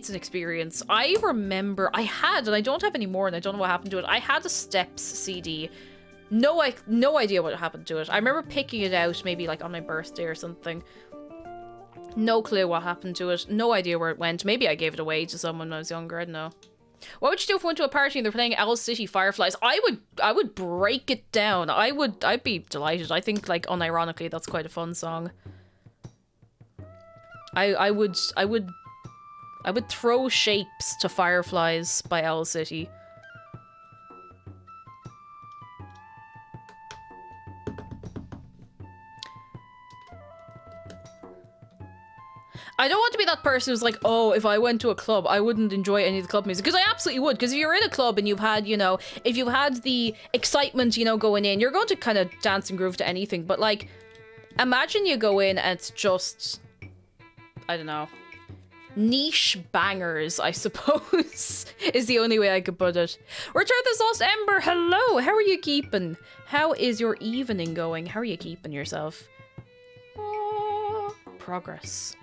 an experience. I remember I had, and I don't have any more, and I don't know what happened to it. I had a Steps CD. No idea what happened to it. I remember picking it out maybe like on my birthday or something. No clue what happened to it. No idea where it went. Maybe I gave it away to someone when I was younger. I don't know. What would you do if we went to a party and they're playing Owl City Fireflies? I would break it down. I'd be delighted. I think, like, unironically, that's quite a fun song. I would throw shapes to Fireflies by Owl City. I don't want to be that person who's like, oh, if I went to a club, I wouldn't enjoy any of the club music. Because I absolutely would. Because if you're in a club and you've had, you know, if you've had the excitement, you know, going in, you're going to kind of dance and groove to anything. But, like, imagine you go in and it's just, I don't know, niche bangers, I suppose, is the only way I could put it. Return this lost ember. Hello. How are you keeping? How is your evening going? How are you keeping yourself? Oh, progress.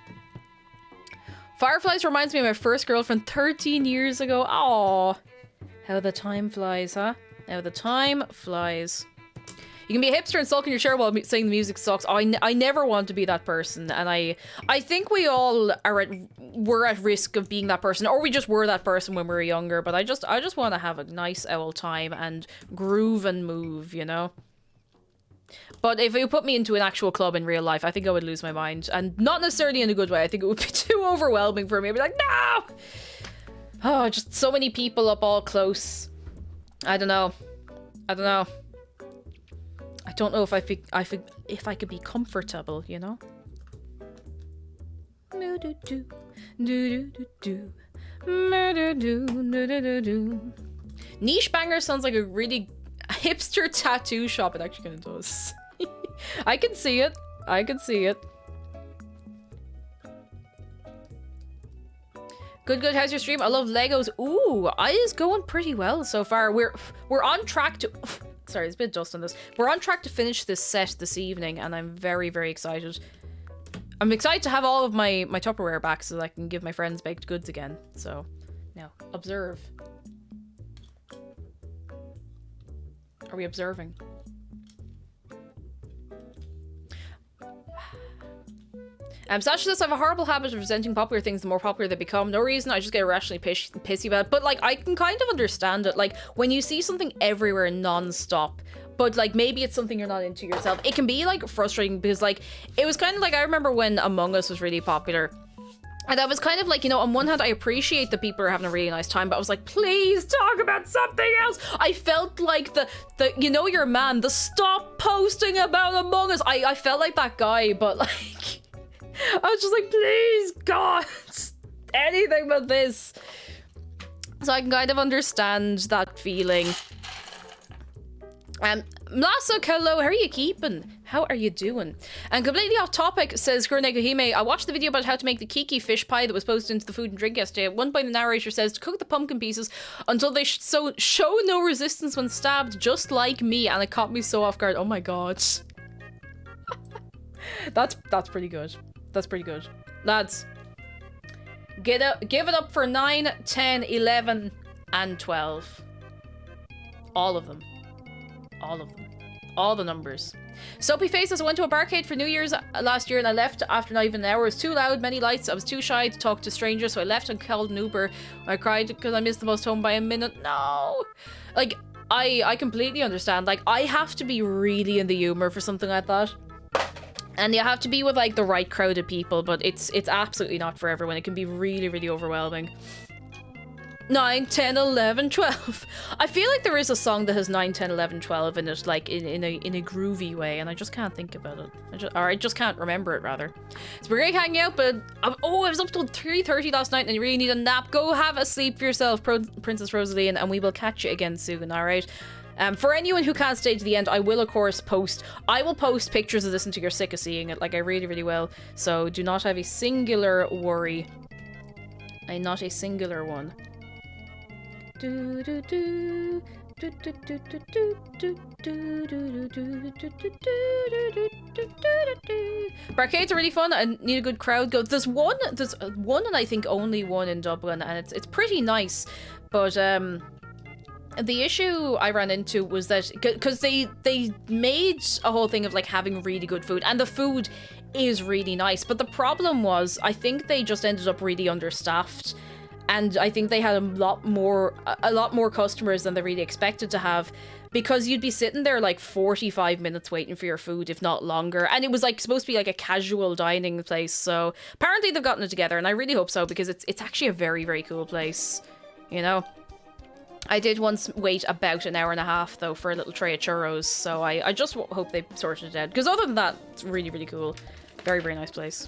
Fireflies reminds me of my first girlfriend 13 years ago. Aww. How the time flies, huh? How the time flies. You can be a hipster and sulk in your chair while saying the music sucks. Oh, I never want to be that person. And I think we all were at risk of being that person. Or we just were that person when we were younger. But I just want to have a nice owl time and groove and move, you know? But if you put me into an actual club in real life, I think I would lose my mind. And not necessarily in a good way. I think it would be too overwhelming for me. I'd be like, no! Oh, just so many people up all close. I don't know. I don't know. I don't know if I could be comfortable, you know? Niche banger sounds like a really hipster tattoo shop. It actually kind of does. I can see it. I can see it. Good. How's your stream? I love Legos. Ooh, is going pretty well so far. We're on track to. Sorry, there's a bit of dust on this. We're on track to finish this set this evening, and I'm very, very excited. I'm excited to have all of my Tupperware back so that I can give my friends baked goods again. So, now, observe. Are we observing? Such this, I have a horrible habit of resenting popular things the more popular they become. No reason, I just get irrationally pissy about it. But, like, I can kind of understand it. Like, when you see something everywhere non-stop, but, like, maybe it's something you're not into yourself, it can be, like, frustrating because, like, it was kind of like, I remember when Among Us was really popular. And I was kind of like, you know, on one hand, I appreciate that people are having a really nice time, but I was like, please talk about something else. I felt like the you know your man, the stop posting about Among Us. I felt like that guy, but, like... I was just like, please, God, anything but this. So I can kind of understand that feeling. Mlasuk, hello, how are you keeping? How are you doing? And completely off topic, says Kuronekohime, I watched the video about how to make the kiki fish pie that was posted into the food and drink yesterday. At one point the narrator says to cook the pumpkin pieces until they show no resistance when stabbed, just like me, and it caught me so off guard. Oh my god. That's pretty good. That's pretty good. Lads, give it up for 9, 10, 11, and 12. All of them. All of them. All the numbers. Soapy Faces, I went to a barcade for New Year's last year and I left after not even an hour. It was too loud, many lights. I was too shy to talk to strangers, so I left and called an Uber. I cried because I missed the most home by a minute. No. Like, I completely understand. Like, I have to be really in the humor for something like that. And you have to be with, like, the right crowd of people, but it's absolutely not for everyone. It can be really, really overwhelming. 9, 10, 11, 12. I feel like there is a song that has 9, 10, 11, 12 in it, like, in a groovy way, and I just can't think about it. I just can't remember it, rather. It's been great hanging out, but... oh, I was up till 3:30 last night, and you really need a nap. Go have a sleep for yourself, Princess Rosalie, and we will catch you again soon, alright? For anyone who can't stay to the end, I will, of course, post pictures of this until you're sick of seeing it. Like, I really, really will. So, do not have a singular worry. Not a singular one. Barcades are really fun. I need a good crowd. There's one, and I think only one in Dublin, and it's pretty nice. But the issue I ran into was that because they made a whole thing of like having really good food, and the food is really nice. But the problem was, I think they just ended up really understaffed. And I think they had a lot more customers than they really expected to have, because you'd be sitting there like 45 minutes waiting for your food, if not longer. And it was like supposed to be like a casual dining place. So apparently they've gotten it together, and I really hope so, because it's actually a very, very cool place. You know? I did once wait about an hour and a half though for a little tray of churros. So I just hope they sorted it out, because other than that, it's really, really cool. Very, very nice place.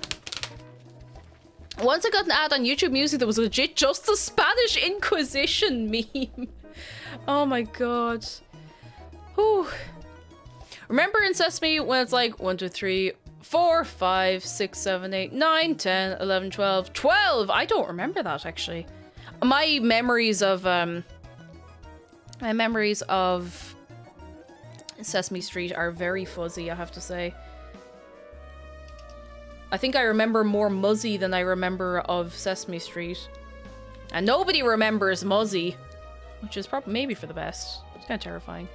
Once I got an ad on YouTube Music that was legit just the Spanish Inquisition meme. Oh my god. Whew. Remember in Sesame when it's like 1, 2, 3, 4, 5, 6, 7, 8, 9, 10, 11, 12, 12. I don't remember that actually. My memories of Sesame Street are very fuzzy, I have to say. I think I remember more Muzzy than I remember of Sesame Street. And nobody remembers Muzzy, which is probably maybe for the best. It's kind of terrifying.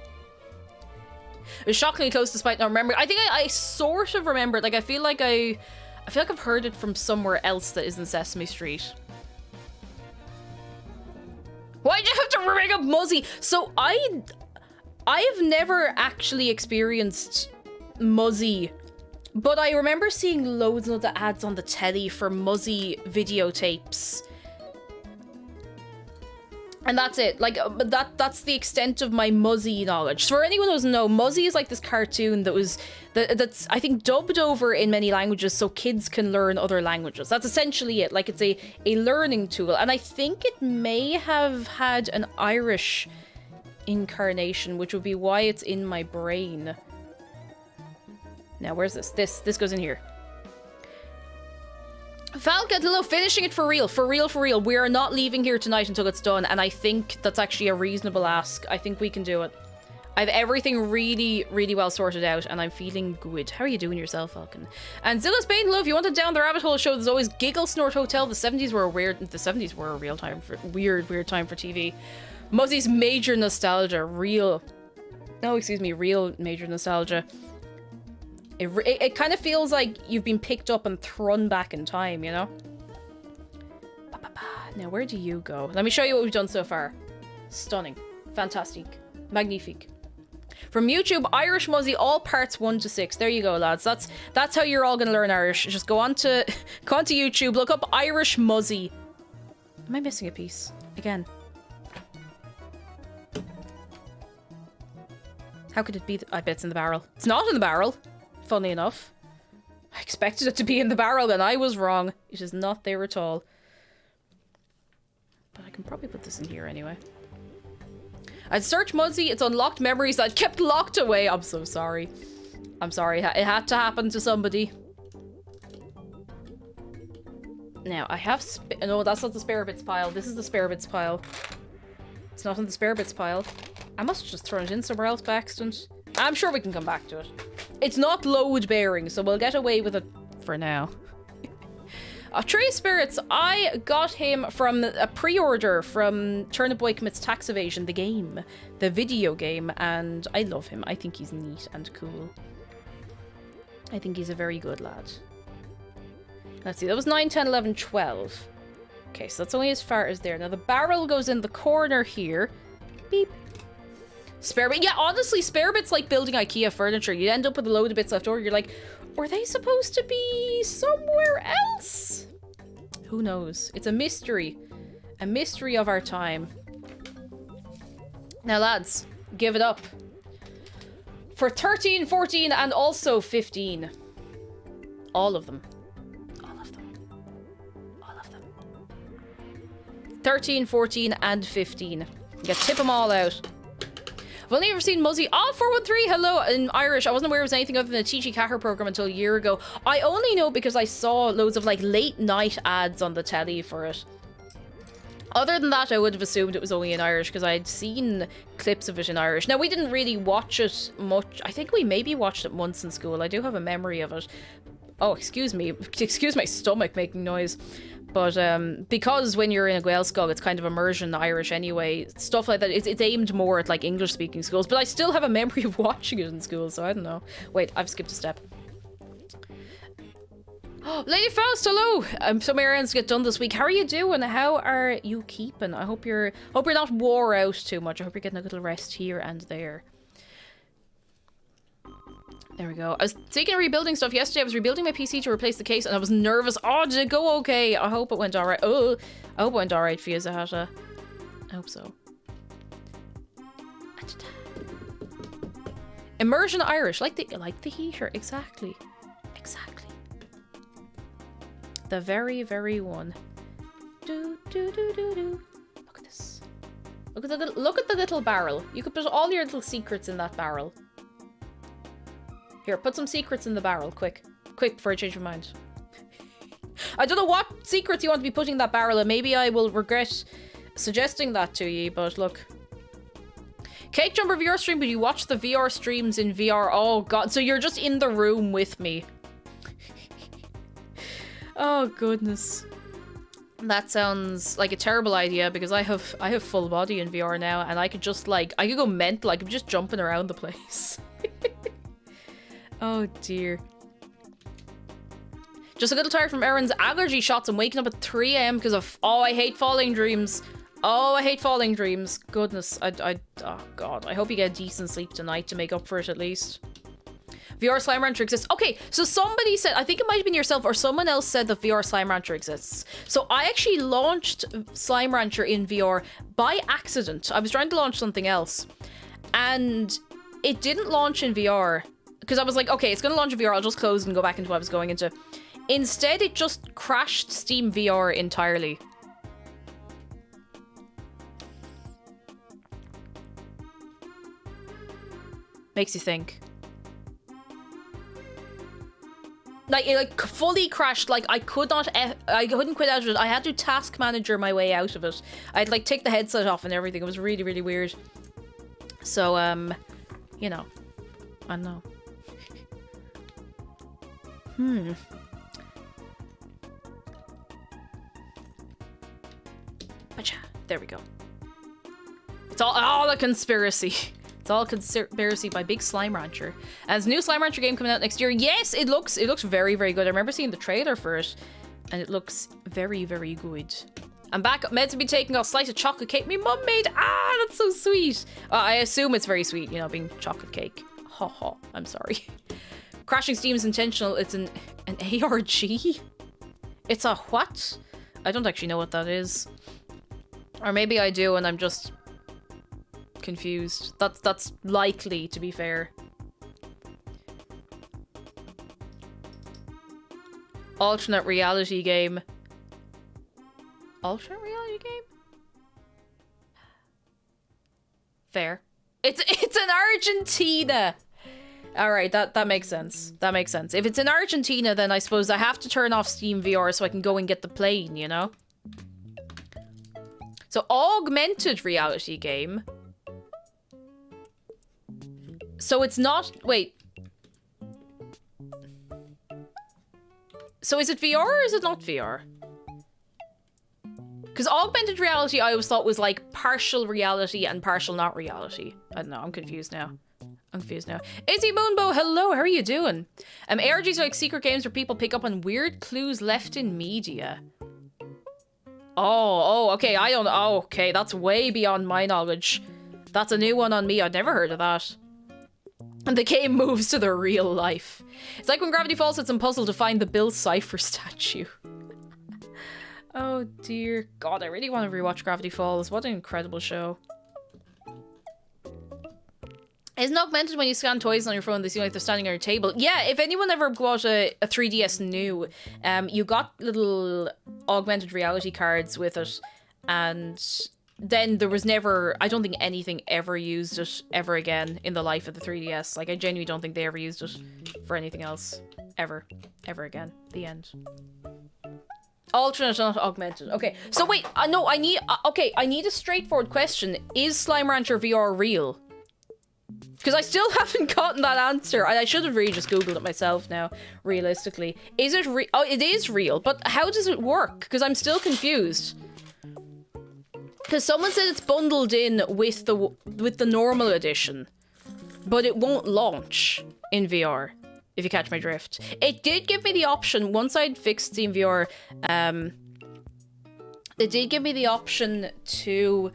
It was shockingly close despite not remembering. I think I sort of remember it. Like, I feel like I've heard it from somewhere else that isn't Sesame Street. Why'd you have to bring up Muzzy? So I've never actually experienced Muzzy, but I remember seeing loads of the ads on the telly for Muzzy videotapes. And that's it. Like, that's the extent of my Muzzy knowledge. So for anyone who doesn't know, Muzzy is like this cartoon that's I think dubbed over in many languages so kids can learn other languages. That's essentially it. Like, it's a learning tool. And I think it may have had an Irish incarnation, which would be why it's in my brain. Now, where's this? This goes in here. Falcadillo, finishing it for real. For real, for real. We are not leaving here tonight until it's done, and I think that's actually a reasonable ask. I think we can do it. I have everything really, really well sorted out, and I'm feeling good. How are you doing yourself, Falcon? And Zilla's Bane, love, you wanted down the rabbit hole show. There's always Giggle Snort Hotel. The 70s were a real time for weird time for TV. Muzzy's major nostalgia. Real major nostalgia. It kind of feels like you've been picked up and thrown back in time, you know? Now, where do you go? Let me show you what we've done so far. Stunning. Fantastic. Magnifique. From YouTube, Irish Muzzy, all parts 1 to 6. There you go, lads. That's how you're all gonna learn Irish. Just go on to YouTube, look up Irish Muzzy. Am I missing a piece? Again. How could it be? I bet it's in the barrel. It's not in the barrel. Funny enough. I expected it to be in the barrel and I was wrong. It is not there at all. But I can probably put this in here anyway. I'd search Muzzy, it's unlocked memories I'd kept locked away. I'm so sorry. I'm sorry, it had to happen to somebody. Now, I have no, that's not the spare bits pile. This is the spare bits pile. It's not in the spare bits pile. I must have just thrown it in somewhere else by accident. I'm sure we can come back to it. It's not load bearing, so we'll get away with it for now. Tree Spirits, I got him from a pre-order from Turnip Boy Commits Tax Evasion, the game, the video game, and I love him. I think he's neat and cool. I think he's a very good lad. Let's see, that was 9, 10, 11, 12. Okay, so that's only as far as there. Now the barrel goes in the corner here. Beep. Spare bit. Yeah, honestly, spare bit's like building IKEA furniture. You end up with a load of bits left over. You're like, were they supposed to be somewhere else? Who knows? It's a mystery. A mystery of our time. Now, lads, give it up. For 13, 14, and also 15. All of them. All of them. All of them. 13, 14, and 15. You gotta tip them all out. I've only ever seen Muzzy. Oh, 413, hello, in Irish. I wasn't aware it was anything other than a TG Caher program until a year ago. I only know because I saw loads of like late night ads on the telly for it. Other than that, I would have assumed it was only in Irish because I had seen clips of it in Irish. Now, we didn't really watch it much. I think we maybe watched it once in school. I do have a memory of it. Oh, excuse me. Excuse my stomach making noise. But because when you're in a Gaelscoil, it's kind of immersion Irish anyway. Stuff like that. It's aimed more at like English-speaking schools. But I still have a memory of watching it in school, so I don't know. Wait, I've skipped a step. Oh, Lady Faust, hello! Some errands get done this week. How are you doing? How are you keeping? I hope you're not wore out too much. I hope you're getting a little rest here and there. There we go. I was thinking of rebuilding stuff yesterday. I was rebuilding my PC to replace the case and I was nervous. Oh, did it go okay? I hope it went alright. Oh, I hope it went alright for you, Zahata. I hope so. Immersion Irish, like the heater, exactly. Exactly. The very, very one. Do, do, do, do, do. Look at this. Look at the little barrel. You could put all your little secrets in that barrel. Here, put some secrets in the barrel, quick. Quick, before I change my mind. I don't know what secrets you want to be putting in that barrel, and maybe I will regret suggesting that to you, but look. Cake Jumper VR stream, but you watch the VR streams in VR. Oh god, so you're just in the room with me. Oh goodness. That sounds like a terrible idea because I have full body in VR now and I could just like, I could go mental, I could be just jumping around the place. Oh dear. Just a little tired from Erin's allergy shots and waking up at 3 AM because of, oh, I hate falling dreams. Oh, I hate falling dreams. Goodness, oh god, I hope you get decent sleep tonight to make up for it at least. VR Slime Rancher exists. Okay, so somebody said, I think it might have been yourself or someone else said that VR Slime Rancher exists. So I actually launched Slime Rancher in VR by accident. I was trying to launch something else and it didn't launch in VR because I was like, okay, it's going to launch in VR. I'll just close and go back into what I was going into. Instead, it just crashed Steam VR entirely. Makes you think. Like, it like fully crashed. Like, I couldn't quit out of it. I had to task manager my way out of it. I'd like take the headset off and everything. It was really, really weird. So, you know, I don't know. There we go. It's all a conspiracy. It's all a conspiracy by Big Slime Rancher. And there's a new Slime Rancher game coming out next year. Yes, it looks very, very good. I remember seeing the trailer for it, and it looks very, very good. I'm back meant to be taking a slice of chocolate cake my mum made. Ah, that's so sweet. I assume it's very sweet, you know, being chocolate cake. Ha ha. I'm sorry. Crashing Steam is intentional. It's an ARG. It's a what? I don't actually know what that is. Or maybe I do, and I'm just confused. That's likely, to be fair. Alternate reality game. Alternate reality game? Fair. It's in Argentina. All right, that makes sense. That makes sense. If it's in Argentina, then I suppose I have to turn off Steam VR so I can go and get the plane, you know? So augmented reality game. So it's not, wait. So is it VR or is it not VR? Because augmented reality I always thought was like partial reality and partial not reality. I don't know, I'm confused now. Izzy Moonbow, hello, how are you doing? ARGs are like secret games where people pick up on weird clues left in media. Oh, okay, I don't, oh, okay, that's way beyond my knowledge. That's a new one on me, I'd never heard of that. And the game moves to the real life. It's like when Gravity Falls hits some puzzle to find the Bill Cipher statue. Oh dear God, I really want to rewatch Gravity Falls. What an incredible show. Isn't augmented when you scan toys on your phone, they seem like they're standing on your table? Yeah, if anyone ever bought a 3DS new, you got little augmented reality cards with it, and then there was never, I don't think anything ever used it ever again in the life of the 3DS. Like, I genuinely don't think they ever used it for anything else. Ever again. The end. Alternate, not augmented. Okay, so wait, no, I need a straightforward question. Is Slime Rancher VR real? Because I still haven't gotten that answer. I should have really just Googled it myself now, realistically. Is it real? Oh, it is real, but how does it work? Because I'm still confused. Because someone said it's bundled in with the normal edition, but it won't launch in VR, if you catch my drift. It did give me the option, once I'd fixed Steam VR, it did give me the option to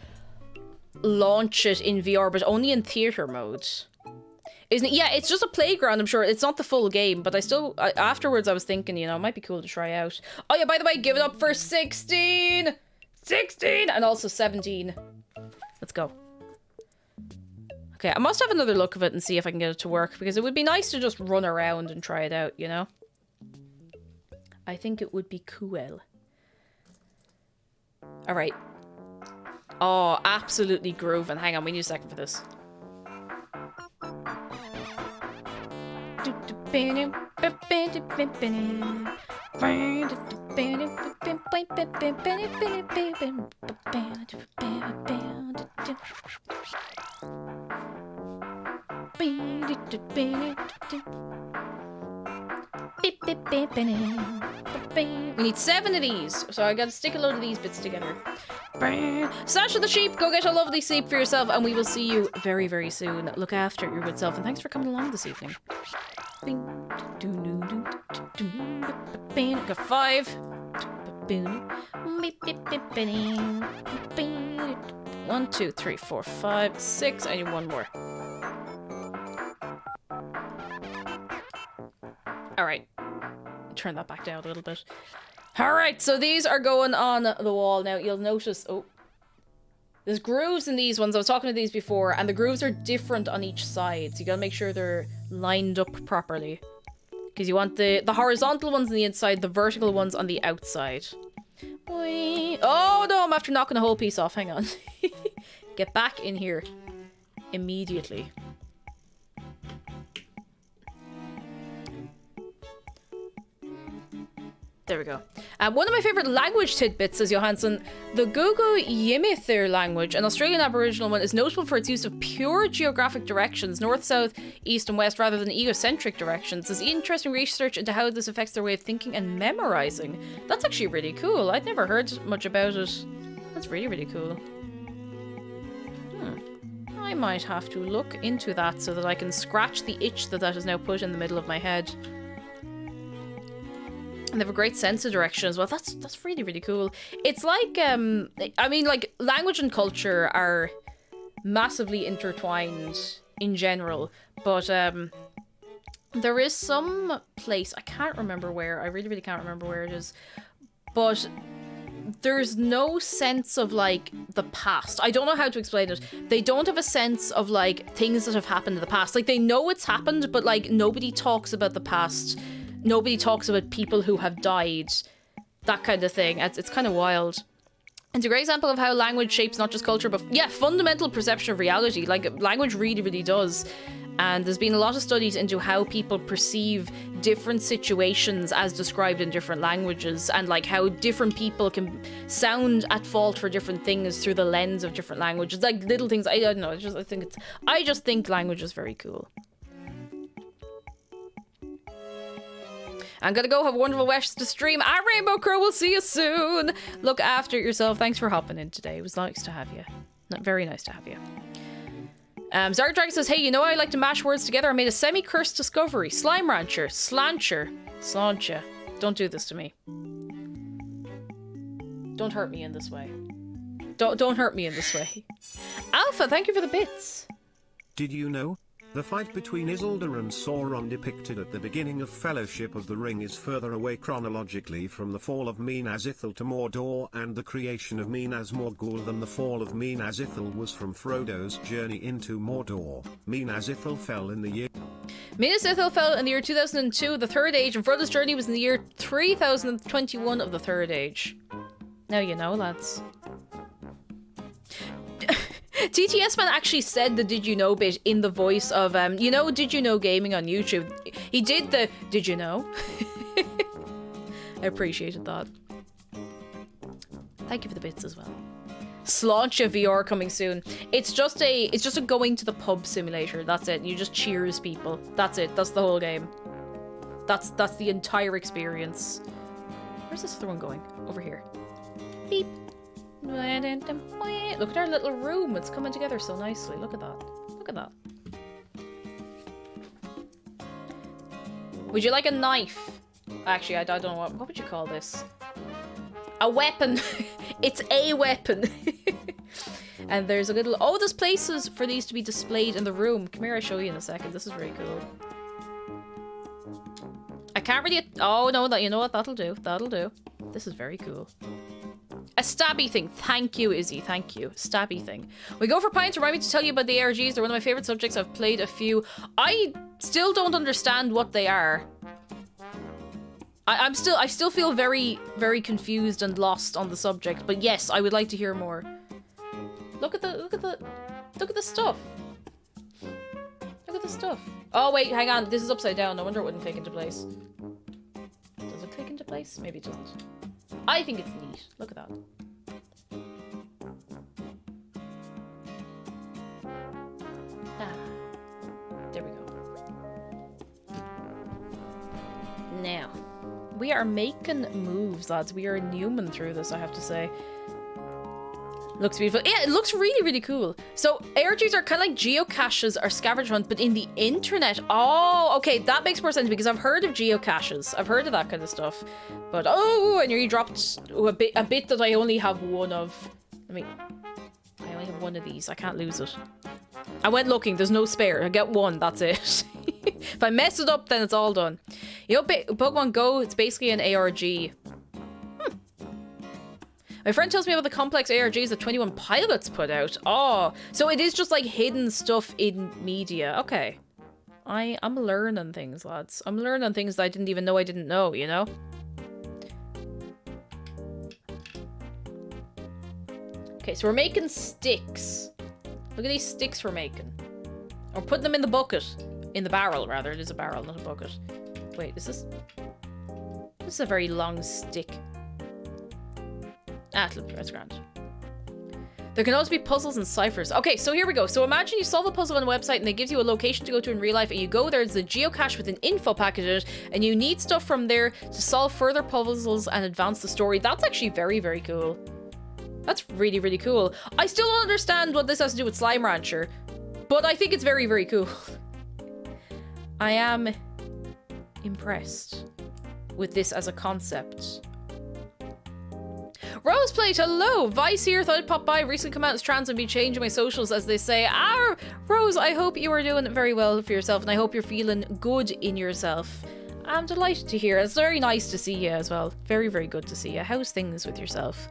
launch it in VR, but only in theater mode. Isn't it? Yeah, it's just a playground, I'm sure. It's not the full game, but afterwards I was thinking, you know, it might be cool to try out. Oh yeah, by the way, give it up for 16! 16! And also 17. Let's go. Okay, I must have another look of it and see if I can get it to work, because it would be nice to just run around and try it out, you know? I think it would be cool. Alright. Oh, absolutely grooving. Hang on, we need a second for this. We need 7 of these, so I gotta stick a load of these bits together. Sasha the sheep, go get a lovely sleep for yourself, and we will see you very, very soon. Look after your good self, and thanks for coming along this evening. Got 5. 1, 2, 3, 4, 5, 6. I need 1 more. Alright. Turn that back down a little bit. Alright, so these are going on the wall. Now, you'll notice... Oh. There's grooves in these ones. I was talking to these before, and the grooves are different on each side. So you gotta make sure they're lined up properly. Because you want the horizontal ones on the inside, the vertical ones on the outside. Whee. Oh no, I'm after knocking a whole piece off. Hang on. Get back in here. Immediately. There we go. One of my favourite language tidbits, says Johansson, the Gugu Yimithir language, an Australian Aboriginal one, is notable for its use of pure geographic directions, north, south, east and west, rather than egocentric directions. There's interesting research into how this affects their way of thinking and memorising. That's actually really cool. I'd never heard much about it. That's really, really cool. I might have to look into that so that I can scratch the itch that has now put in the middle of my head. And they have a great sense of direction as well. That's really, really cool. It's like, I mean, like, language and culture are massively intertwined in general. But there is some place, I can't remember where, I really, really can't remember where it is. But there's no sense of, like, the past. I don't know how to explain it. They don't have a sense of, like, things that have happened in the past. Like, they know it's happened, but, like, nobody talks about the past. Nobody talks about people who have died. That kind of thing. It's kind of wild. It's a great example of how language shapes not just culture, but, yeah, fundamental perception of reality. Like, language really, really does. And there's been a lot of studies into how people perceive different situations as described in different languages, and like how different people can sound at fault for different things through the lens of different languages. Like little things. I don't know. I just think language is very cool. I'm gonna go have a wonderful rest of the stream. I'm Rainbow Crow. We'll see you soon. Look after yourself. Thanks for hopping in today. It was nice to have you. Very nice to have you. Zark Dragon says, hey, you know I like to mash words together. I made a semi-cursed discovery. Slime Rancher. Slancher. Slancha. Don't do this to me. Don't hurt me in this way. Don't hurt me in this way. Alpha, thank you for the bits. Did you know? The fight between Isildur and Sauron depicted at the beginning of Fellowship of the Ring is further away chronologically from the fall of Minas Ithil to Mordor and the creation of Minas Morgul than the fall of Minas Ithil was from Frodo's journey into Mordor. Minas Ithil fell in the year... Minas Ithil fell in the year 2002 of the Third Age, and Frodo's journey was in the year 3021 of the Third Age. Now you know, lads. TTS Man actually said the Did You Know bit in the voice of, you know, Did You Know Gaming on YouTube. He did the Did You Know? I appreciated that. Thank you for the bits as well. Slancha VR coming soon. It's just a going to the pub simulator. That's it. You just cheers people. That's it. That's the whole game. That's the entire experience. Where's this other one going? Over here. Beep. Look at our little room. It's coming together so nicely. Look at that. Look at that. Would you like a knife? Actually, I don't know what would you call this? A weapon. It's a weapon. And there's a little... Oh, there's places for these to be displayed in the room. Come here, I'll show you in a second. This is very cool. I can't really... Oh, no, you know what? That'll do. That'll do. This is very cool. A stabby thing. Thank you, Izzy. Thank you. Stabby thing. We go for pints. Remind me to tell you about the ARGs. They're one of my favorite subjects. I've played a few. I still don't understand what they are. I still feel very, very confused and lost on the subject. But yes, I would like to hear more. Look at the stuff. Look at the stuff. Oh wait, hang on. This is upside down. No wonder it wouldn't click into place. Does it click into place? Maybe it doesn't. I think it's neat. Look at that. Ah. There we go. Now, we are making moves, lads. We are Newman through this, I have to say. Looks beautiful. Yeah, it looks really, really cool. So, ARGs are kind of like geocaches or scavenger hunt, but in the internet. Oh, okay, that makes more sense because I've heard of geocaches. I've heard of that kind of stuff. But, oh, and you dropped a bit that I only have one of. I only have one of these. I can't lose it. I went looking. There's no spare. I get one. That's it. If I mess it up, then it's all done. You know, Pokemon Go, it's basically an ARG. My friend tells me about the complex ARGs that 21 Pilots put out. Oh, so it is just like hidden stuff in media. Okay. I'm learning things, lads. I'm learning things that I didn't even know I didn't know, you know? Okay, so we're making sticks. Look at these sticks we're making. We're putting them in the bucket. In the barrel, rather. It is a barrel, not a bucket. Wait, is this... This is a very long stick. Ah, that's grand. There can also be puzzles and ciphers. Okay, so here we go. So imagine you solve a puzzle on a website and it gives you a location to go to in real life, and you go there, there's a geocache with an info packet in it, and you need stuff from there to solve further puzzles and advance the story. That's actually very, very cool. That's really, really cool. I still don't understand what this has to do with Slime Rancher, but I think it's very, very cool. I am impressed with this as a concept. Roseplate, hello! Vice here, thought I'd pop by. Recently come out as trans and be changing my socials, as they say. Ah, Rose, I hope you are doing very well for yourself, and I hope you're feeling good in yourself. I'm delighted to hear. It's very nice to see you as well. Very, very good to see you. How's things with yourself?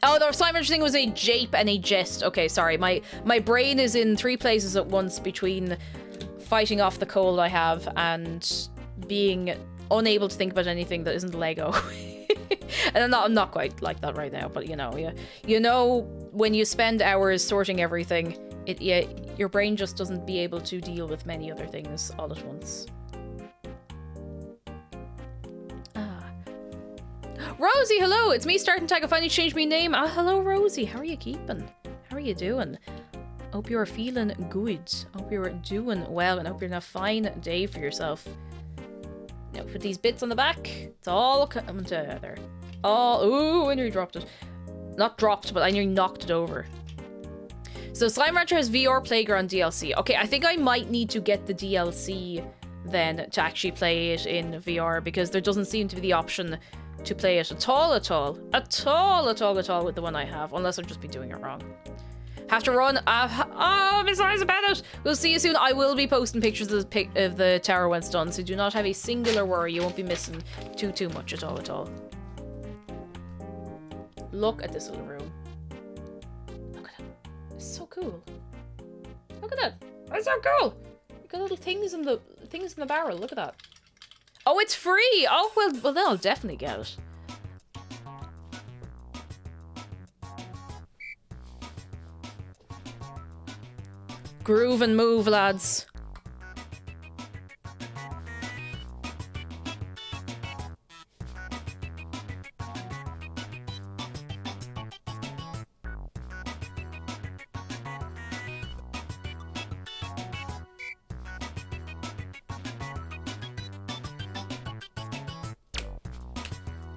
Oh, the Slime Rancher thing was a jape and a jest. Okay, sorry. My brain is in 3 places at once between fighting off the cold I have and being unable to think about anything that isn't Lego. And I'm not quite like that right now, but you know, yeah. You know, when you spend hours sorting everything, your brain just doesn't be able to deal with many other things all at once. Rosie, hello! It's me, Starting Tag. I finally changed my name. Hello, Rosie. How are you keeping? How are you doing? Hope you're feeling good. Hope you're doing well, and hope you're in a fine day for yourself. Now put these bits on the back. It's all coming together. All, ooh, I nearly dropped it. Not dropped, but I nearly knocked it over. So Slime Rancher has VR Playground DLC. Okay, I think I might need to get the DLC then to actually play it in VR, because there doesn't seem to be the option to play it at all with the one I have, unless I've just been doing it wrong. Have to run. I'm excited about it. We'll see you soon. I will be posting pictures of the tower when it's done, so do not have a singular worry. You won't be missing too much at all. Look at this little room. Look at it. It's so cool. Look at that. It's so cool. You got little things in the barrel. Look at that. Oh, it's free. Oh, well then I'll definitely get it. Groove and move, lads.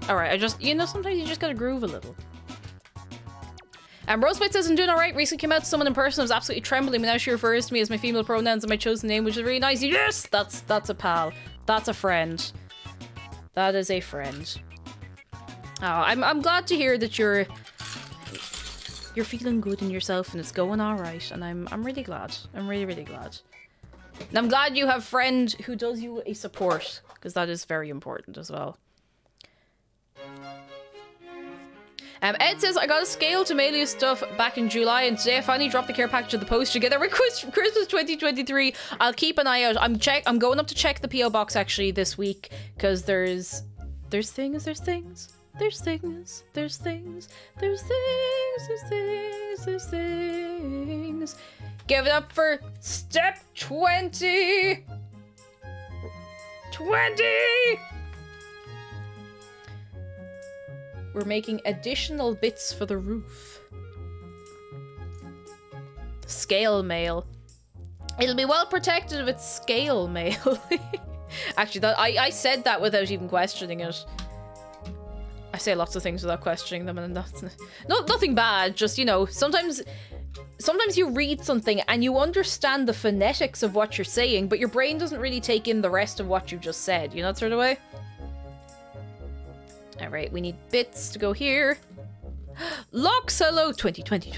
Alright, sometimes you just gotta groove a little. Rosebite says, I'm doing alright. Recently came out to someone in person. I was absolutely trembling, but now she refers to me as my female pronouns and my chosen name, which is really nice. Yes! That's a pal. That's a friend. That is a friend. Oh, I'm glad to hear that you're feeling good in yourself and it's going alright. And I'm really glad. I'm really glad. And I'm glad you have a friend who does you a support, because that is very important as well. Ed says, I got a scale to mail you stuff back in July, and today I finally dropped the care package of the post together with Christmas 2023. I'll keep an eye out. I'm going up to check the PO box actually this week, because there's things. Give it up for step 20. 20. We're making additional bits for the roof. Scale mail. It'll be well protected if it's scale mail. Actually, I said that without even questioning it. I say lots of things without questioning them, and that's nothing bad. Just, you know, sometimes you read something and you understand the phonetics of what you're saying, but your brain doesn't really take in the rest of what you just said. You know that sort of way? Alright, we need bits to go here. Locks, hello! 2020.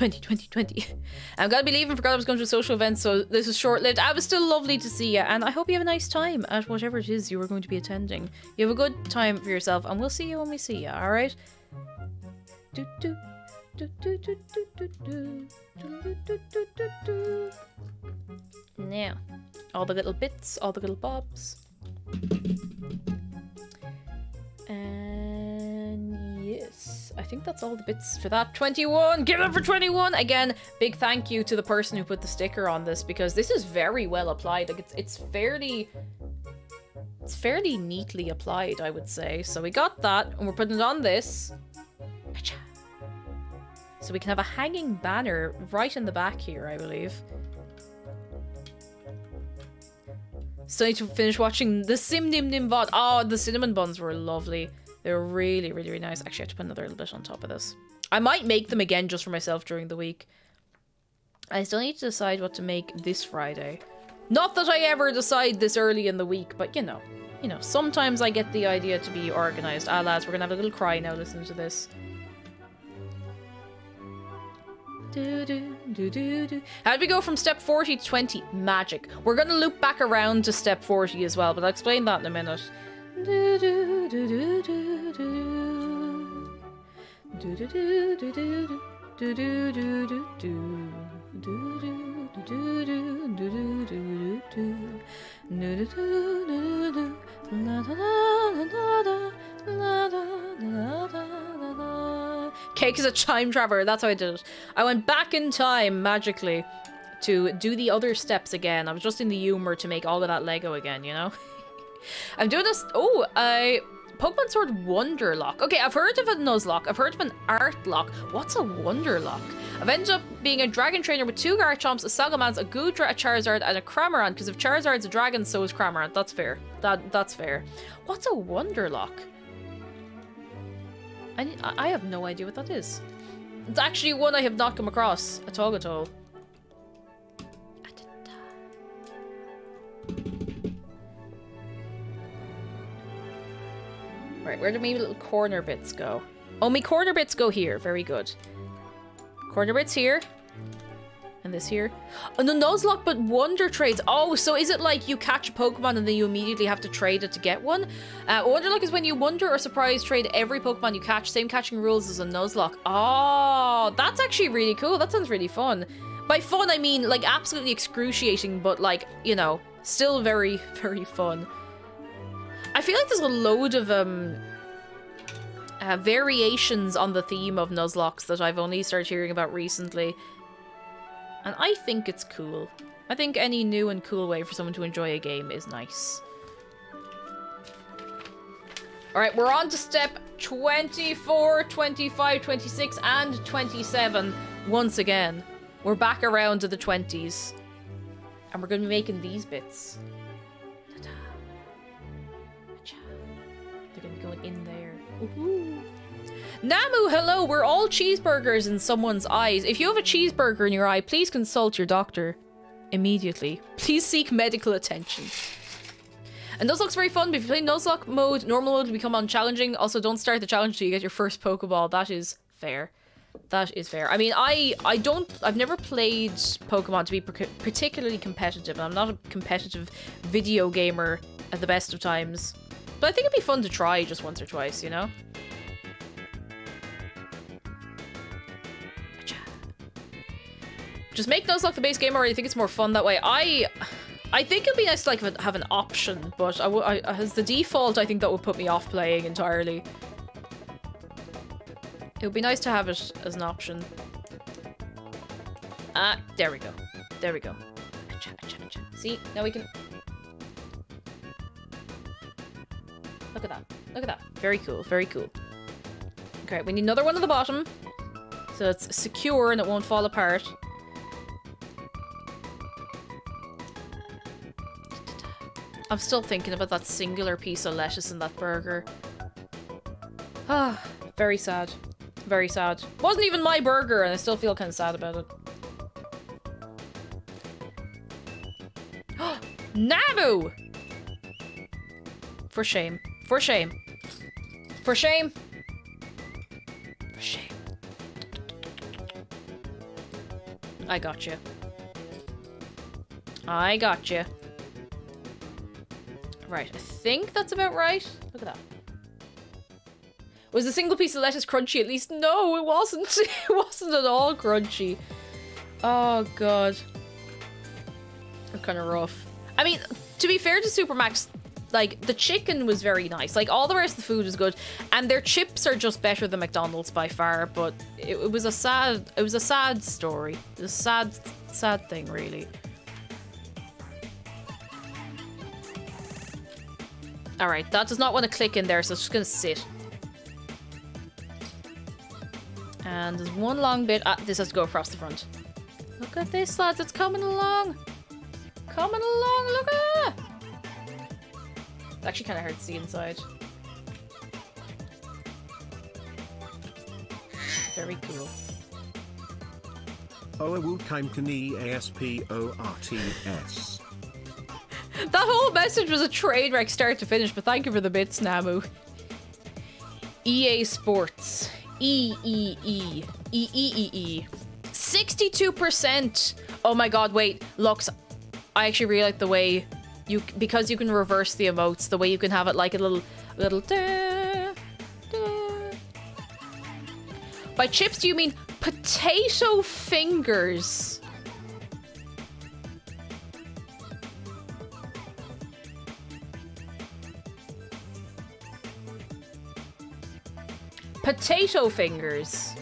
I'm gonna be leaving, forgot I was going to a social event, so this is short-lived. I was still lovely to see you, and I hope you have a nice time at whatever it is you are going to be attending. You have a good time for yourself, and we'll see you when we see you, alright? Now, all the little bits, all the little bobs. And yes, I think that's all the bits for that. 21! Give it up for 21! Again, big thank you to the person who put the sticker on this, because this is very well applied. Like, it's fairly neatly applied, I would say. So we got that, and we're putting it on this. So we can have a hanging banner right in the back here, I believe. Still need to finish watching the Sim Dim Dim VOD. Oh, the cinnamon buns were lovely. They were really nice. Actually, I have to put another little bit on top of this. I might make them again just for myself during the week. I still need to decide what to make this Friday. Not that I ever decide this early in the week, but you know, sometimes I get the idea to be organized. Ah, lads, we're gonna have a little cry now listening to this. How did we go from step 40 to 20? Magic. We're gonna loop back around to step 40 as well, but I'll explain that in a minute. Cake is a time traveler. That's how I did it. I went back in time magically to do the other steps again. I was just in the humor to make all of that Lego again, you know? I'm doing this. Oh, Pokemon Sword Wonderlock. Okay, I've heard of a Nuzlocke. I've heard of an Artlock. What's a Wonderlock? I've ended up being a dragon trainer with 2 Garchomps, a Salamence, a Goodra, a Charizard, and a Cramorant. Because if Charizard's a dragon, so is Cramorant. That's fair. That's fair. What's a Wonderlock? I have no idea what that is. It's actually one I have not come across at all at all. Right, where do my little corner bits go? Oh, my corner bits go here. Very good. Corner bits here. And this here. And the Nuzlocke, but Wonder Trades. Oh, so is it like you catch a Pokemon and then you immediately have to trade it to get one? Wonderlock is when you wonder or surprise trade every Pokemon you catch. Same catching rules as a Nuzlocke. Oh, that's actually really cool. That sounds really fun. By fun, I mean like absolutely excruciating, but like, you know, still very, very fun. I feel like there's a load of variations on the theme of Nuzlocks that I've only started hearing about recently. And I think it's cool. I think any new and cool way for someone to enjoy a game is nice. Alright, we're on to step 24, 25, 26, and 27 once again. We're back around to the 20s. And we're going to be making these bits. They're going to be going in there. Woohoo! Namu, hello! We're all cheeseburgers in someone's eyes. If you have a cheeseburger in your eye, please consult your doctor immediately. Please seek medical attention. And Nuzlocke's very fun, but if you play Nuzlocke mode, normal mode will become unchallenging. Also, don't start the challenge till you get your first Pokeball. That is fair. That is fair. I mean, I've never played Pokemon to be particularly competitive. I'm not a competitive video gamer at the best of times. But I think it'd be fun to try just once or twice, you know? Just make Nuzlocke the base game already. I think it's more fun that way. I think it'd be nice to like have an option, but as the default, I think that would put me off playing entirely. It would be nice to have it as an option. Ah, there we go. There we go. See, now we can... Look at that. Look at that. Very cool. Very cool. Okay, we need another one at the bottom. So it's secure and it won't fall apart. I'm still thinking about that singular piece of lettuce in that burger. Ah, very sad. Very sad. Wasn't even my burger and I still feel kind of sad about it. Namu! For shame. For shame. For shame. For shame. I got you. I got you. Right, I think that's about right. Look at that. Was the single piece of lettuce crunchy at least? No, it wasn't. It wasn't at all crunchy. Oh, God. That's kind of rough. I mean, to be fair to Supermax, like, the chicken was very nice. Like, all the rest of the food is good. And their chips are just better than McDonald's by far. But it was a sad story. It was a sad thing, really. Alright, that does not want to click in there, so it's just going to sit. And there's one long bit. Ah, this has to go across the front. Look at this, lads. It's coming along. Coming along. Look at it. It's actually kind of hard to see inside. Very cool. Oawu Kaimkani ASPORTS. That whole message was a train wreck start to finish, but thank you for the bits, Namu. EA Sports. E. 62%. Oh my god, wait. Lux, I actually really like the way because you can reverse the emotes, the way you can have it like a little da, da. By chips, do you mean potato fingers? Potato fingers.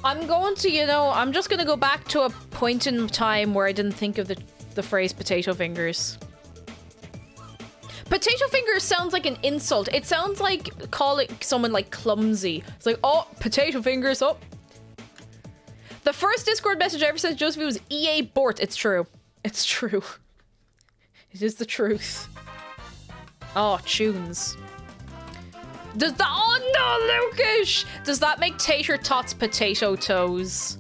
I'm going to, you know, I'm just going to go back to a point in time where I didn't think of the phrase potato fingers. Potato fingers sounds like an insult. It sounds like calling someone like clumsy. It's like, oh, potato fingers, oh. The first Discord message I ever sent to Josephine was EA Bort. It's true. It's true. It is the truth. Oh, tunes. Does that— oh no, Lucas! Does that make tater tots potato toes?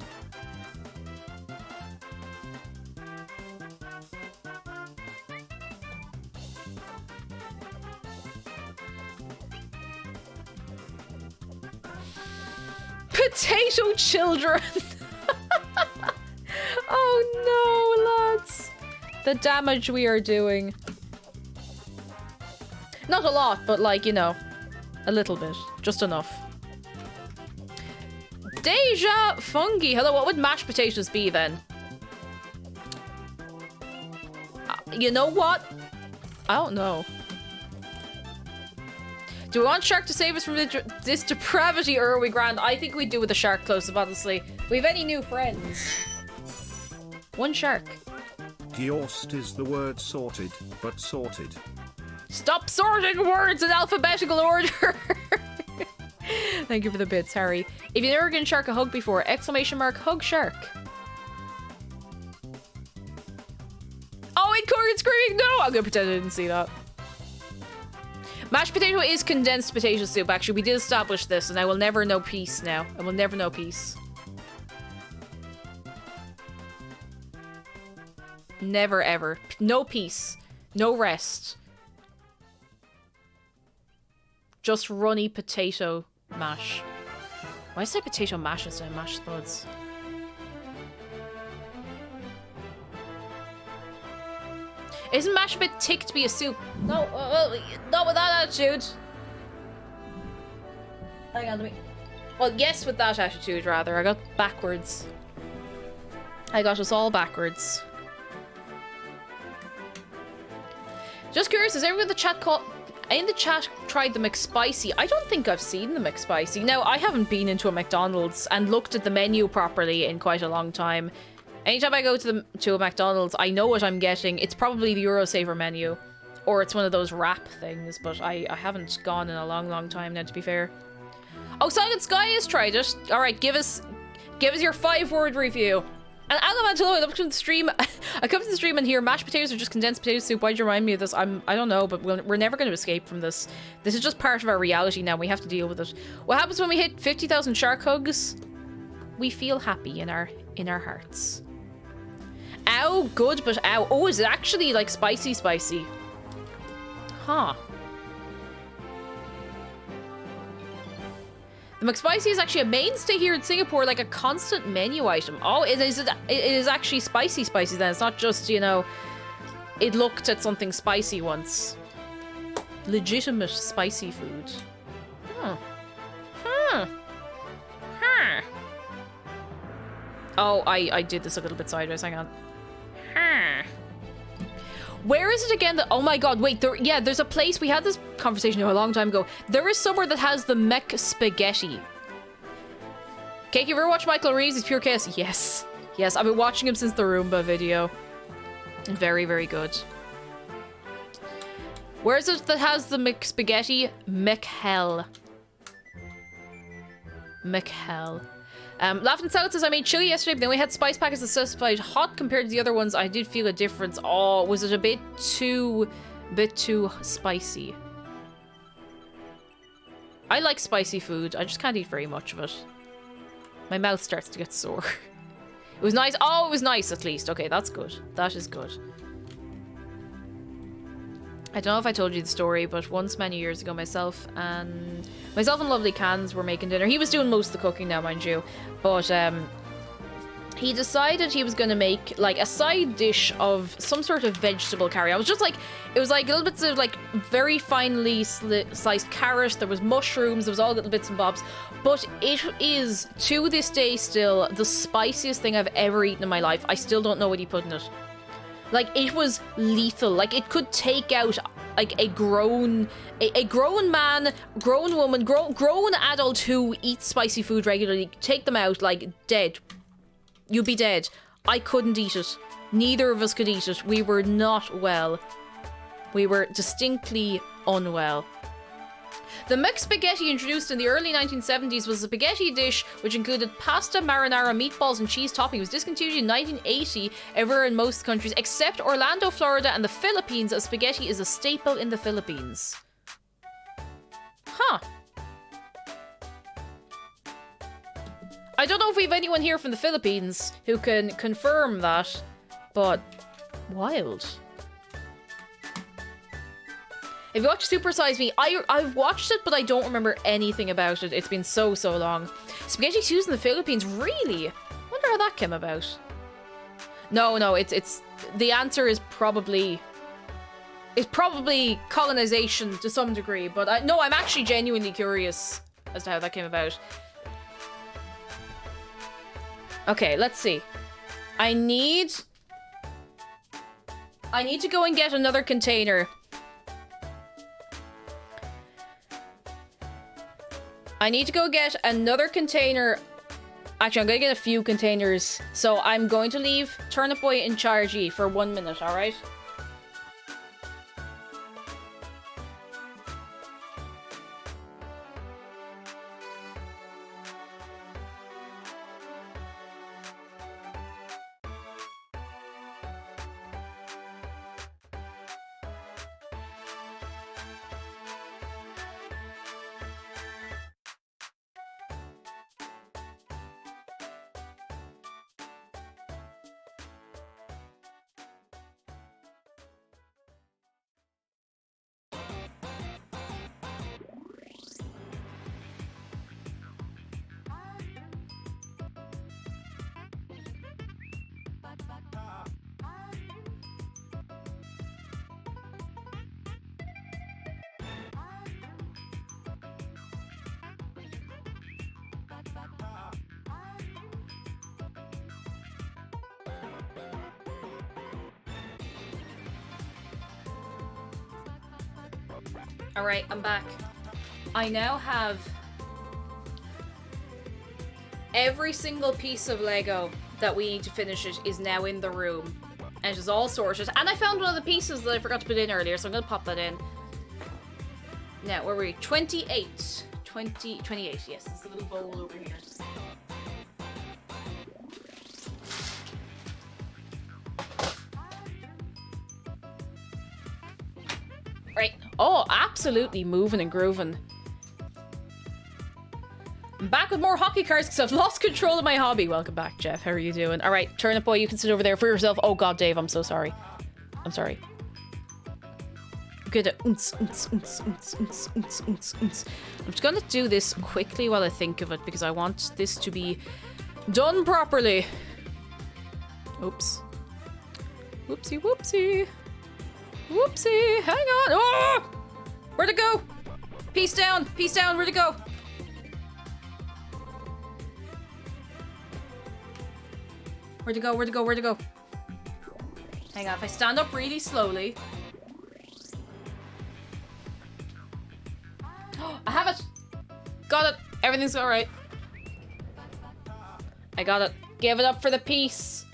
Potato children! Oh no, lads. The damage we are doing. Not a lot, but like, you know, a little bit. Just enough. Deja fungi. Hello, what would mashed potatoes be then? You know what? I don't know. Do we want Shark to save us from this depravity, or are we grand? I think we do with the shark close-up, honestly. We have any new friends? One shark. Gyorst is the word sorted, but sorted. Stop sorting words in alphabetical order! Thank you for the bits, Harry. If you've never given Shark a hug before, exclamation mark hug shark. Oh, wait, Corgan screaming! No! I'm gonna pretend I didn't see that. Mashed potato is condensed potato soup, actually. We did establish this, and I will never know peace now. I will never know peace. Never, ever. No peace. No rest. Just runny potato mash. Why say potato mash instead of mashed spuds? Isn't mash a bit thick to be a soup? No, not with that attitude. Hang on, let me... Well, yes, with that attitude, rather. I got backwards. I got us all backwards. Just curious, has everyone in the chat tried the McSpicy? I don't think I've seen the McSpicy. Now, I haven't been into a McDonald's and looked at the menu properly in quite a long time. Anytime I go to a McDonald's, I know what I'm getting. It's probably the Eurosaver menu. Or it's one of those wrap things, but I haven't gone in a long, long time now, to be fair. Oh, Silent Sky has tried it. Alright, give us your 5-word review. And Alamantolo, I come to the stream. I come to the stream and hear mashed potatoes are just condensed potato soup. Why'd you remind me of this? I don't know, but we're never going to escape from this. This is just part of our reality now. We have to deal with it. What happens when we hit 50,000 shark hugs? We feel happy in our hearts. Ow, good, but ow. Oh, is it actually like spicy? Huh. The McSpicy is actually a mainstay here in Singapore, like a constant menu item. Oh, it is actually spicy then. It's not just, you know, it looked at something spicy once. Legitimate spicy food. Huh. Oh, I did this a little bit sideways. Hang on. Where is it again? Oh my god, wait, there's a place, we had this conversation a long time ago. There is somewhere that has the mech spaghetti. Cake, you ever watch Michael Reeves? He's pure chaos. Yes. Yes, I've been watching him since the Roomba video. Very, very good. Where is it that has the mech spaghetti? Mechhell. Laughing South says, I made chili yesterday, but then we had spice packets that specified hot compared to the other ones. I did feel a difference. Oh, was it a bit too spicy? I like spicy food. I just can't eat very much of it. My mouth starts to get sore. It was nice. Oh, it was nice at least. Okay, that's good. That is good. I don't know if I told you the story, but once many years ago, myself and Lovely Cans were making dinner. He was doing most of the cooking now, mind you, but he decided he was going to make like a side dish of some sort of vegetable curry. I was just like, it was like little bits of like very finely sliced carrot. There was mushrooms. There was all little bits and bobs. But it is to this day still the spiciest thing I've ever eaten in my life. I still don't know what he put in it. Like, it was lethal. Like, it could take out like a grown man, grown woman, grown adult who eats spicy food regularly, take them out, like, dead. You'd be dead. I couldn't eat it. Neither of us could eat it. We were not well. We were distinctly unwell. The mixed spaghetti introduced in the early 1970s was a spaghetti dish which included pasta, marinara, meatballs, and cheese topping. It was discontinued in 1980 everywhere in most countries except Orlando, Florida, and the Philippines, as spaghetti is a staple in the Philippines. Huh. I don't know if we have anyone here from the Philippines who can confirm that, but wild. If you watched Super Size Me, I've watched it, but I don't remember anything about it. It's been so long. Spaghetti used in the Philippines, really? Wonder how that came about. No, it's the answer is probably colonization to some degree, but I'm actually genuinely curious as to how that came about. Okay, let's see. I need to go and get another container. I need to go get another container. Actually, I'm going to get a few containers. So I'm going to leave Turnip Boy in charge for 1 minute, alright? Alright, I'm back. I now have every single piece of Lego that we need to finish it is now in the room. And it is all sorted. And I found one of the pieces that I forgot to put in earlier, so I'm going to pop that in. Now, where were we? 28. 28, yes. It's a little bowl over here. Right. Oh, absolutely moving and grooving. I'm back with more hockey cards because I've lost control of my hobby. Welcome back, Jeff. How are you doing? All right, Turnip Boy, you can sit over there for yourself. Oh God, Dave, I'm so sorry. I'm sorry. I'm gonna I'm just gonna do this quickly while I think of it because I want this to be done properly. Oops. Whoopsie, whoopsie. Whoopsie, hang on. Oh! Where'd it go? Peace down, where'd it go? Where'd it go, where'd it go, where'd it go? Hang on, if I stand up really slowly. I have it! Got it! Everything's alright. I got it. Give it up for the peace.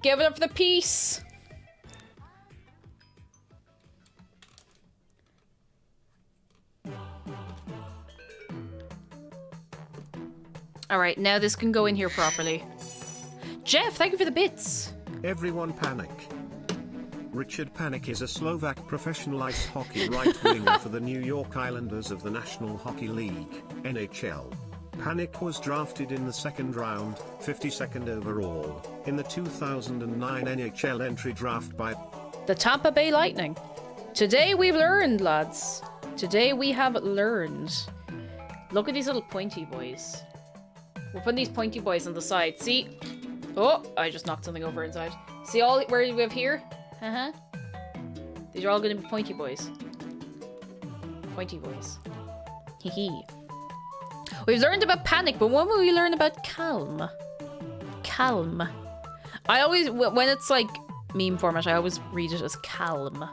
Give it up for the peace. Alright, now this can go in here properly. Jeff, thank you for the bits. Everyone panic. Richard Panik is a Slovak professional ice hockey right winger for the New York Islanders of the National Hockey League, NHL. Panik was drafted in the second round, 52nd overall, in the 2009 NHL entry draft by the Tampa Bay Lightning. Today we've learned, lads. Today we have learned. Look at these little pointy boys. We're putting these pointy boys on the side. See? Oh, I just knocked something over inside. See all where we have here? These are all going to be pointy boys. Pointy boys. Hee. We've learned about panic, but when will we learn about calm? Calm. I always, when it's like meme format, I always read it as calm.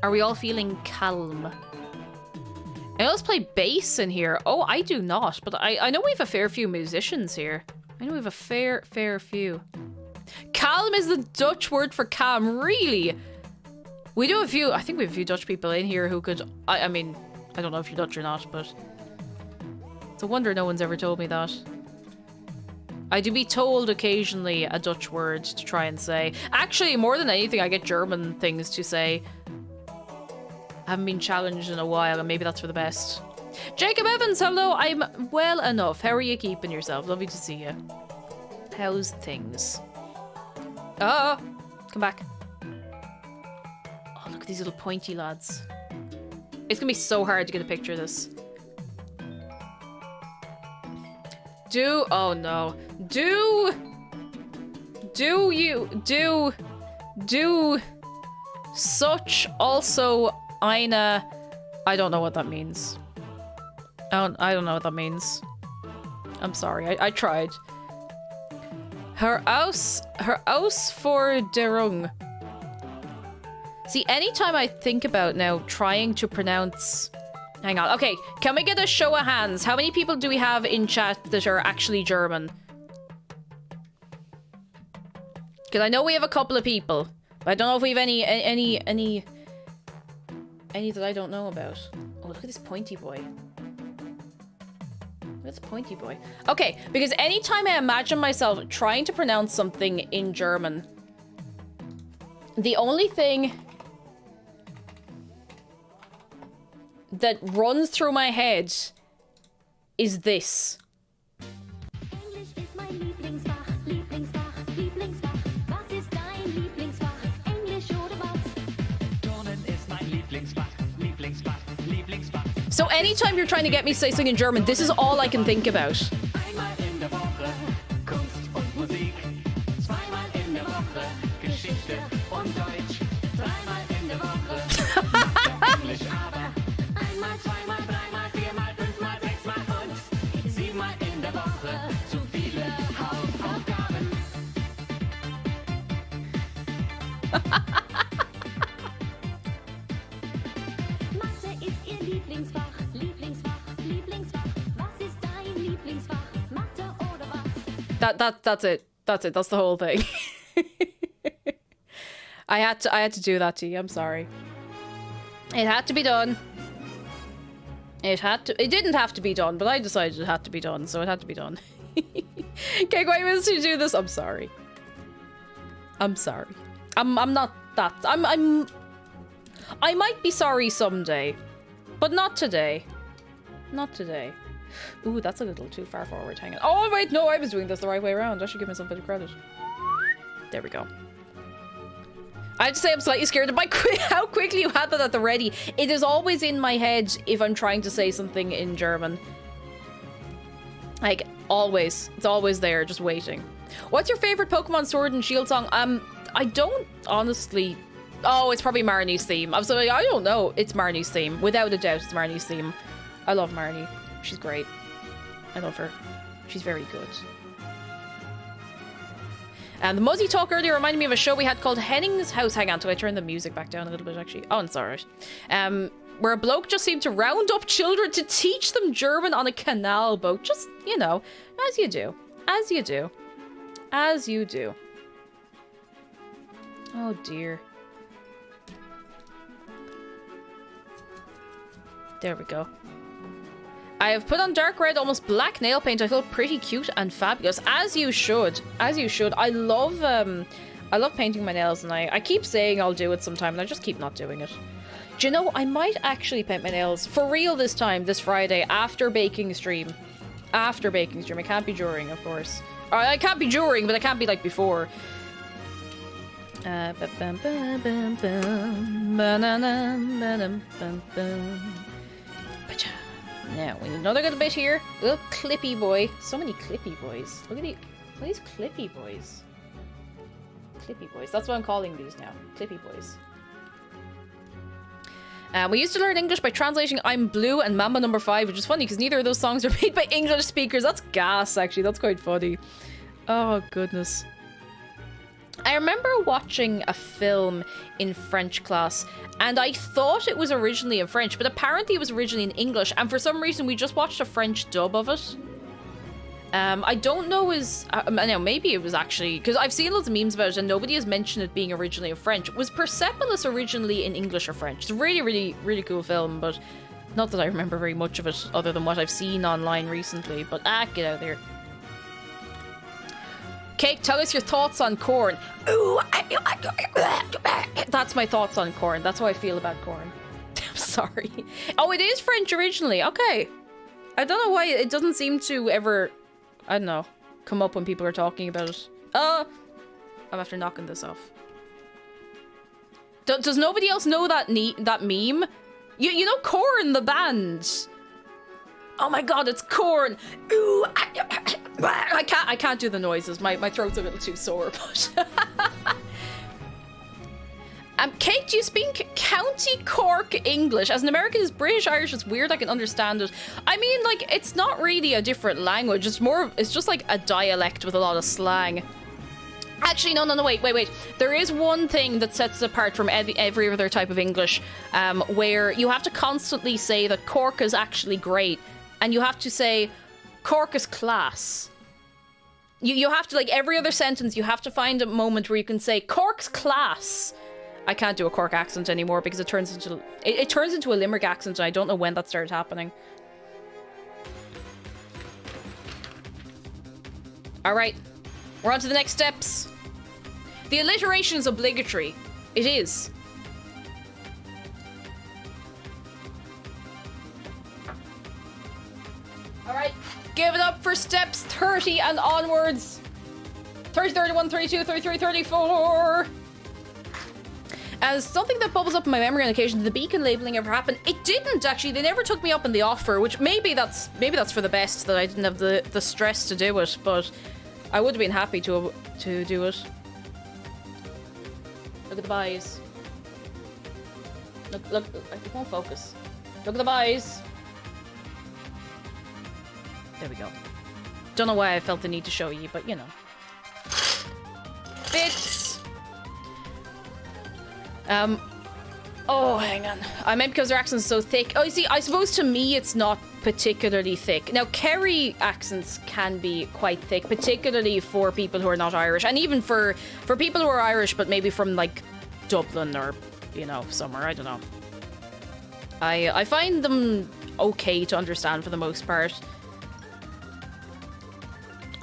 Are we all feeling calm? Anyone else play bass in here? Oh, I do not, but I know we have a fair few musicians here. I know we have a fair few. Calm is the Dutch word for calm, really? We do a few, I think we have a few Dutch people in here who could, I mean, I don't know if you're Dutch or not, but it's a wonder no one's ever told me that. I do be told occasionally a Dutch word to try and say. Actually, more than anything, I get German things to say. I haven't been challenged in a while, and maybe that's for the best. Jacob Evans, hello. I'm well enough. How are you keeping yourself? Lovely to see you. How's things? Oh, come back. Oh, look at these little pointy lads. It's gonna be so hard to get a picture of this. Oh no. Do such also eine, I don't know what that means. I don't know what that means. I'm sorry, I tried. Herausforderung. See, anytime I think about now trying to pronounce... Hang on. Okay, can we get a show of hands? How many people do we have in chat that are actually German? Because I know we have a couple of people, but I don't know if we have any that I don't know about. Oh, look at this pointy boy. Look at this pointy boy. Okay, because anytime I imagine myself trying to pronounce something in German, the only thing that runs through my head is this. Englisch ist mein Lieblingsfach, Lieblingsfach, Lieblingsfach. Was ist dein Lieblingsfach? Englisch oder was? Turnen ist mein Lieblingsfach, Lieblingsfach, Lieblingsfach. So anytime you're trying to get me to say something in German, this is all I can think about. Einmal in der Woche Kunst und Musik, zweimal in der Woche Geschichte und Deutsch, dreimal in der Woche Englisch, aber einmal, zweimal, dreimal, viermal, fünfmal, sechsmal und siebenmal in der Woche zu viele Hausaufgaben. Mathe ist ihr Lieblingsfach, Lieblingsfach, Lieblingsfach. Was ist dein Lieblingsfach? Mathe oder was? That's it. That's it. That's the whole thing. I had to do that to you. I'm sorry. It had to be done. It didn't have to be done, but I decided it had to be done, so it had to be done. Okay, why was to do this? I'm sorry. I'm sorry. I'm not that. I might be sorry someday, but not today. Not today. Ooh, that's a little too far forward. Hang on. Oh wait, no, I was doing this the right way around. I should give myself a bit of credit. There we go. I have to say I'm slightly scared of how quickly you had that at the ready. It is always in my head if I'm trying to say something in German. Like, always. It's always there, just waiting. What's your favorite Pokemon Sword and Shield song? I don't honestly... Oh, it's probably Marnie's theme. I don't know. It's Marnie's theme. Without a doubt, it's Marnie's theme. I love Marnie. She's great. I love her. She's very good. And the Muzzy talk earlier reminded me of a show we had called Henning's House. Hang on, till I turn the music back down a little bit, actually. Oh, it's alright. Where a bloke just seemed to round up children to teach them German on a canal boat. Just, you know, as you do. As you do. As you do. Oh, dear. There we go. I have put on dark red, almost black nail paint. I feel pretty cute and fabulous, as you should. As you should. I love painting my nails, and I keep saying I'll do it sometime, and I just keep not doing it. Do you know, I might actually paint my nails for real this time, this Friday, after baking stream. After baking stream. It can't be during, of course. Or I can't be during, but it can't be like before. Now, we need another little bit here. A little clippy boy. So many clippy boys. Look at these clippy boys. Clippy boys. That's what I'm calling these now. Clippy boys. We used to learn English by translating I'm Blue and Mamba Number 5, which is funny because neither of those songs are made by English speakers. That's gas, actually. That's quite funny. Oh, goodness. I remember watching a film in French class, and I thought it was originally in French, but apparently it was originally in English, and for some reason we just watched a French dub of it. I don't know no, maybe it was actually, because I've seen loads of memes about it, and nobody has mentioned it being originally in French. Was Persepolis originally in English or French? It's a really, really, really cool film, but not that I remember very much of it, other than what I've seen online recently, but get out of here. Cake, tell us your thoughts on corn. Ooh, that's my thoughts on corn. That's how I feel about corn. I'm sorry. Oh, it is French originally. Okay. I don't know why it doesn't seem to ever, I don't know, come up when people are talking about it. I'm after knocking this off. Does nobody else know that meme? You know Korn, the band? Oh my god, it's Korn. Ooh, I can't do the noises. My throat's a little too sore, but Kate, do you speak County Cork English? As an American, is British Irish? It's weird. I can understand it. I mean, like, it's not really a different language. It's just like a dialect with a lot of slang. Actually, no, wait. There is one thing that sets it apart from every other type of English, where you have to constantly say that Cork is actually great, and you have to say Cork is class. You have to, like, every other sentence, you have to find a moment where you can say Cork's class. I can't do a Cork accent anymore because it turns into a Limerick accent, and I don't know when that started happening. All right, we're on to the next steps. The alliteration is obligatory. It is. All right, give it up for steps 30 and onwards. 30, 31, 32, 33, 34. As something that bubbles up in my memory on occasion, did the beacon labeling ever happen? It didn't, actually. They never took me up on the offer, which maybe that's for the best that I didn't have the stress to do it, but I would have been happy to do it. Look at the buys. Look, it won't focus. Look at the buys. There we go. Don't know why I felt the need to show you, but you know. Bits! Oh, hang on. I meant because their accent's so thick. Oh, you see, I suppose to me it's not particularly thick. Now, Kerry accents can be quite thick, particularly for people who are not Irish, and even for people who are Irish, but maybe from, like, Dublin or, you know, somewhere. I don't know. I find them okay to understand for the most part.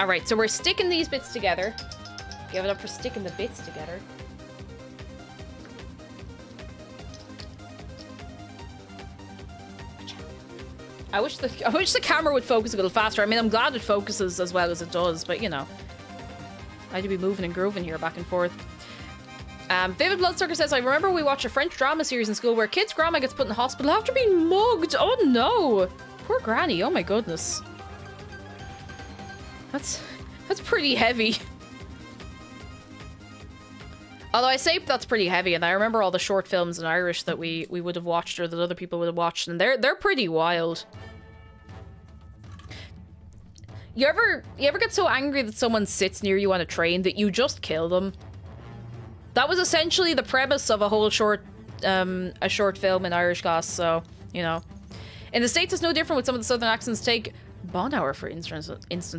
Alright, so we're sticking these bits together. Give it up for sticking the bits together. I wish the camera would focus a little faster. I mean, I'm glad it focuses as well as it does, but you know, I had to be moving and grooving here back and forth. David Bloodsucker says, I remember we watched a French drama series in school where kid's grandma gets put in the hospital after being mugged. Oh no! Poor granny, oh my goodness. That's pretty heavy. Although I say that's pretty heavy, and I remember all the short films in Irish that we would have watched or that other people would have watched, and they're pretty wild. You ever get so angry that someone sits near you on a train that you just kill them? That was essentially the premise of a whole short film in Irish class, so, you know. In the States, it's no different with some of the southern accents. Take Bon Hour, for instance.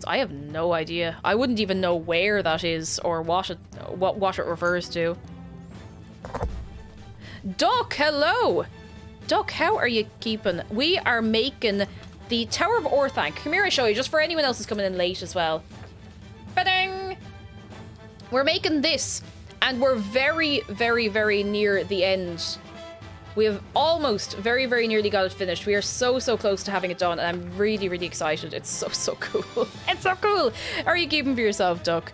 I have no idea. I wouldn't even know where that is or what it refers to. Duck, hello! Duck, how are you keeping? We are making the Tower of Orthanc. Come here, I show you, just for anyone else who's coming in late as well. Ba-ding! We're making this, and we're very, very, very near the end. We have almost very, very nearly got it finished. We are so, so close to having it done, and I'm really, really excited. It's so, so cool. It's so cool! How are you keeping for yourself, Duck?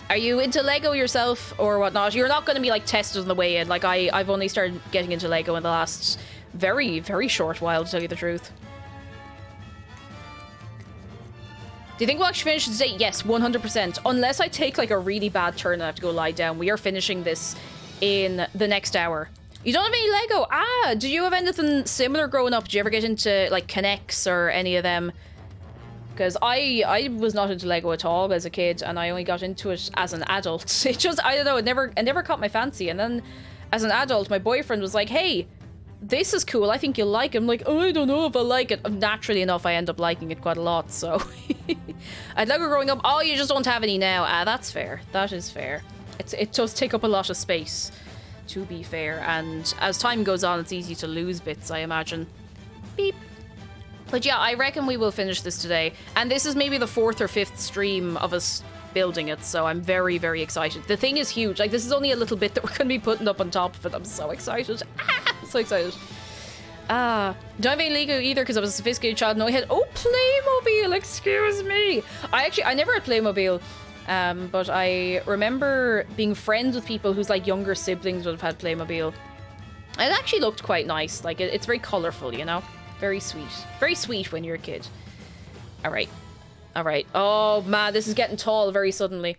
Are you into Lego yourself or whatnot? You're not going to be, like, tested on the way in. Like, I've only started getting into Lego in the last very, very short while, to tell you the truth. Do you think we'll actually finish today? Yes, 100%. Unless I take, like, a really bad turn and I have to go lie down. We are finishing this in the next hour. You don't have any Lego? Ah, did you have anything similar growing up? Did you ever get into, like, Connects or any of them? Because I was not into Lego at all as a kid, and I only got into it as an adult. It just, I don't know, it never caught my fancy. And then as an adult, my boyfriend was like, hey, this is cool, I think you'll like it. I'm like, oh, I don't know if I like it. Naturally enough, I end up liking it quite a lot, so. I had Lego growing up. Oh, you just don't have any now. Ah, that's fair. That is fair. It does take up a lot of space, to be fair. And as time goes on, it's easy to lose bits, I imagine. Beep. But yeah, I reckon we will finish this today. And this is maybe the 4th or 5th stream of us building it, so I'm very, very excited. The thing is huge. Like, this is only a little bit that we're going to be putting up on top of it. I'm so excited. Ah, so excited. Don't have any Lego either because I was a sophisticated child. No, I had, oh, Playmobil, excuse me. I never had Playmobil, but I remember being friends with people whose, like, younger siblings would have had Playmobil. And it actually looked quite nice. Like, it's very colorful, you know? Very sweet. Very sweet when you're a kid. All right. All right. Oh, man, this is getting tall very suddenly.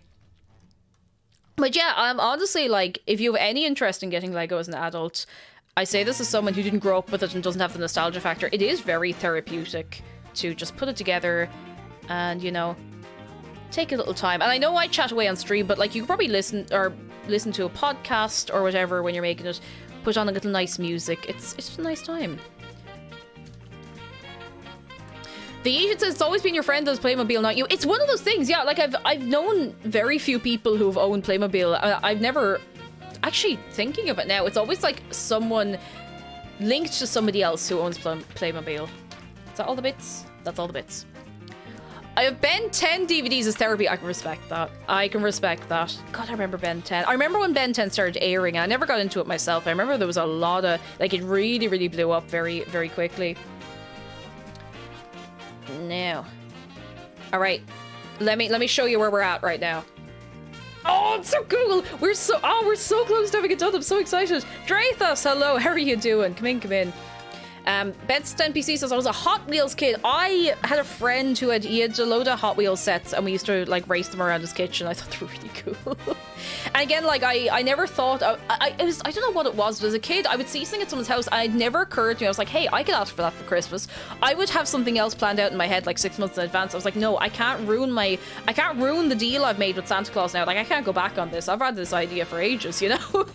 But yeah, honestly, like, if you have any interest in getting Lego as an adult, I say this as someone who didn't grow up with it and doesn't have the nostalgia factor. It is very therapeutic to just put it together and, you know, take a little time. And I know I chat away on stream, but, like, you could probably listen to a podcast or whatever when you're making it. Put on a little nice music. It's just a nice time. The agent says it's always been your friend that's Playmobil, not you. It's one of those things, yeah. Like, I've known very few people who've owned Playmobil. I've never... Actually, thinking of it now, it's always like someone linked to somebody else who owns Playmobil. Is that all the bits? That's all the bits. I have Ben 10 DVDs as therapy. I can respect that. I can respect that. God, I remember Ben 10. I remember when Ben 10 started airing. I never got into it myself. I remember there was a lot of... Like, it really, really blew up very, very quickly. Now. Alright. Let me show you where we're at right now. Oh, it's so cool! We're so close to having it done. I'm so excited. Drathos, hello, how are you doing? Come in, come in. Ben's 10 PC says I was a Hot Wheels kid. I had a friend who had a load of Hot Wheels sets, and we used to like race them around his kitchen. I thought they were really cool. And again, like I never thought I don't know what it was, but as a kid I would see something at someone's house and it never occurred to me. I was like, hey, I could ask for that for Christmas. I would have something else planned out in my head like 6 months in advance. I was like, no, I can't ruin the deal I've made with Santa Claus now. Like, I can't go back on this. I've had this idea for ages, you know.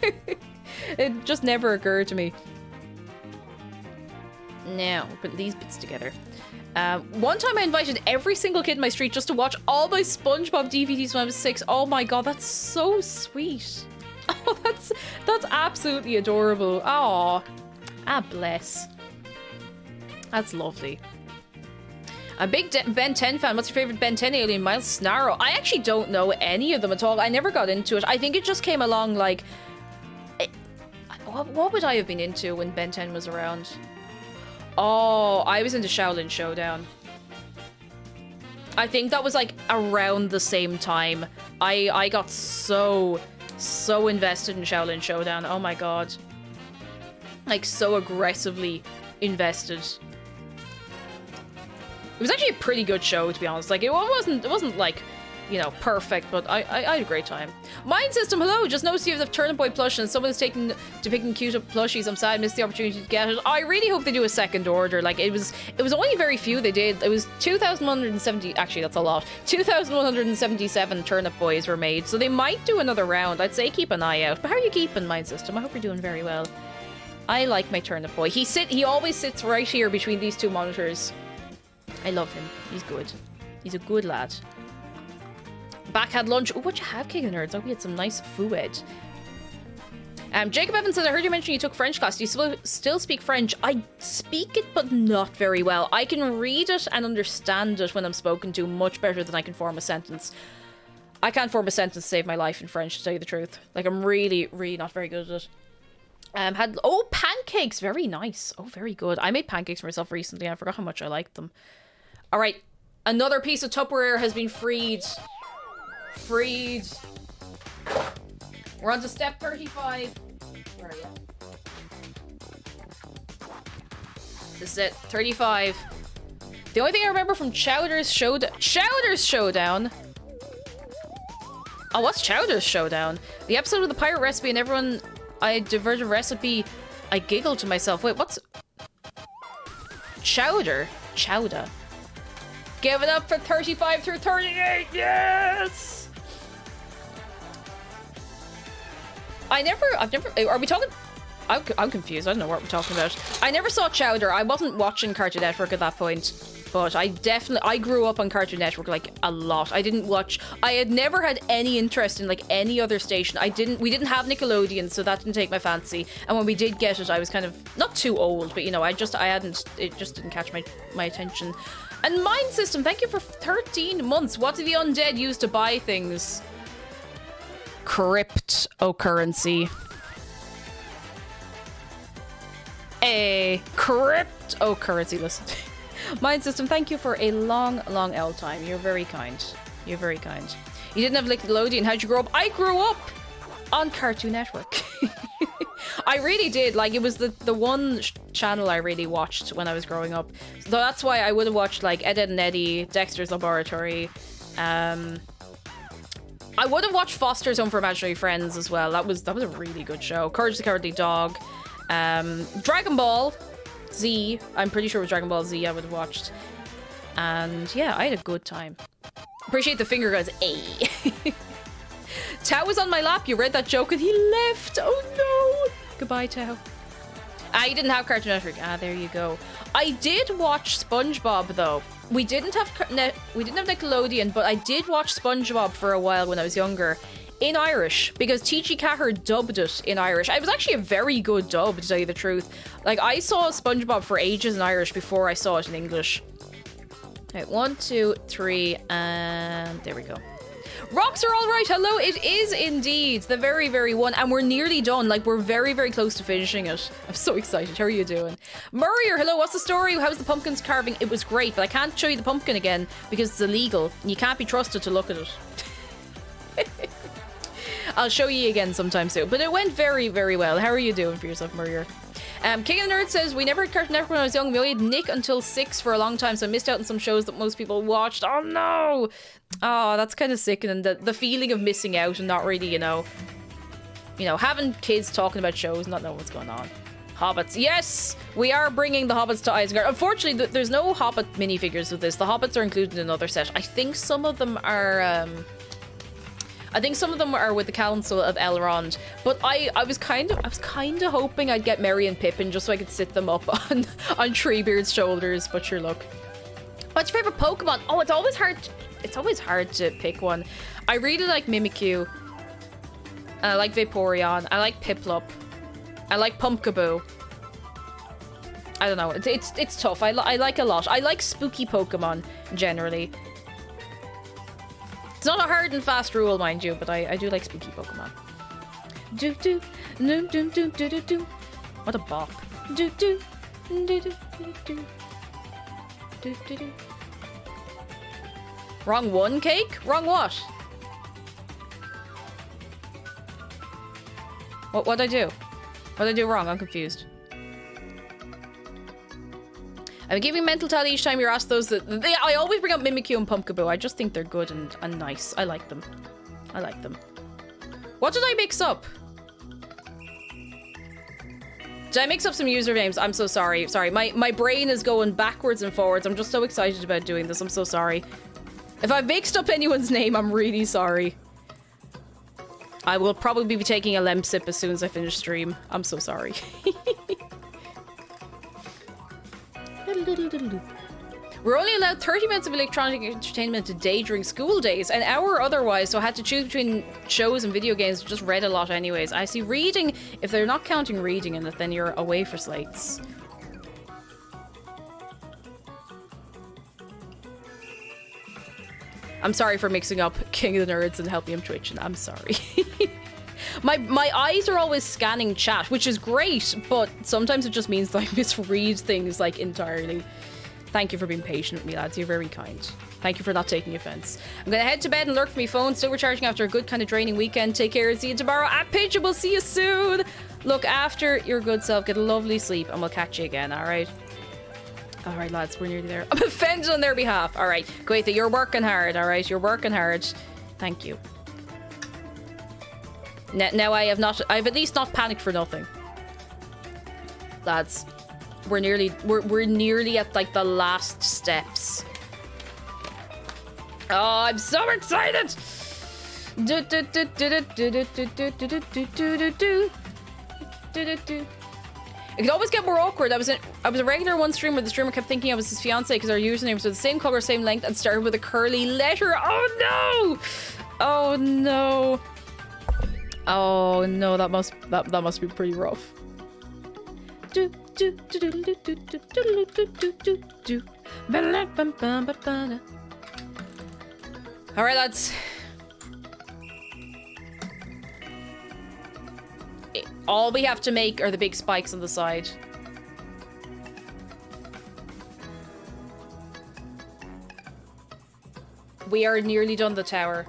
It just never occurred to me. Now, we'll put these bits together. One time I invited every single kid in my street just to watch all my SpongeBob DVDs when I was 6. Oh my god, that's so sweet. Oh, that's absolutely adorable. Aw. Ah, bless. That's lovely. A big Ben 10 fan. What's your favorite Ben 10 alien? Miles Snarrow. I actually don't know any of them at all. I never got into it. I think it just came along like... What would I have been into when Ben 10 was around? Oh, I was into Shaolin Showdown. I think that was like around the same time. I got so invested in Shaolin Showdown. Oh my god. Like, so aggressively invested. It was actually a pretty good show, to be honest. Like, it wasn't like, you know, perfect, but I had a great time. Mind System, hello! Just noticed you have the Turnip Boy plush and someone is depicting cute plushies. I'm sad I missed the opportunity to get it. I really hope they do a second order. Like, it was only very few they did. It was 2,170, actually that's a lot. 2,177 Turnip Boys were made, so they might do another round. I'd say keep an eye out. But how are you keeping, Mind System? I hope you're doing very well. I like my Turnip Boy. He always sits right here between these two monitors. I love him. He's good. He's a good lad. Back had lunch. Oh, what'd you have, King of Nerds? I hope you had some nice food. Jacob Evans says, I heard you mention you took French class. Do you still speak French? I speak it, but not very well. I can read it and understand it when I'm spoken to much better than I can form a sentence. I can't form a sentence to save my life in French, to tell you the truth. Like, I'm really, really not very good at it. Pancakes. Very nice. Oh, very good. I made pancakes for myself recently. I forgot how much I liked them. All right. Another piece of Tupperware has been freed. We're on to step 35. Where are you? This is it. 35. The only thing I remember from Chowder's Showdown. Oh, what's Chowder's Showdown? The episode of the pirate recipe and everyone I diverted recipe. I giggled to myself. Wait, what's... Chowder? Give it up for 35 through 38. Yes. I've never. Are we talking? I'm confused. I don't know what we're talking about. I never saw Chowder. I wasn't watching Cartoon Network at that point. But I grew up on Cartoon Network like a lot. I had never had any interest in like any other station. We didn't have Nickelodeon, so that didn't take my fancy. And when we did get it, I was kind of not too old, but you know, it just didn't catch my attention. And Mind System, thank you for 13 months. What do the undead use to buy things? Cryptocurrency. A cryptocurrency, listen. Mind System, thank you for a long, long L time. You're very kind. You're very kind. You didn't have Nickelodeon. How'd you grow up? I grew up on Cartoon Network. I really did. Like, it was the one channel I really watched when I was growing up. So that's why I would have watched, like, Ed, Edd and Eddy, Dexter's Laboratory. I would have watched Foster's Home for Imaginary Friends as well. That was a really good show. Courage the Cowardly Dog. Dragon Ball Z. I'm pretty sure it was Dragon Ball Z I would have watched. And yeah, I had a good time. Appreciate the finger guys. A. Tao was on my lap. You read that joke and he left. Oh no. Goodbye, Tao. You didn't have Cartoon Network. There you go. I did watch SpongeBob though. We didn't have Nickelodeon, but I did watch SpongeBob for a while when I was younger. In Irish, because T.G. Caher dubbed it in Irish. It was actually a very good dub, to tell you the truth. Like, I saw SpongeBob for ages in Irish before I saw it in English. Right, 1, 2, 3, and there we go. Rocks are all right. Hello, it is indeed the very, very one, and we're nearly done. Like, we're very, very close to finishing it. I'm so excited. How are you doing? Murrier, hello, what's the story? How's the pumpkins carving? It was great, but I can't show you the pumpkin again because it's illegal, and you can't be trusted to look at it. I'll show you again sometime soon. But it went very, very well. How are you doing for yourself, Murrier? King of the Nerd says, we never had Cartoon Network when I was young. We only had Nick until 6 for a long time, so I missed out on some shows that most people watched. Oh, no! Oh, that's kind of sickening. The feeling of missing out and not really, you know, having kids talking about shows and not knowing what's going on. Hobbits. Yes! We are bringing the Hobbits to Isengard. Unfortunately, there's no Hobbit minifigures with this. The Hobbits are included in another set. I think some of them are... with the Council of Elrond, but I was kind of hoping I'd get Merry and Pippin just so I could sit them up on Treebeard's shoulders. But sure, look. What's your favorite Pokemon? Oh, it's always hard. It's always hard to pick one. I really like Mimikyu. I like Vaporeon. I like Piplup. I like Pumpkaboo. I don't know. It's tough. I like a lot. I like spooky Pokemon generally. It's not a hard and fast rule, mind you, but I do like spooky Pokemon. Do do do do do do do do. What a bop. Do do do do do do do do do. Wrong one, Cake? Wrong what? What'd I do? What'd I do wrong? I'm confused. I'm giving mental tally each time you're asked those. I always bring up Mimikyu and Pumpkaboo. I just think they're good and nice. I like them. I like them. What did I mix up? Did I mix up some usernames? I'm so sorry. Sorry, my brain is going backwards and forwards. I'm just so excited about doing this. I'm so sorry. If I've mixed up anyone's name, I'm really sorry. I will probably be taking a lemp sip as soon as I finish stream. I'm so sorry. We're only allowed 30 minutes of electronic entertainment a day during school days, an hour otherwise, so I had to choose between shows and video games. Just read a lot anyways. I see reading, if they're not counting reading in it, then you're away for slates. I'm sorry for mixing up King of the Nerds and Helpium Twitch, and I'm sorry. My eyes are always scanning chat, which is great, but sometimes it just means that I misread things, like, entirely. Thank you for being patient with me, lads. You're very kind. Thank you for not taking offense. I'm gonna head to bed and lurk for my phone. Still recharging after a good kind of draining weekend. Take care and see you tomorrow at Pitch, and we'll see you soon. Look after your good self. Get a lovely sleep, and we'll catch you again, alright? Alright, lads, we're nearly there. I'm offended on their behalf. Alright, Quaitha, you're working hard, alright? You're working hard. Thank you. Now I've at least not panicked for nothing. Lads, we're nearly at like the last steps Oh, I'm so excited! It could always get more awkward. I was a regular one stream where the streamer kept thinking I was his fiance because our usernames were the same color, same length, and started with a curly letter. Oh no! Oh no! Oh no! That must be pretty rough. All right, lads. All we have to make are the big spikes on the side. We are nearly done the tower.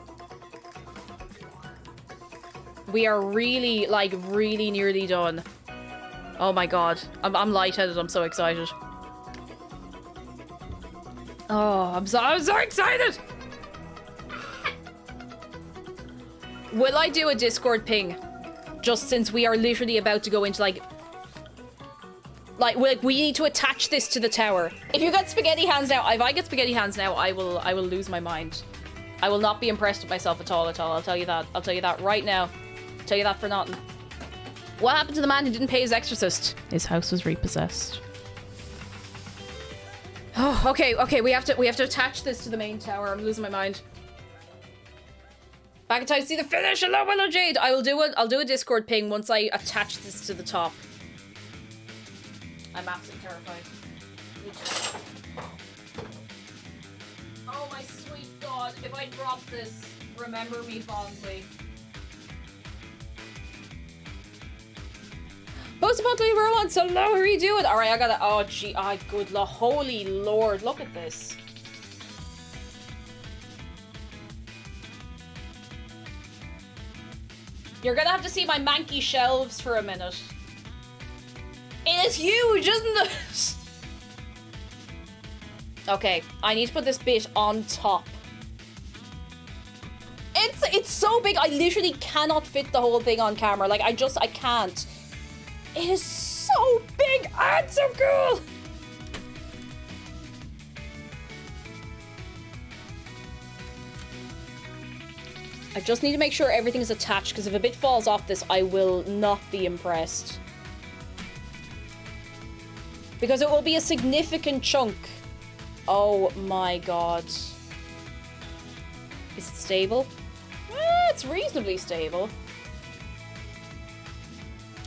We are really, like, really nearly done. Oh my god. I'm lightheaded. I'm so excited. Oh, I'm so excited! Will I do a Discord ping? Just since we are literally about to go into, like, we need to attach this to the tower. If you get spaghetti hands now, if I get spaghetti hands now, I will lose my mind. I will not be impressed with myself at all. I'll tell you that. I'll tell you that right now. I'll tell you that for nothing. What happened to the man who didn't pay his exorcist? His house was repossessed. Oh, okay, we have to attach this to the main tower. I'm losing my mind. Back in time to see the finish. Hello, Willow Jade. I'll do a Discord ping once I attach this to the top. I'm absolutely terrified. Oh my sweet god! If I drop this, remember me fondly. Post-apocalyptic romance. Hello, how are you doing? All right, I gotta. Oh gee, good lord, holy lord, look at this. You're gonna have to see my manky shelves for a minute. It is huge, isn't it? Okay, I need to put this bit on top. It's so big, I literally cannot fit the whole thing on camera. Like, I can't. It is so big and so cool! I just need to make sure everything is attached, because if a bit falls off this, I will not be impressed. Because it will be a significant chunk. Oh my god. Is it stable? It's reasonably stable.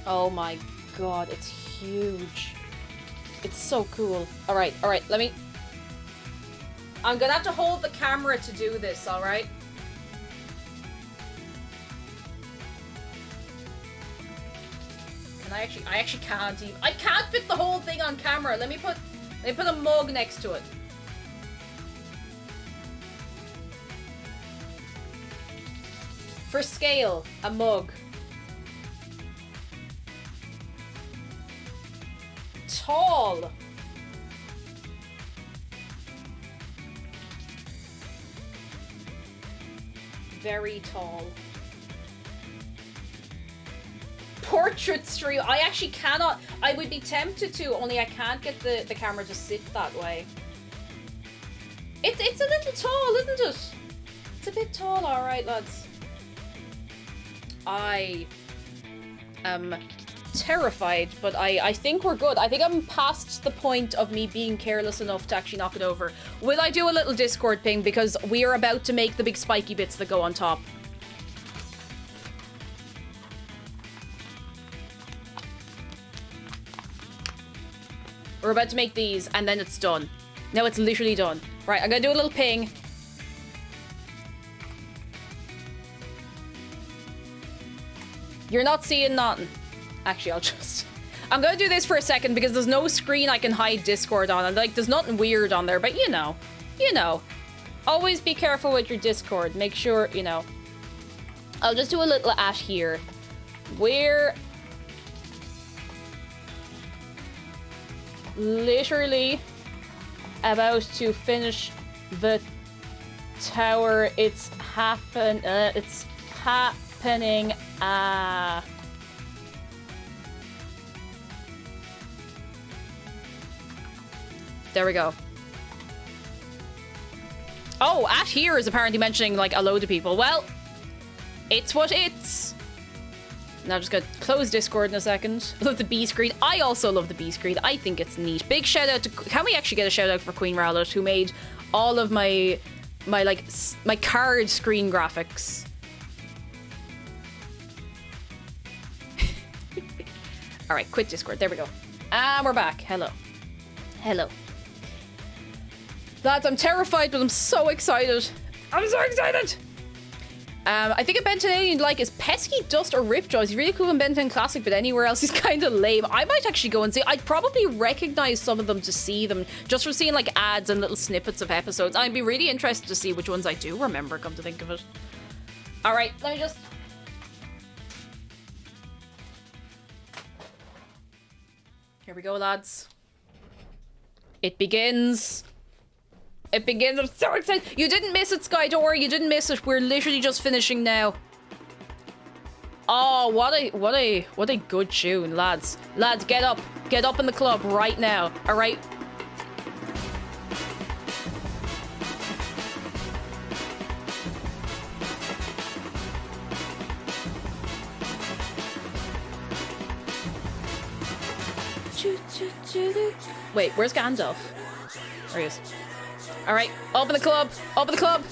Oh my god, it's huge. It's so cool. Alright, let me... I'm gonna have to hold the camera to do this, alright? I actually can't even. I can't fit the whole thing on camera. Let me put a mug next to it. For scale, a mug. Tall. Very tall. Portrait stream. I actually cannot. I would be tempted to, only I can't get the camera to sit that way. It's a little tall, isn't it? It's a bit tall, alright, lads. I am terrified, but I think we're good. I think I'm past the point of me being careless enough to actually knock it over. Will I do a little Discord ping, because we are about to make the big spiky bits that go on top. We're about to make these, and then it's done. Now it's literally done. Right, I'm gonna do a little ping. You're not seeing nothing. Actually, I'm gonna do this for a second, because there's no screen I can hide Discord on. And, like, there's nothing weird on there, but you know. Always be careful with your Discord. Make sure, you know. I'll just do a little at here. We're literally about to finish the tower. It's happening. There we go. Oh, at here is apparently mentioning like a load of people. Well, it's what it's. Now just gonna close Discord in a second. I love the B screen. I also love the B screen. I think it's neat. Big shout out to, can we actually get a shout out for Queen Rowlett, who made all of my card screen graphics. All right, quit Discord. There we go. And we're back. Hello. Hello. Lads, I'm terrified, but I'm so excited. I'm so excited! I think a Ben 10 alien like is Pesky, Dust, or Ripjaw. He's really cool in Ben 10 Classic, but anywhere else he's kind of lame. I might actually go and see. I'd probably recognize some of them to see them, just from seeing like ads and little snippets of episodes. I'd be really interested to see which ones I do remember, come to think of it. Alright, let me just... Here we go, lads. It begins. It begins. I'm so excited. You didn't miss it, Sky. Don't worry, you didn't miss it. We're literally just finishing now. Oh, what a good tune, lads. Lads, get up. Get up in the club right now. All right. Wait, where's Gandalf? There he is. All right, open the club. Open the club.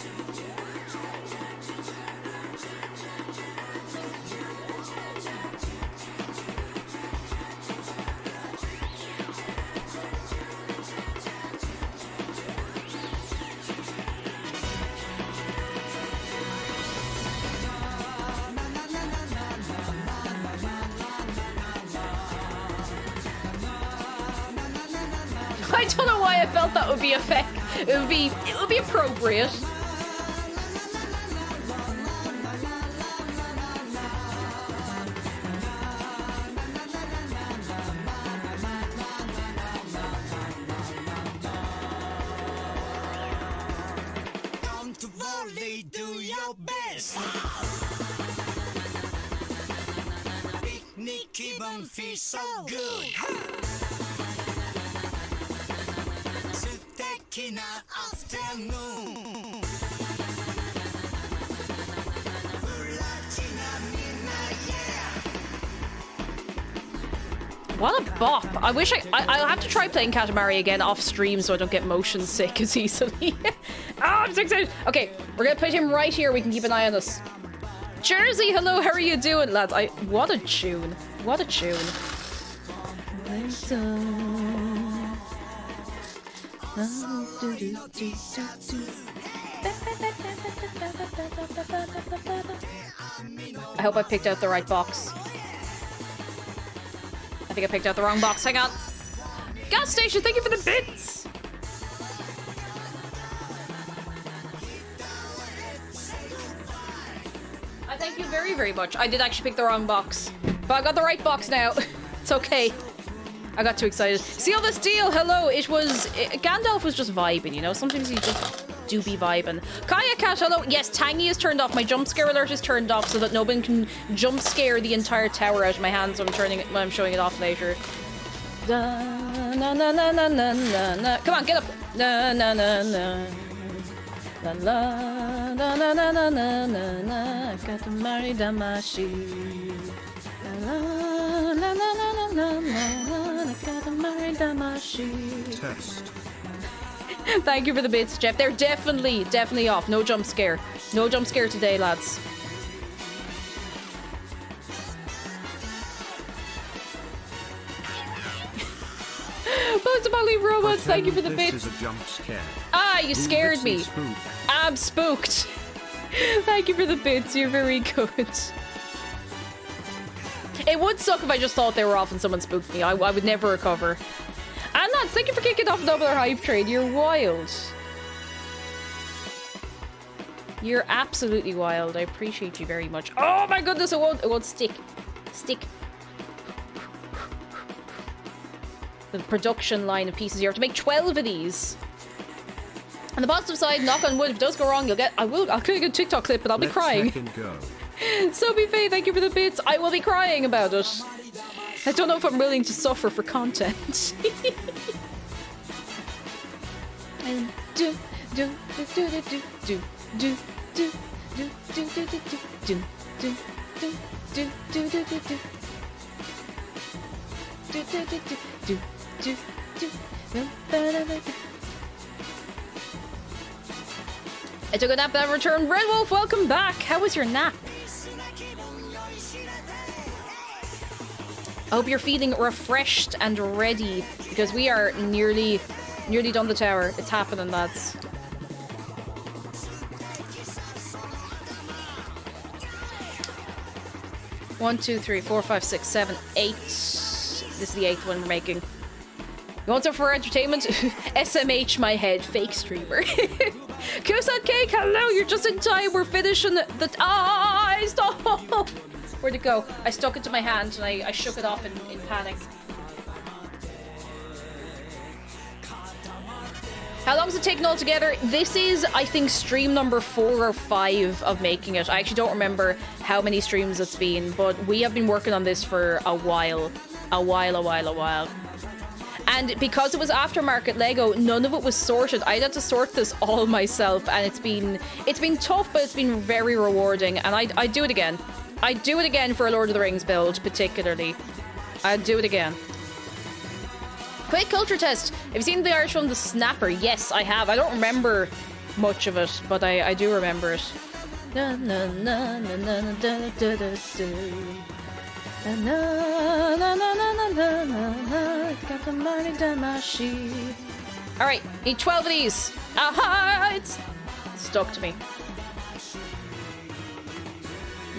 I don't know why I felt that would be effect. It would be appropriate. Come to volley, do your best. Picnic even feels so good. In our afternoon. What a bop. I wish I'll have to try playing Katamari again off stream so I don't get motion sick as easily. I'm so excited. Okay, we're gonna put him right here. We can keep an eye on this. Jersey, hello, how are you doing, lads? What a tune. What a tune. I hope I picked out the right box. I think I picked out the wrong box. Hang on. Gas station, thank you for the bits. I thank you very, very much. I did actually pick the wrong box, but I got the right box now. It's okay. I got too excited. Seal this deal. Hello. Gandalf was just vibing, you know? Sometimes you just do be vibing. Kaya Cat, hello. Yes, Tangy is turned off. My jump scare alert is turned off so that no one can jump scare the entire tower out of my hands when I'm showing it off later. Da, na, na, na, na, na, na, na. Come on, get up. Na, na, na, na. La la na na na na na na na. Got to marry Damashi. La la na na na na na. Got to marry Damashi. Test. Thank you for the bits, Jeff. They're definitely off. No jump scare. No jump scare today, lads. Possibly robots. Thank you for the bits. This is a jump scare. Ah, you scared me. Spook. I'm spooked. Thank you for the bits. You're very good. It would suck if I just thought they were off and someone spooked me. I would never recover. And lads, thank you for kicking off another hype train. You're wild. You're absolutely wild. I appreciate you very much. Oh my goodness, it won't stick. Stick. The production line of pieces. You have to make 12 of these. On the positive side, knock on wood, if it does go wrong, I'll click a TikTok clip, but I'll be crying. Sophie Faye, thank you for the bits. I will be crying about it. I don't know if I'm willing to suffer for content. I took a nap that returned. Red Wolf, welcome back. How was your nap? I hope you're feeling refreshed and ready because we are nearly done the tower. It's happening, lads. One, 2, 3, 4, 5, 6, 7, 8. This is the 8th one we're making. You want some for entertainment? SMH my head, fake streamer. Kusan Cake, hello, you're just in time. We're finishing the... Ah, stop! Where'd it go? I stuck it to my hand and I shook it off in panic. How long is it taking altogether? This is, I think, stream number 4 or 5 of making it. I actually don't remember how many streams it's been, but we have been working on this for a while. A while. And because it was aftermarket Lego, none of it was sorted. I had to sort this all myself, and it's been tough, but it's been very rewarding. And I'd do it again. I'd do it again for a Lord of the Rings build, particularly. I'd do it again. Quick culture test. Have you seen the Irish film The Snapper? Yes, I have. I don't remember much of it, but I do remember it. Alright, need 12 of these. Aha! It's stuck to me.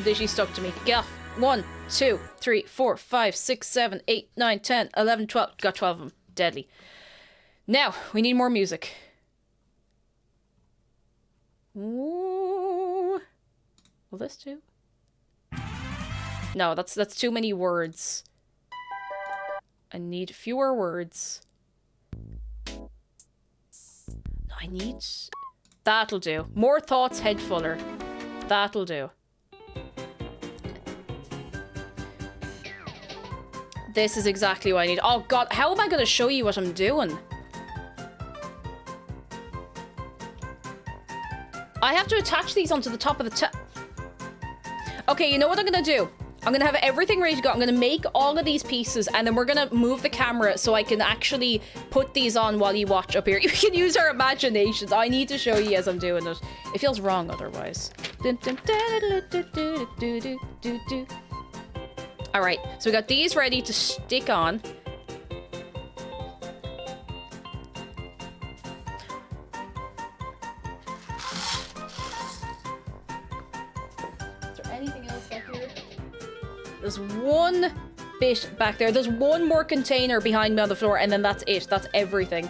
Literally stuck to me. Get off. 1, 2, 3, 4, 5, 6, 7, 8, 9, 10, 11, 12. Got 12 of them. Deadly. Now, we need more music. Ooh. Will this do? No, that's too many words. I need fewer words. No, I need... That'll do. More thoughts, head fuller. That'll do. This is exactly what I need. Oh god, how am I going to show you what I'm doing? I have to attach these onto the top of the Okay, you know what I'm going to do? I'm going to have everything ready to go. I'm going to make all of these pieces, and then we're going to move the camera so I can actually put these on while you watch up here. You can use our imaginations. I need to show you as I'm doing it. It feels wrong otherwise. Alright, so we got these ready to stick on. Is there anything else back here? There's one bit back there. There's one more container behind me on the floor, and then that's it. That's everything.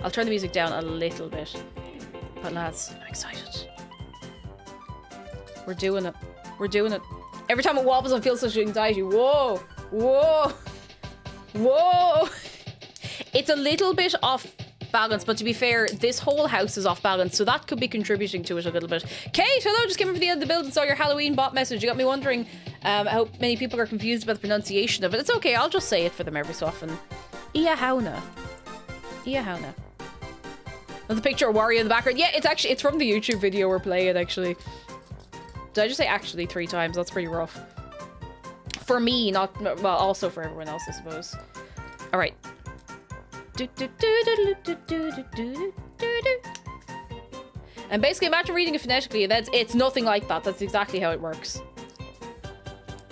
I'll turn the music down a little bit. But lads, I'm excited. We're doing it. We're doing it. Every time it wobbles, I feel such anxiety. Whoa! Whoa! Whoa! It's a little bit off balance, but to be fair, this whole house is off balance, so that could be contributing to it a little bit. Kate, hello! Just came in for the end of the build and saw your Halloween bot message. You got me wondering how many people are confused about the pronunciation of it. It's okay, I'll just say it for them every so often. Ia hauna. Ia hauna. With the picture of Wario in the background. Yeah, it's from the YouTube video we're playing, actually. Did I just say actually 3 times? That's pretty rough. For me, not... Well, also for everyone else, I suppose. Alright. And basically, imagine reading it phonetically. It's nothing like that. That's exactly how it works.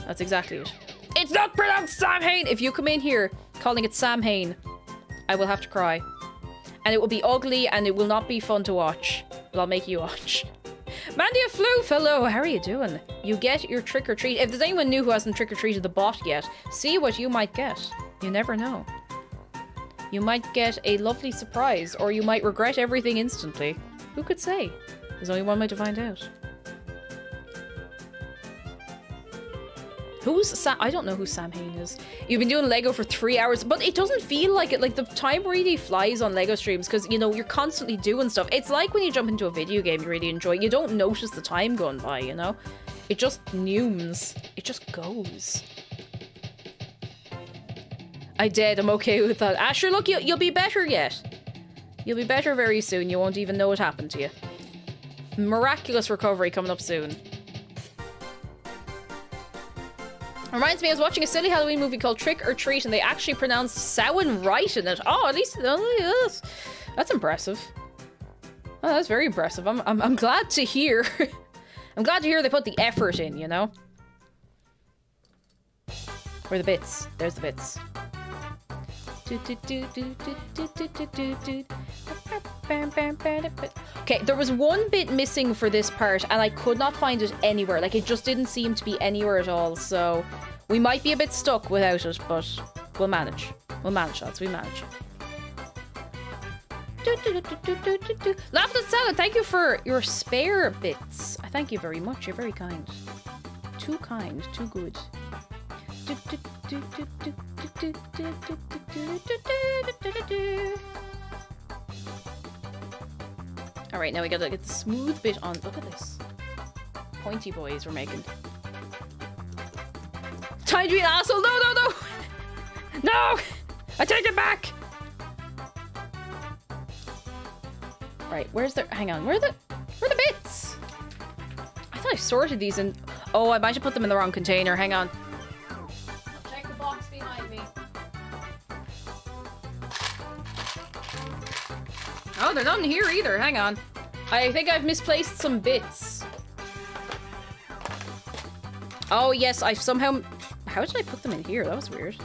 That's exactly it. It's not pronounced Sam Hain! If you come in here calling it Sam Hain, I will have to cry. And it will be ugly, and it will not be fun to watch. But I'll make you watch. Mandia Floof, hello, how are you doing? You get your trick-or-treat. If there's anyone new who hasn't trick-or-treated the bot yet, see what you might get. You never know. You might get a lovely surprise, or you might regret everything instantly. Who could say? There's only one way to find out. Who's Sam? I don't know who Sam Hain is. You've been doing Lego for 3 hours, but it doesn't feel like it. Like, the time really flies on Lego streams because, you know, you're constantly doing stuff. It's like when you jump into a video game you really enjoy. You don't notice the time going by, you know? It just neumes. It just goes. I did. I'm okay with that. Asher, look, you'll be better yet. You'll be better very soon. You won't even know it happened to you. Miraculous recovery coming up soon. Reminds me, I was watching a silly Halloween movie called Trick or Treat, and they actually pronounced Samhain right in it. Oh, at least that's impressive. Oh, that's very impressive. I'm glad to hear. I'm glad to hear they put the effort in, you know? Where are the bits? There's the bits. Okay, there was one bit missing for this part, and I could not find it anywhere. Like, it just didn't seem to be anywhere at all, so we might be a bit stuck without it, but we'll manage. We'll manage, lads. We manage. Laugh at Salad, thank you for your spare bits. I thank you very much. You're very kind. Too kind. Too good. Alright, now we gotta get the smooth bit on. Look at this. Pointy boys we're making. Time to be an asshole! No, no, no! No! I take it back! Right, where's the... Hang on, where are the bits? I thought I sorted these in... Oh, I might have put them in the wrong container. Hang on. Check the box behind me. Oh, they're not in here either. Hang on. I think I've misplaced some bits. Oh, yes, I've somehow... How did I put them in here? That was weird.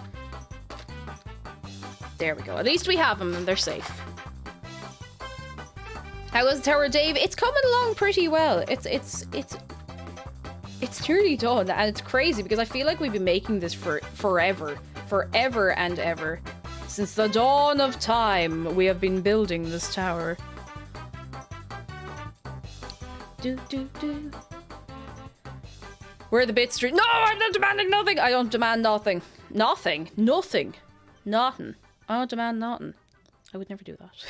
There we go. At least we have them and they're safe. How is the Tower, Dave? It's coming along pretty well. It's nearly done, and it's crazy because I feel like we've been making this for forever and ever. Since the dawn of time, we have been building this tower. Where are the bits? No, I'm not demanding nothing. I don't demand nothing. Nothing. Nothing. Nothing. I don't demand nothing. I would never do that.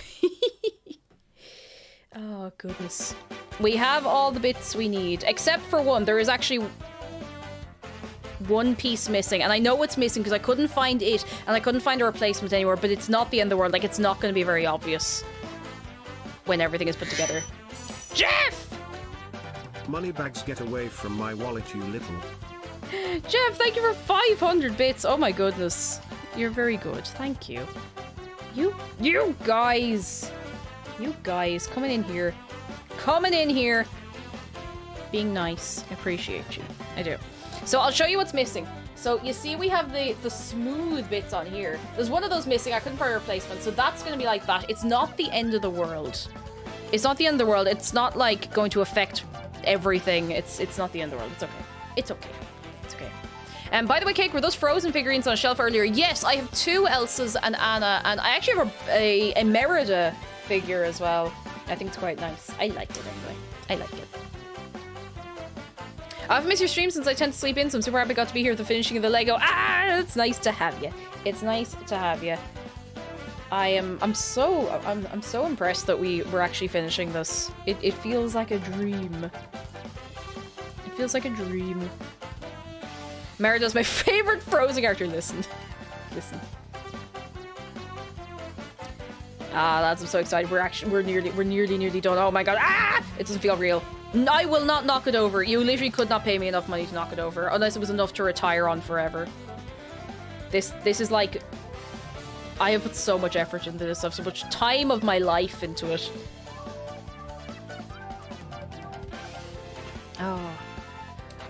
Oh, goodness. We have all the bits we need, except for one. There is actually one piece missing, and I know it's missing because I couldn't find it, and I couldn't find a replacement anywhere, but it's not the end of the world. Like, it's not going to be very obvious when everything is put together. Jeff! Moneybags, get away from my wallet, you little. Jeff, thank you for 500 bits. Oh my goodness. You're very good. Thank you. You guys. You guys, coming in here. Coming in here. Being nice. I appreciate you. I do. So I'll show you what's missing. So you see we have the smooth bits on here. There's one of those missing. I couldn't find a replacement. So that's going to be like that. It's not the end of the world. It's not the end of the world. It's not like going to affect everything. It's not the end of the world. It's okay. It's okay. It's okay. And by the way, Cake, were those Frozen figurines on a shelf earlier? Yes, I have 2 Elsas and Anna, and I actually have a Merida figure as well. I think it's quite nice. I like it anyway. I like it. I've missed your stream since I tend to sleep in, so I'm super happy I got to be here at the finishing of the Lego. Ah, it's nice to have you. It's nice to have you. I'm so impressed that we're actually finishing this. It feels like a dream. It feels like a dream. Merida's my favorite Frozen character. Listen. Ah, lads, I'm so excited. We're nearly done. Oh my god. Ah! It doesn't feel real. I will not knock it over. You literally could not pay me enough money to knock it over, unless it was enough to retire on forever. This is like, I have put so much effort into this stuff, so much time of my life into it. Oh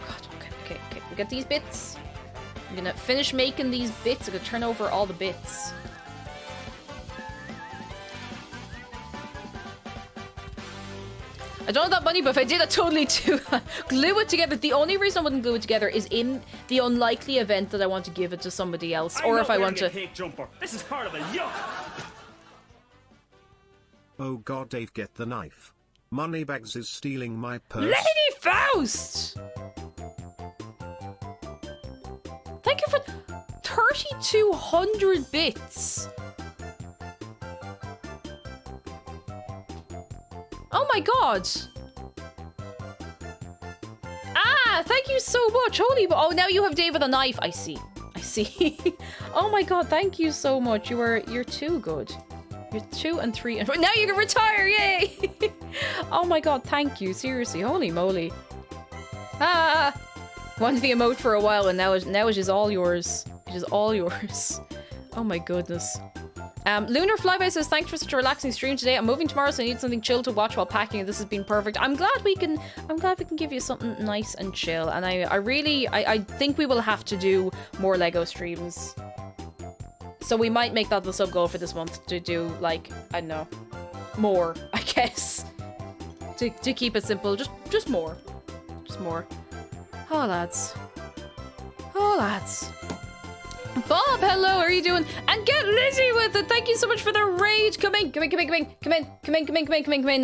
god, okay. We got these bits. I'm gonna finish making these bits. I'm gonna turn over all the bits. I don't have that money, but if I did, I'd totally do glue it together. The only reason I wouldn't glue it together is in the unlikely event that I want to give it to somebody else, or if I want to. Cake jumper. This is part of a yuck. Oh god, Dave, get the knife. Moneybags is stealing my purse. Lady Faust! Thank you for 3,200 bits. Oh my god. Ah, thank you so much. Holy, oh, now you have Dave with a knife. I see. Oh my god, thank you so much. You're too good. You're 2 and 3 and 4. Now you can retire, yay! Oh my god, thank you, seriously, holy moly. Ah! Wanted the emote for a while and now it is all yours. It is all yours. Oh my goodness. Lunar Flyby says, thanks for such a relaxing stream today. I'm moving tomorrow, so I need something chill to watch while packing, and this has been perfect. I'm glad we can give you something nice and chill. And I think we will have to do more Lego streams. So we might make that the sub goal for this month to do, like, I don't know, more, I guess. To keep it simple, just more. Just more. Oh, lads. Oh, lads. Bob, hello, how are you doing? And get Lizzie with it. Thank you so much for the raid. Come in,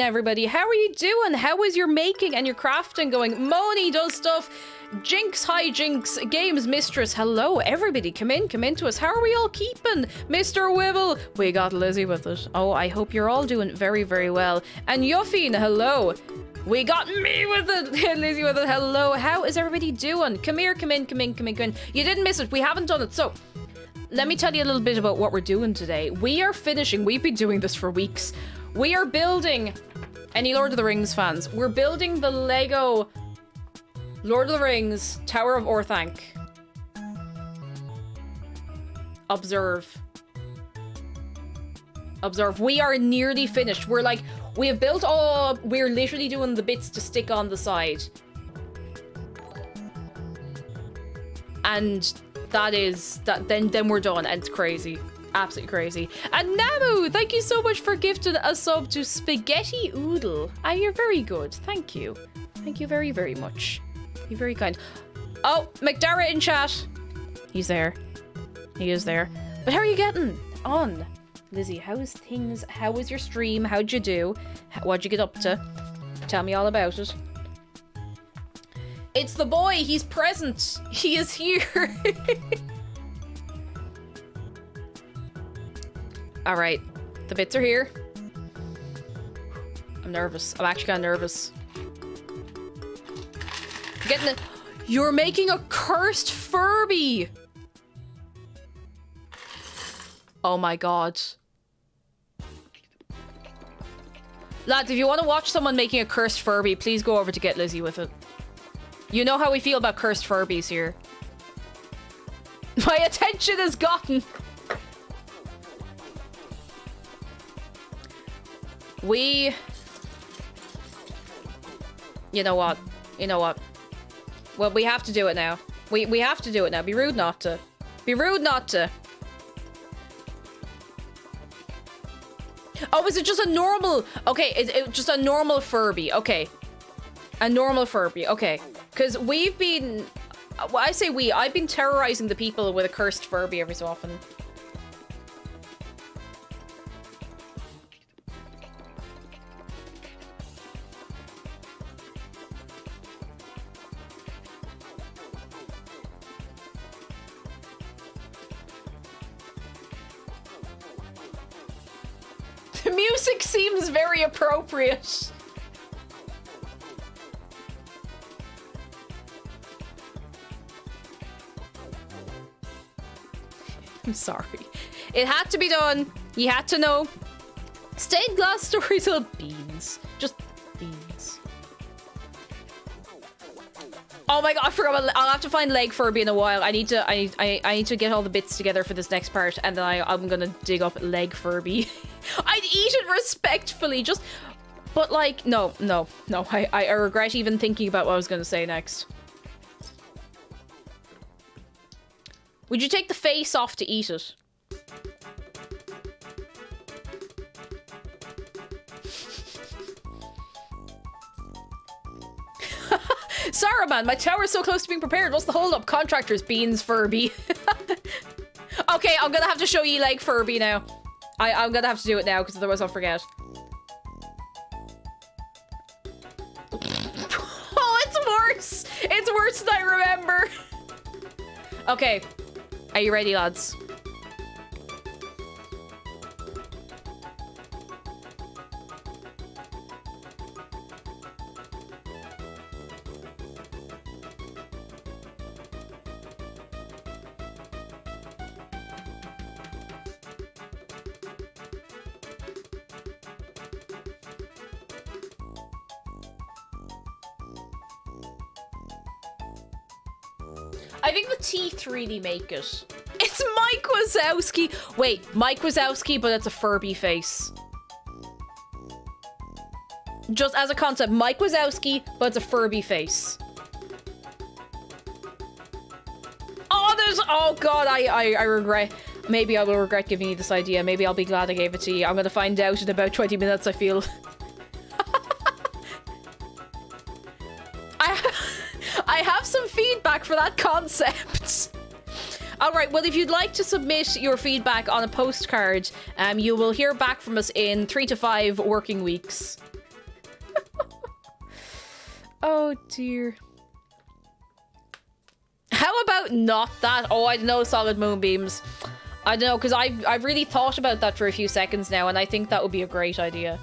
everybody. How are you doing? How is your making and your crafting going? Moni does stuff. Jinx, hi Jinx. Games Mistress, hello, everybody. Come into us. How are we all keeping? Mr. Wibble, we got Lizzie with it. Oh, I hope you're all doing very, very well. And Yuffine, hello. We got me with it. Lizzie with it. Hello. How is everybody doing? Come here. Come in. You didn't miss it. We haven't done it. So, let me tell you a little bit about what we're doing today. We are finishing. We've been doing this for weeks. We are building... Any Lord of the Rings fans? We're building the Lego Lord of the Rings Tower of Orthanc. Observe. We are nearly finished. We have built all... We're literally doing the bits to stick on the side. And that is... Then we're done, and it's crazy. Absolutely crazy. And Namu, thank you so much for gifting a sub to Spaghetti Oodle. Ah, you're very good. Thank you. Thank you very, very much. You're very kind. Oh, McDarrett in chat. He's there. He is there. But how are you getting on? Lizzie, how's things? How was your stream? How'd you do? What'd you get up to? Tell me all about it. It's the boy. He's present. He is here. All right. The bits are here. I'm nervous. I'm actually kind of nervous. Getting it. You're making a cursed Furby. Oh my god. Lads, if you want to watch someone making a cursed Furby, please go over to Get Lizzie with it. You know how we feel about cursed Furbies here. My attention is gotten. You know what? Well, we have to do it now. We have to do it now. Be rude not to. Be rude not to. Oh, is it just a normal... Okay, it's just a normal Furby. Okay. A normal Furby. Okay. Because we've been... Well, I say we. I've been terrorizing the people with a cursed Furby every so often. The music seems very appropriate. I'm sorry. It had to be done. You had to know. Stained glass stories of beans. Just beans. Oh my god, I forgot. I'll have to find leg Furby in a while. I need to get all the bits together for this next part, and then I'm gonna dig up leg Furby. I'd eat it respectfully, just... But like, no. I regret even thinking about what I was gonna say next. Would you take the face off to eat it? Sarah, man, my tower's so close to being prepared. What's the hold-up? Contractors, beans, Furby. Okay, I'm gonna have to show you leg Furby now. I'm gonna have to do it now, because otherwise I'll forget. Oh, it's worse! It's worse than I remember! Okay. Are you ready, lads? I think the teeth really make it. It's Mike Wazowski. Wait, Mike Wazowski, but it's a Furby face. Just as a concept, Mike Wazowski, but it's a Furby face. Oh, there's... Oh, God, I regret... Maybe I will regret giving you this idea. Maybe I'll be glad I gave it to you. I'm going to find out in about 20 minutes, I feel. I have some feedback for that concept. Alright, well, if you'd like to submit your feedback on a postcard, you will hear back from us in 3 to 5 working weeks. Oh, dear. How about not that? Oh, I don't know, Solid Moonbeams. I don't know, because I've really thought about that for a few seconds now, and I think that would be a great idea.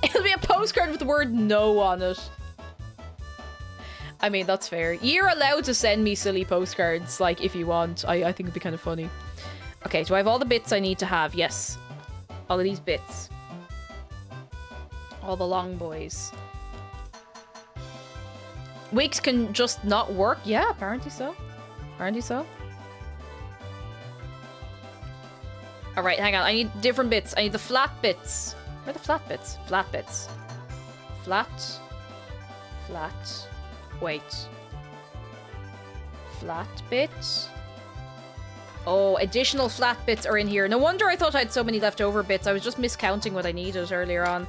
It'll be a postcard with the word no on it. I mean, that's fair. You're allowed to send me silly postcards, like, if you want. I think it'd be kind of funny. Okay, do I have all the bits I need to have? Yes. All of these bits. All the long boys. Weeks can just not work? Yeah, apparently so. Apparently so. Alright, hang on. I need different bits. I need the flat bits. Where are the flat bits? Flat bits. Flat. Flat. Wait. Flat bits. Oh, additional flat bits are in here. No wonder I thought I had so many leftover bits. I was just miscounting what I needed earlier on.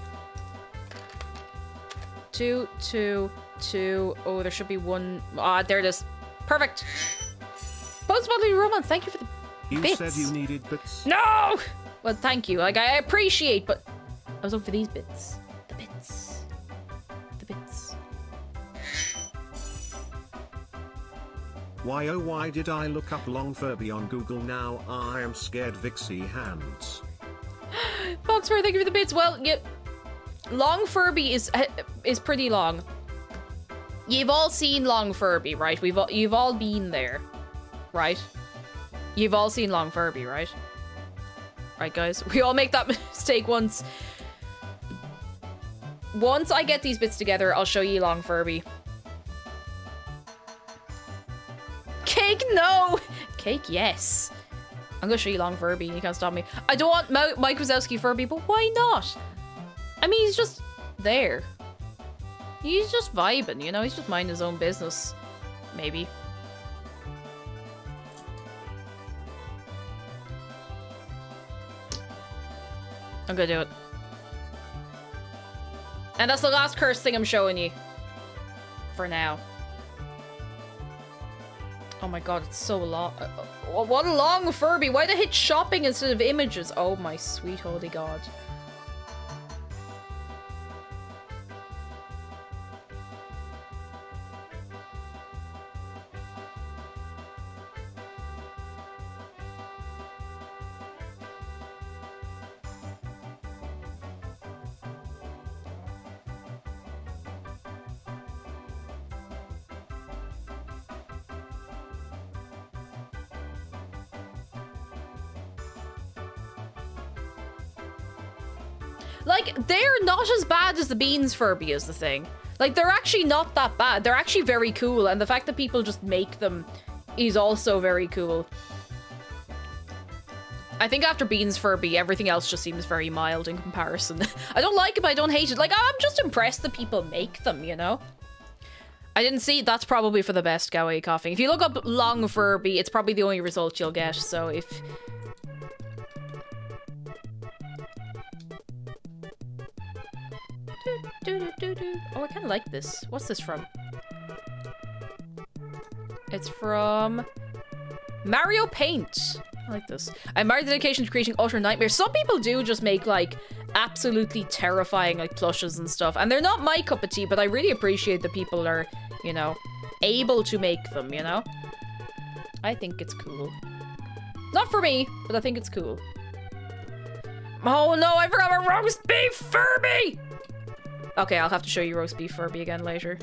2, 2, 2. Oh, there should be one. Ah, there it is. Perfect. Post Bodily Romance, thank you for the You bits. said you needed bits. No! Well, thank you. Like, I appreciate, but I was looking for these bits. The bits. The bits. Why oh why did I look up long Furby on Google? Now I am scared. Vixie hands. Foxfur, thank you for the bits. Well, yeah, Long Furby is pretty long. You've all seen Long Furby, right? You've all been there, right? You've all seen Long Furby, right? Right, guys? We all make that mistake once. Once I get these bits together, I'll show you Long Furby. Cake, no! Cake, yes. I'm gonna show you Long Furby. You can't stop me. I don't want Mike Wazowski Furby, but why not? I mean, he's just there. He's just vibing, you know? He's just minding his own business. Maybe. I'm gonna do it. And that's the last curse thing I'm showing you. For now. Oh my god, it's so long. What a long Furby. Why'd I hit shopping instead of images? Oh my sweet holy god. Like, they're not as bad as the Beans Furby is the thing. Like, they're actually not that bad. They're actually very cool, and the fact that people just make them is also very cool. I think after Beans Furby, everything else just seems very mild in comparison. I don't like it, but I don't hate it. Like, I'm just impressed that people make them, you know? I didn't see. That's probably for the best, Gawaii coughing. If you look up Long Furby, it's probably the only result you'll get, so if... Oh, I kind of like this. What's this from? It's from Mario Paint. I like this. I admire the dedication to creating utter nightmares. Some people do just make, like, absolutely terrifying, like, plushes and stuff. And they're not my cup of tea, but I really appreciate that people are, you know, able to make them, you know? I think it's cool. Not for me, but I think it's cool. Oh no, I forgot my roast beef Furby! Okay, I'll have to show you roast beef Furby again later.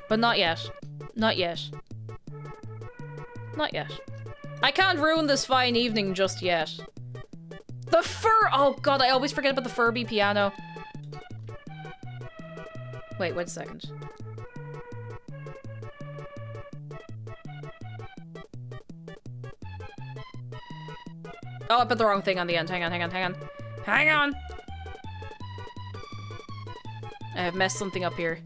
But not yet. Not yet. Not yet. I can't ruin this fine evening just yet. The fur- oh god, I always forget about the Furby piano. Wait a second. Oh, I put the wrong thing on the end. Hang on. Hang on! I have messed something up here.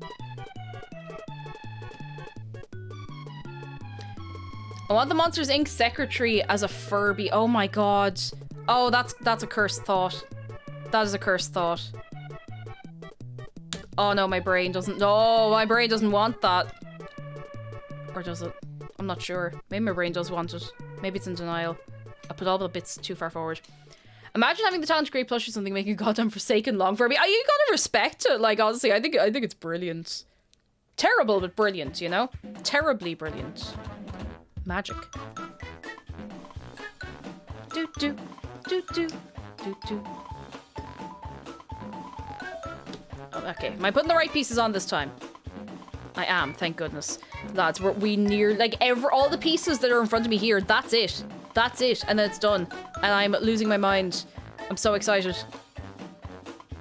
I want the Monsters Inc. secretary as a Furby. Oh my god. Oh, that's a cursed thought. That is a cursed thought. Oh no, my brain doesn't. No, my brain doesn't want that. Or does it? I'm not sure. Maybe my brain does want it. Maybe it's in denial. I put all the bits too far forward. Imagine having the talent to create plush or something, making a goddamn Forsaken long for me. Oh, you gotta respect it. Like, honestly, I think it's brilliant. Terrible, but brilliant, you know? Terribly brilliant. Magic. Do do do do do do. Oh, okay, am I putting the right pieces on this time? I am, thank goodness. Lads, we near, like, all the pieces that are in front of me here, that's it. That's it, and then it's done. And I'm losing my mind. I'm so excited.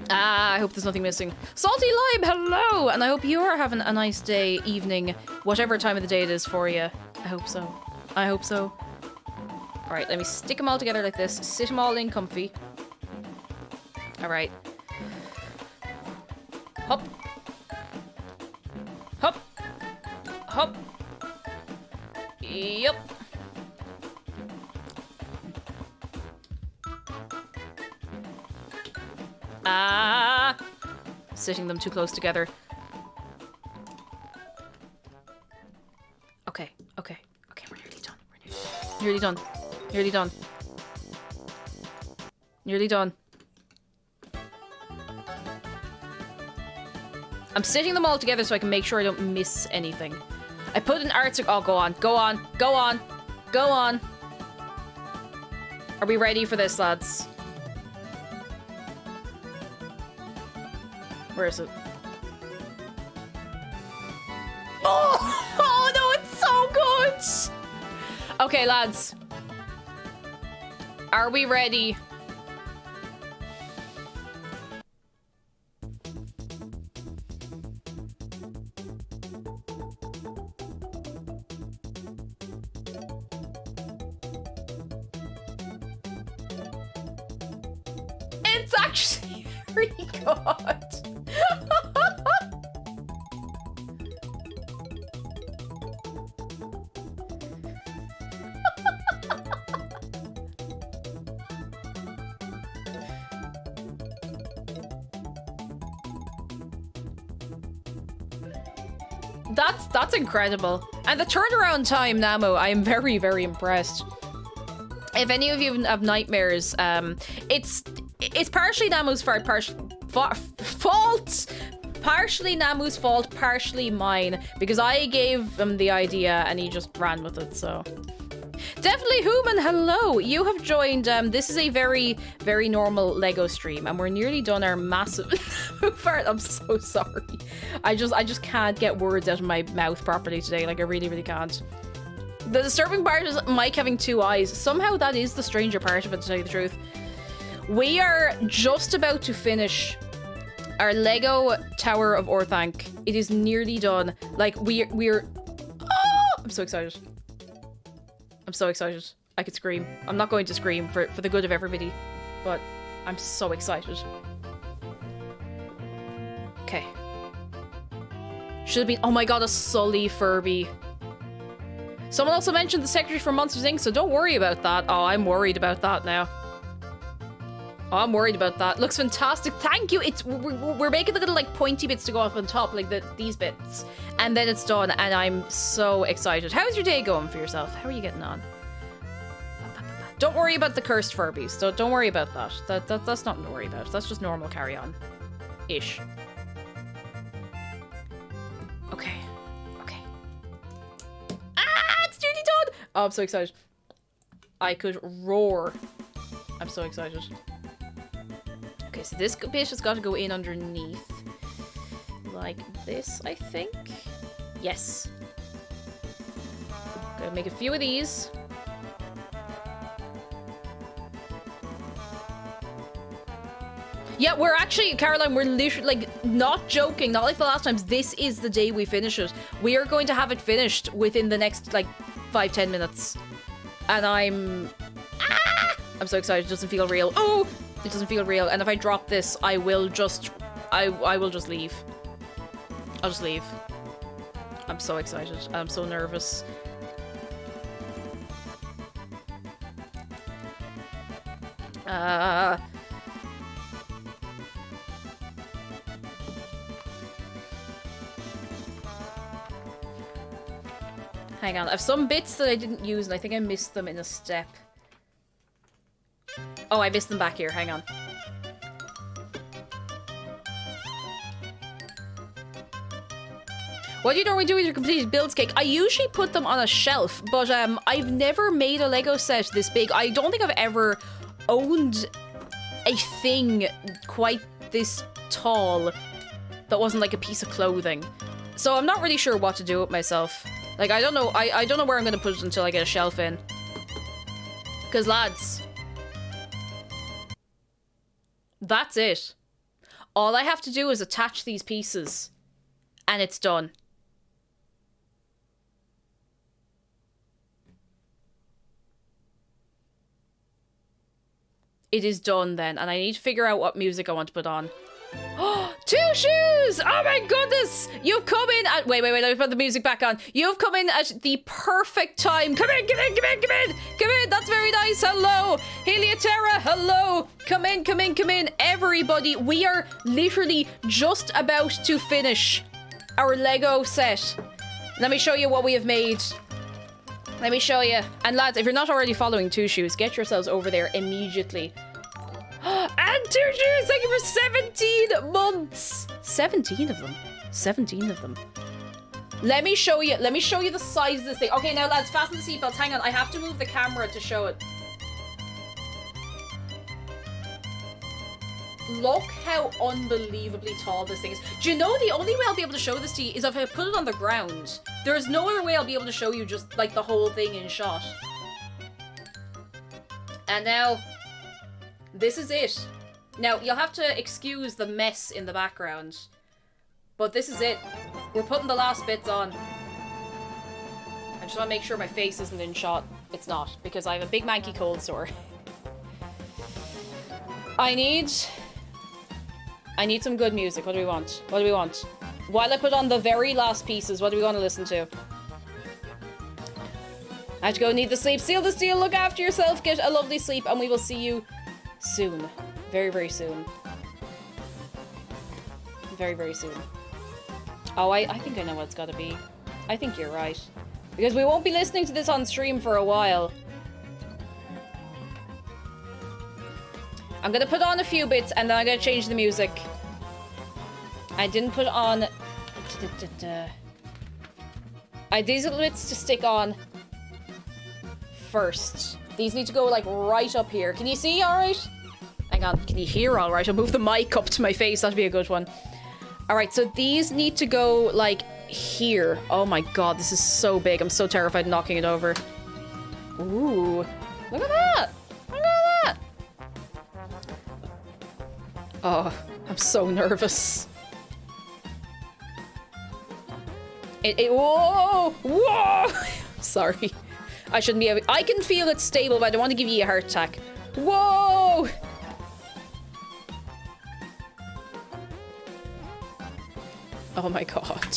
Ah, I hope there's nothing missing. Salty Lime, hello! And I hope you're having a nice day, evening, whatever time of the day it is for you. I hope so. I hope so. Alright, let me stick them all together like this. Sit them all in comfy. Alright. Hop. Hop. Hop. Yup. Ah! Sitting them too close together. Okay, okay, okay, we're nearly done. We're nearly done. Nearly done. Nearly done. I'm sitting them all together so I can make sure I don't miss anything. I put an art. Oh, go on, go on, go on, go on. Are we ready for this, lads? Where is it? Oh, oh no, it's so good. Okay, lads. Are we ready? It's actually very good. That's incredible. And the turnaround time, Namo, I am very, very impressed. If any of you have nightmares, it's partially Namu's fault, partially Namu's fault, partially mine, because I gave him the idea and he just ran with it, so. Definitely Human, hello! You have joined, this is a very, very normal Lego stream, and we're nearly done our massive part. I'm so sorry. I just can't get words out of my mouth properly today, like I really, really can't. The disturbing part is Mike having two eyes. Somehow that is the stranger part of it, to tell you the truth. We are just about to finish our Lego Tower of Orthanc. It is nearly done. Like, we're... Oh! I'm so excited. I'm so excited. I could scream. I'm not going to scream for the good of everybody, but I'm so excited. Okay. Should have been... Oh my god, a Sully Furby. Someone also mentioned the secretary for Monsters Inc., so don't worry about that. Oh, I'm worried about that now. Oh, I'm worried about that. Looks fantastic. Thank you. We're making the little like pointy bits to go up on top, like these bits, and then it's done. And I'm so excited. How's your day going for yourself? How are you getting on? Don't worry about the cursed Furbies. Don't worry about that. That's nothing to worry about. That's just normal carry on, ish. Okay. Okay. Ah, it's nearly done. Oh, I'm so excited. I could roar. I'm so excited. Okay, so this bit has got to go in underneath. Like this, I think. Yes. Gotta make a few of these. Yeah, we're actually, Caroline, we're literally, like, not joking, not like the last times. This is the day we finish it. We are going to have it finished within the next, like, 5-10 minutes. And I'm so excited. It doesn't feel real. Oh, it doesn't feel real. And if I drop this, I will just, I will just leave. I'll just leave. I'm so excited. I'm so nervous. Hang on, I have some bits that I didn't use and I think I missed them in a step. Oh, I missed them back here, hang on. What do you normally do with your completed builds, Cake? I usually put them on a shelf, but I've never made a Lego set this big. I don't think I've ever owned a thing quite this tall that wasn't like a piece of clothing. So I'm not really sure what to do with myself. Like, I don't know. I don't know where I'm going to put it until I get a shelf in. Because, lads, that's it. All I have to do is attach these pieces. And it's done. It is done then. And I need to figure out what music I want to put on. Oh, Two Shoes! Oh my goodness! You've come in at... Wait, let me put the music back on. You've come in at the perfect time. Come in! Come in! That's very nice. Hello! Heliotera, hello! Come in. Everybody, we are literally just about to finish our Lego set. Let me show you what we have made. Let me show you. And lads, if you're not already following Two Shoes, get yourselves over there immediately. And Two Shoes, thank you for 17 months. 17 of them. 17 of them. Let me show you the size of this thing. Okay, now lads, fasten the seatbelts. Hang on, I have to move the camera to show it. Look how unbelievably tall this thing is. Do you know the only way I'll be able to show this to you is if I put it on the ground. There is no other way I'll be able to show you just like the whole thing in shot. And now, this is it. Now, you'll have to excuse the mess in the background. But this is it. We're putting the last bits on. I just want to make sure my face isn't in shot. It's not, because I have a big manky cold sore. I need some good music. What do we want? While I put on the very last pieces, what do we want to listen to? I have to go, need the sleep. Seal the steel, look after yourself, get a lovely sleep, and we will see you soon. Very, very soon. Very, very soon. Oh, I think I know what it's gotta be. I think you're right. Because we won't be listening to this on stream for a while. I'm gonna put on a few bits and then I'm gonna change the music. I didn't put on... these little bits to stick on first. These need to go like right up here. Can you see alright? Hang on, can you hear alright? I'll move the mic up to my face, that'd be a good one. Alright, so these need to go like here. Oh my god, this is so big. I'm so terrified of knocking it over. Ooh, look at that! Look at that! Oh, I'm so nervous. Whoa! Sorry. I shouldn't be I can feel it's stable, but I don't want to give you a heart attack. Whoa! Oh my god.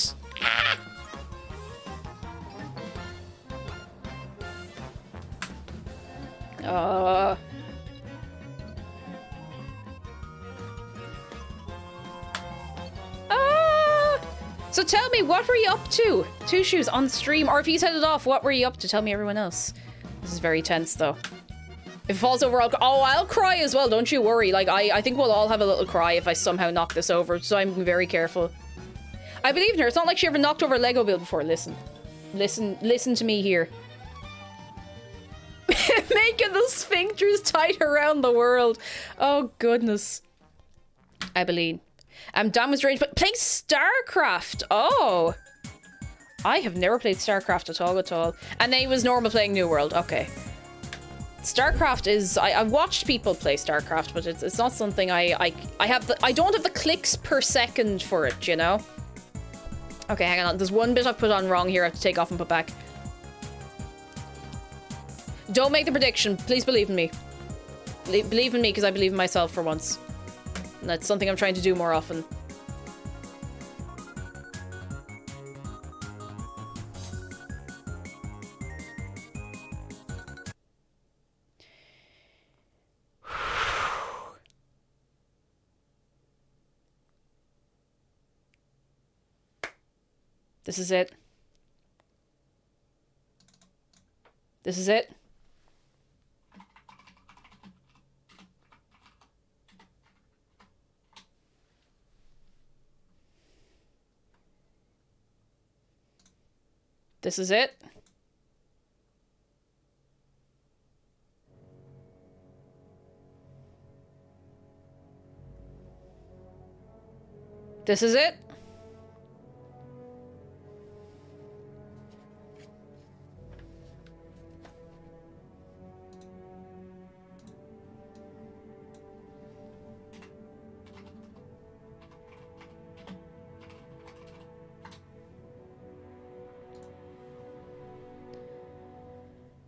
So tell me, what were you up to? Two Shoes on stream, or if he's headed off, what were you up to? Tell me, everyone else. This is very tense, though. If it falls over, I'll cry as well, don't you worry. Like, I think we'll all have a little cry if I somehow knock this over, so I'm very careful. I believe in her. It's not like she ever knocked over a Lego build before. Listen to me here. Making the sphincters tight around the world. Oh, goodness. I believe. Dan was ready to play StarCraft. Oh. I have never played StarCraft at all. And then he was normal playing New World. Okay. StarCraft is... I've watched people play StarCraft, but it's not something I don't have the clicks per second for it, you know? Okay, hang on. There's one bit I've put on wrong here. I have to take off and put back. Don't make the prediction. Please believe in me. Believe in me, because I believe in myself for once. And that's something I'm trying to do more often. This is it. This is it. This is it. This is it.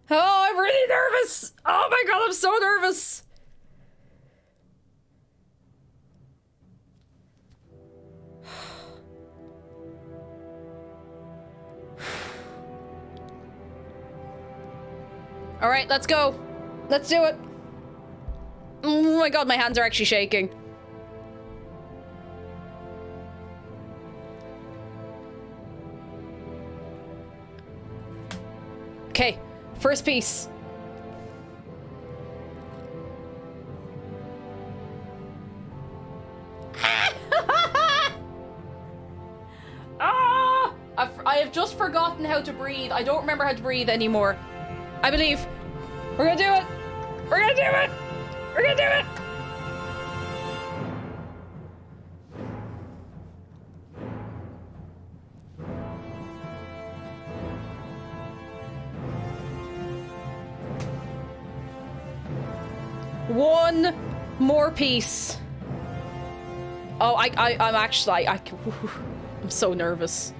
Oh, I'm really nervous! Oh my god, I'm so nervous! Alright, let's go. Let's do it. Oh my god, my hands are actually shaking. Okay, first piece. I have just forgotten how to breathe. I don't remember how to breathe anymore. I believe. We're gonna do it! We're gonna do it! We're gonna do it! One more piece. Oh, I'm actually, I'm so nervous.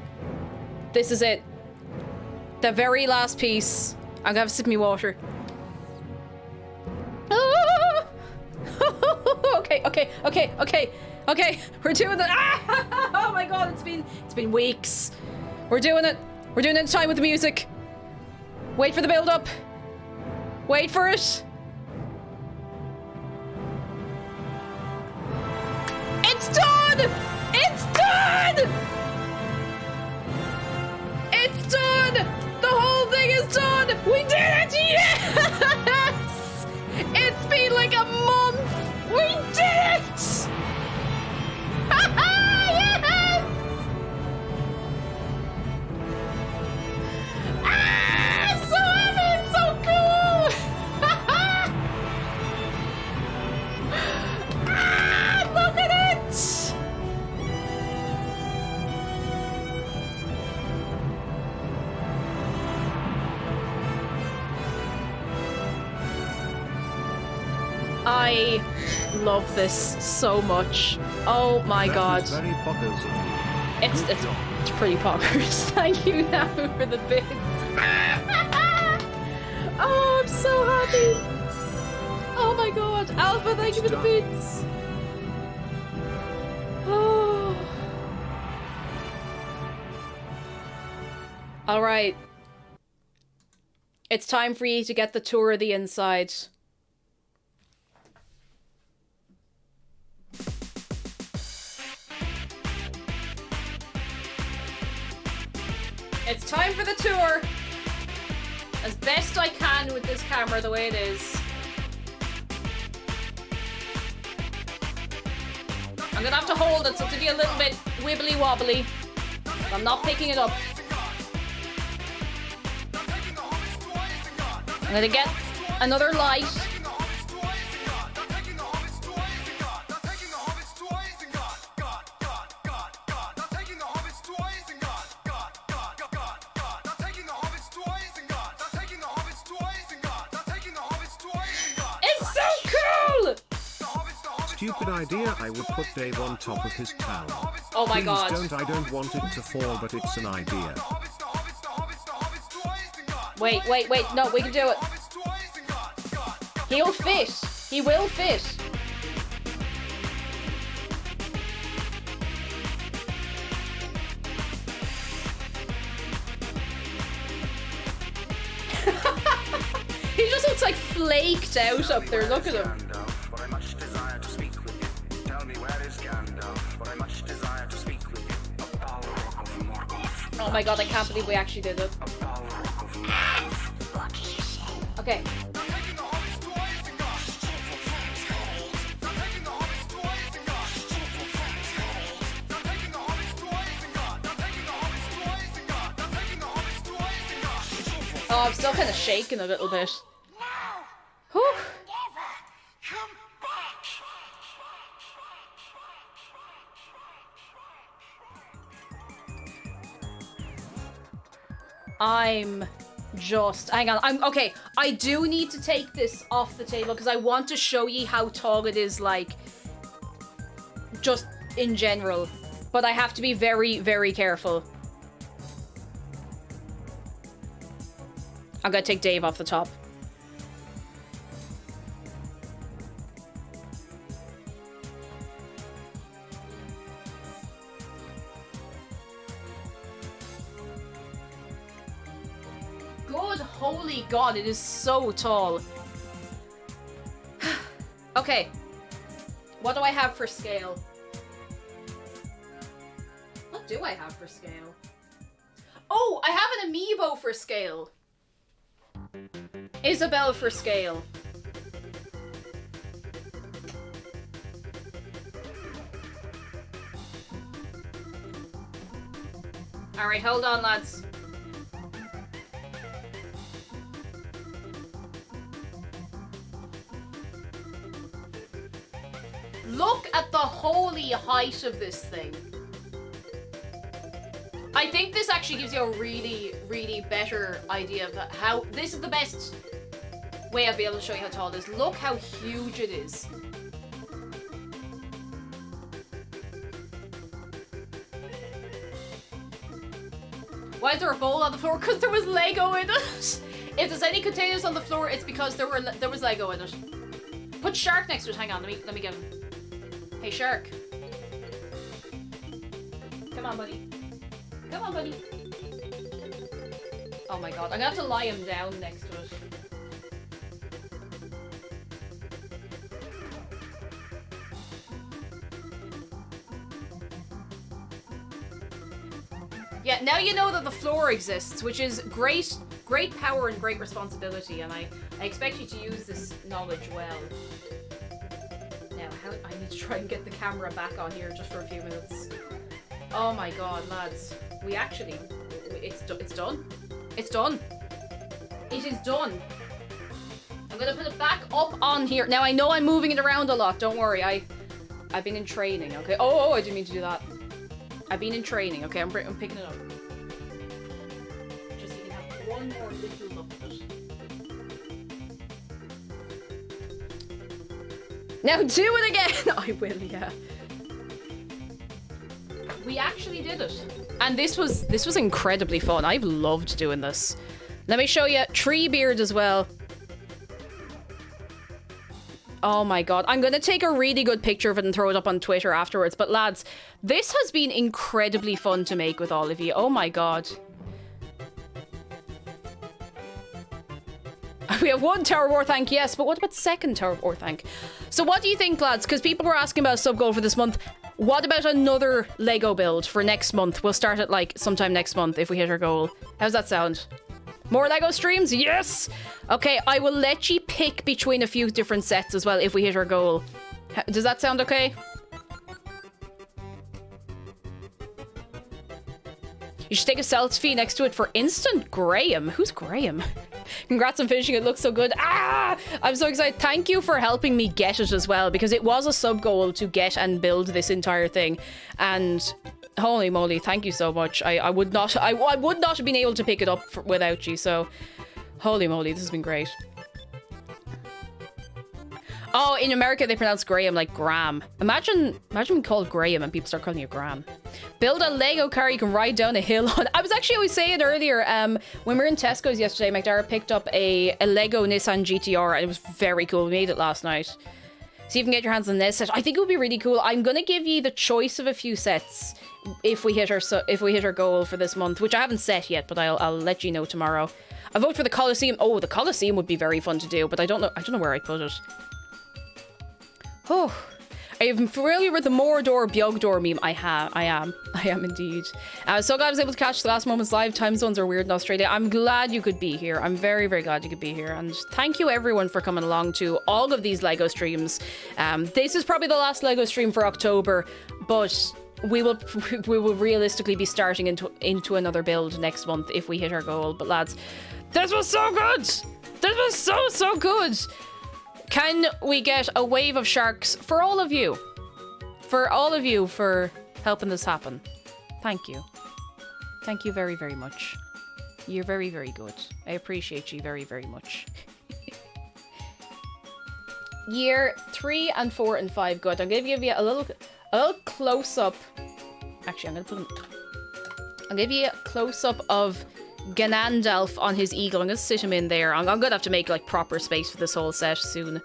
This is it. The very last piece. I'm gonna have a sip of me water. Ah! Okay. We're doing it. Ah! Oh my god, it's been weeks. We're doing it. We're doing it in time with the music. Wait for the build up. Wait for it. It's done! It's done! It's done! The whole thing is done! We did it! Yes! It's been like a month! We did it! Yes! Ah! So happy! It's so cool! Ah! Look at it! I love this so much. Oh my god. That is very poggers of you. It's pretty poggers. Thank you now for the bits. Oh, I'm so happy. Oh my god. Alpha, thank you for the bits. Oh. Alright. It's time for you to get the tour of the inside. It's time for the tour. As best I can with this camera the way it is. I'm gonna have to hold it so it's gonna be a little bit wibbly wobbly. I'm not picking it up. I'm gonna get another light. stupid idea. I would put Dave on top of his pal. Oh my Please god. don't. I don't want it to fall, but it's an idea. Wait. No, we can do it. He'll fit. He will fit. He just looks like flaked out up there. Look at him. But I much desire to speak with you. Tell me where is Gandalf, but I much desire to speak with you. A Balrog of Morgoth. Oh my god, I can't believe we actually did it. A Balrog of Morgoth. Okay. Oh, I'm still kind of shaking a little bit. Whew. Hang on. Okay. I do need to take this off the table because I want to show you how tall it is, like, just in general. But I have to be very, very careful. I'm gonna take Dave off the top. Good holy god, it is so tall. Okay. What do I have for scale? What do I have for scale? Oh, I have an amiibo for scale. Isabel for scale. Alright, hold on, lads. Look at the holy height of this thing. I think this actually gives you a really, really better idea of how... This is the best way I'll be able to show you how tall it is. Look how huge it is. Why is there a bowl on the floor? Because there was Lego in it. If there's any containers on the floor, it's because there was Lego in it. Put Shark next to it. Hang on, let me get him. Hey, Shark. Come on, buddy. Come on, buddy. Oh my god, I'm gonna have to lie him down next to it. Yeah, now you know that the floor exists, which is great power and great responsibility, and I expect you to use this knowledge well. Now, I need to try and get the camera back on here just for a few minutes. Oh my god, lads. It's done. It's done. It is done. I'm gonna put it back up on here. Now, I know I'm moving it around a lot. Don't worry. I've been in training, okay? Oh, I didn't mean to do that. I've been in training, okay? I'm picking it up. Just so you can have one more little look at it. Now do it again! I will, yeah. We actually did it. And this was incredibly fun. I've loved doing this. Let me show you Treebeard as well. Oh my god. I'm gonna take a really good picture of it and throw it up on Twitter afterwards. But lads, this has been incredibly fun to make with all of you. Oh my god. We have one Tower of Orthanc, yes, but what about second Tower of Orthanc? So what do you think, lads? Because people were asking about a sub goal for this month. What about another Lego build for next month? We'll start it like sometime next month if we hit our goal. How's that sound? More Lego streams? Yes! Okay, I will let you pick between a few different sets as well if we hit our goal. Does that sound okay? You should take a selfie next to it for instant Graham. Who's Graham? Congrats on finishing it. Looks so good. Ah! I'm so excited. Thank you for helping me get it as well, because it was a sub goal to get and build this entire thing. And holy moly, thank you so much. I would not have been able to pick it up without you. So holy moly, this has been great. Oh, in America they pronounce Graham like Graham. Imagine being called Graham and people start calling you Graham. Build a Lego car you can ride down a hill on. I was actually always saying earlier, when we were in Tesco's yesterday, McDara picked up a Lego Nissan GTR and it was very cool. We made it last night. So you can get your hands on this set. I think it would be really cool. I'm gonna give you the choice of a few sets if we hit our goal for this month, which I haven't set yet, but I'll let you know tomorrow. I vote for the Coliseum. Oh, the Coliseum would be very fun to do, but I don't know where I put it. Oh, are you familiar with the Mordor Bjogdor meme? I am indeed. So glad I was able to catch the last moment's live. Time zones are weird in Australia. I'm glad you could be here. I'm very, very glad you could be here. And thank you everyone for coming along to all of these Lego streams. This is probably the last Lego stream for October, but we will realistically be starting into another build next month if we hit our goal. But lads, this was so good. This was so good. Can we get a wave of sharks for all of you? For all of you for helping this happen. Thank you. Thank you very, very much. You're very, very good. I appreciate you very, very much. Year 3 and 4 and 5 good. I'm gonna give you a little close up. Actually, I'm gonna put him. I'll give you a close up of Ganondorf on his eagle. I'm gonna sit him in there. I'm gonna have to make like proper space for this whole set soon.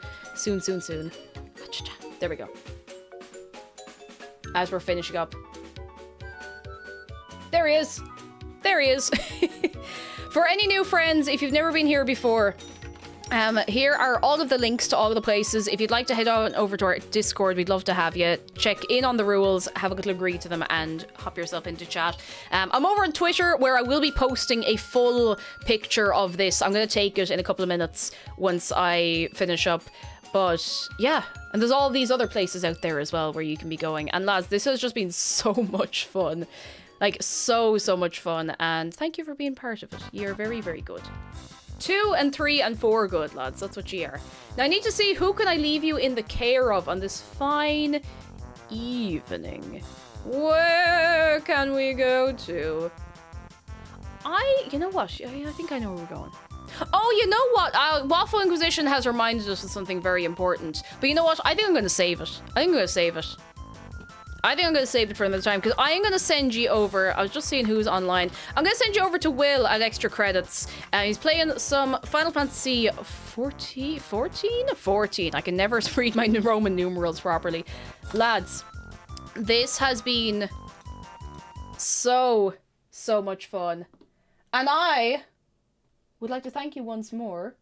There we go. As we're finishing up. There he is. There he is. For any new friends, if you've never been here before, here are all of the links to all of the places. If you'd like to head on over to our Discord, we'd love to have you. Check in on the rules, have a little agree to them, and hop yourself into chat. I'm over on Twitter, where I will be posting a full picture of this. I'm going to take it in a couple of minutes once I finish up. But yeah, and there's all these other places out there as well where you can be going. And lads, this has just been so much fun. Like, so much fun. And thank you for being part of it. You're very, very good. 2 and 3 and 4 good, lads. That's what you are. Now I need to see who can I leave you in the care of on this fine evening. Where can we go to? You know what? I think I know where we're going. Oh, you know what? Waffle Inquisition has reminded us of something very important. But you know what? I think I'm going to save it. I think I'm going to save it for another time, because I am going to send you over. I was just seeing who's online. I'm going to send you over to Will at Extra Credits. He's playing some Final Fantasy 14? I can never read my Roman numerals properly. Lads, this has been so much fun. And I would like to thank you once more.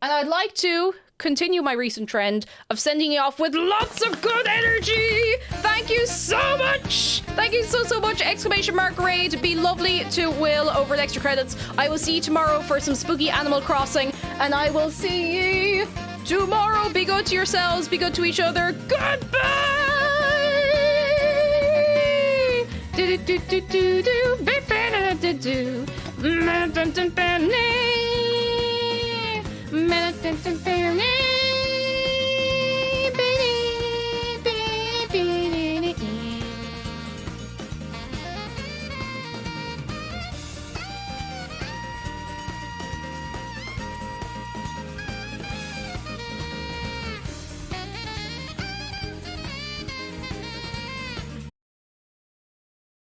And I'd like to continue my recent trend of sending you off with lots of good energy. Thank you so much. Thank you so much. Exclamation mark raid. Be lovely to Will over at Extra Credits. I will see you tomorrow for some spooky Animal Crossing. And I will see you tomorrow. Be good to yourselves. Be good to each other. Goodbye. Do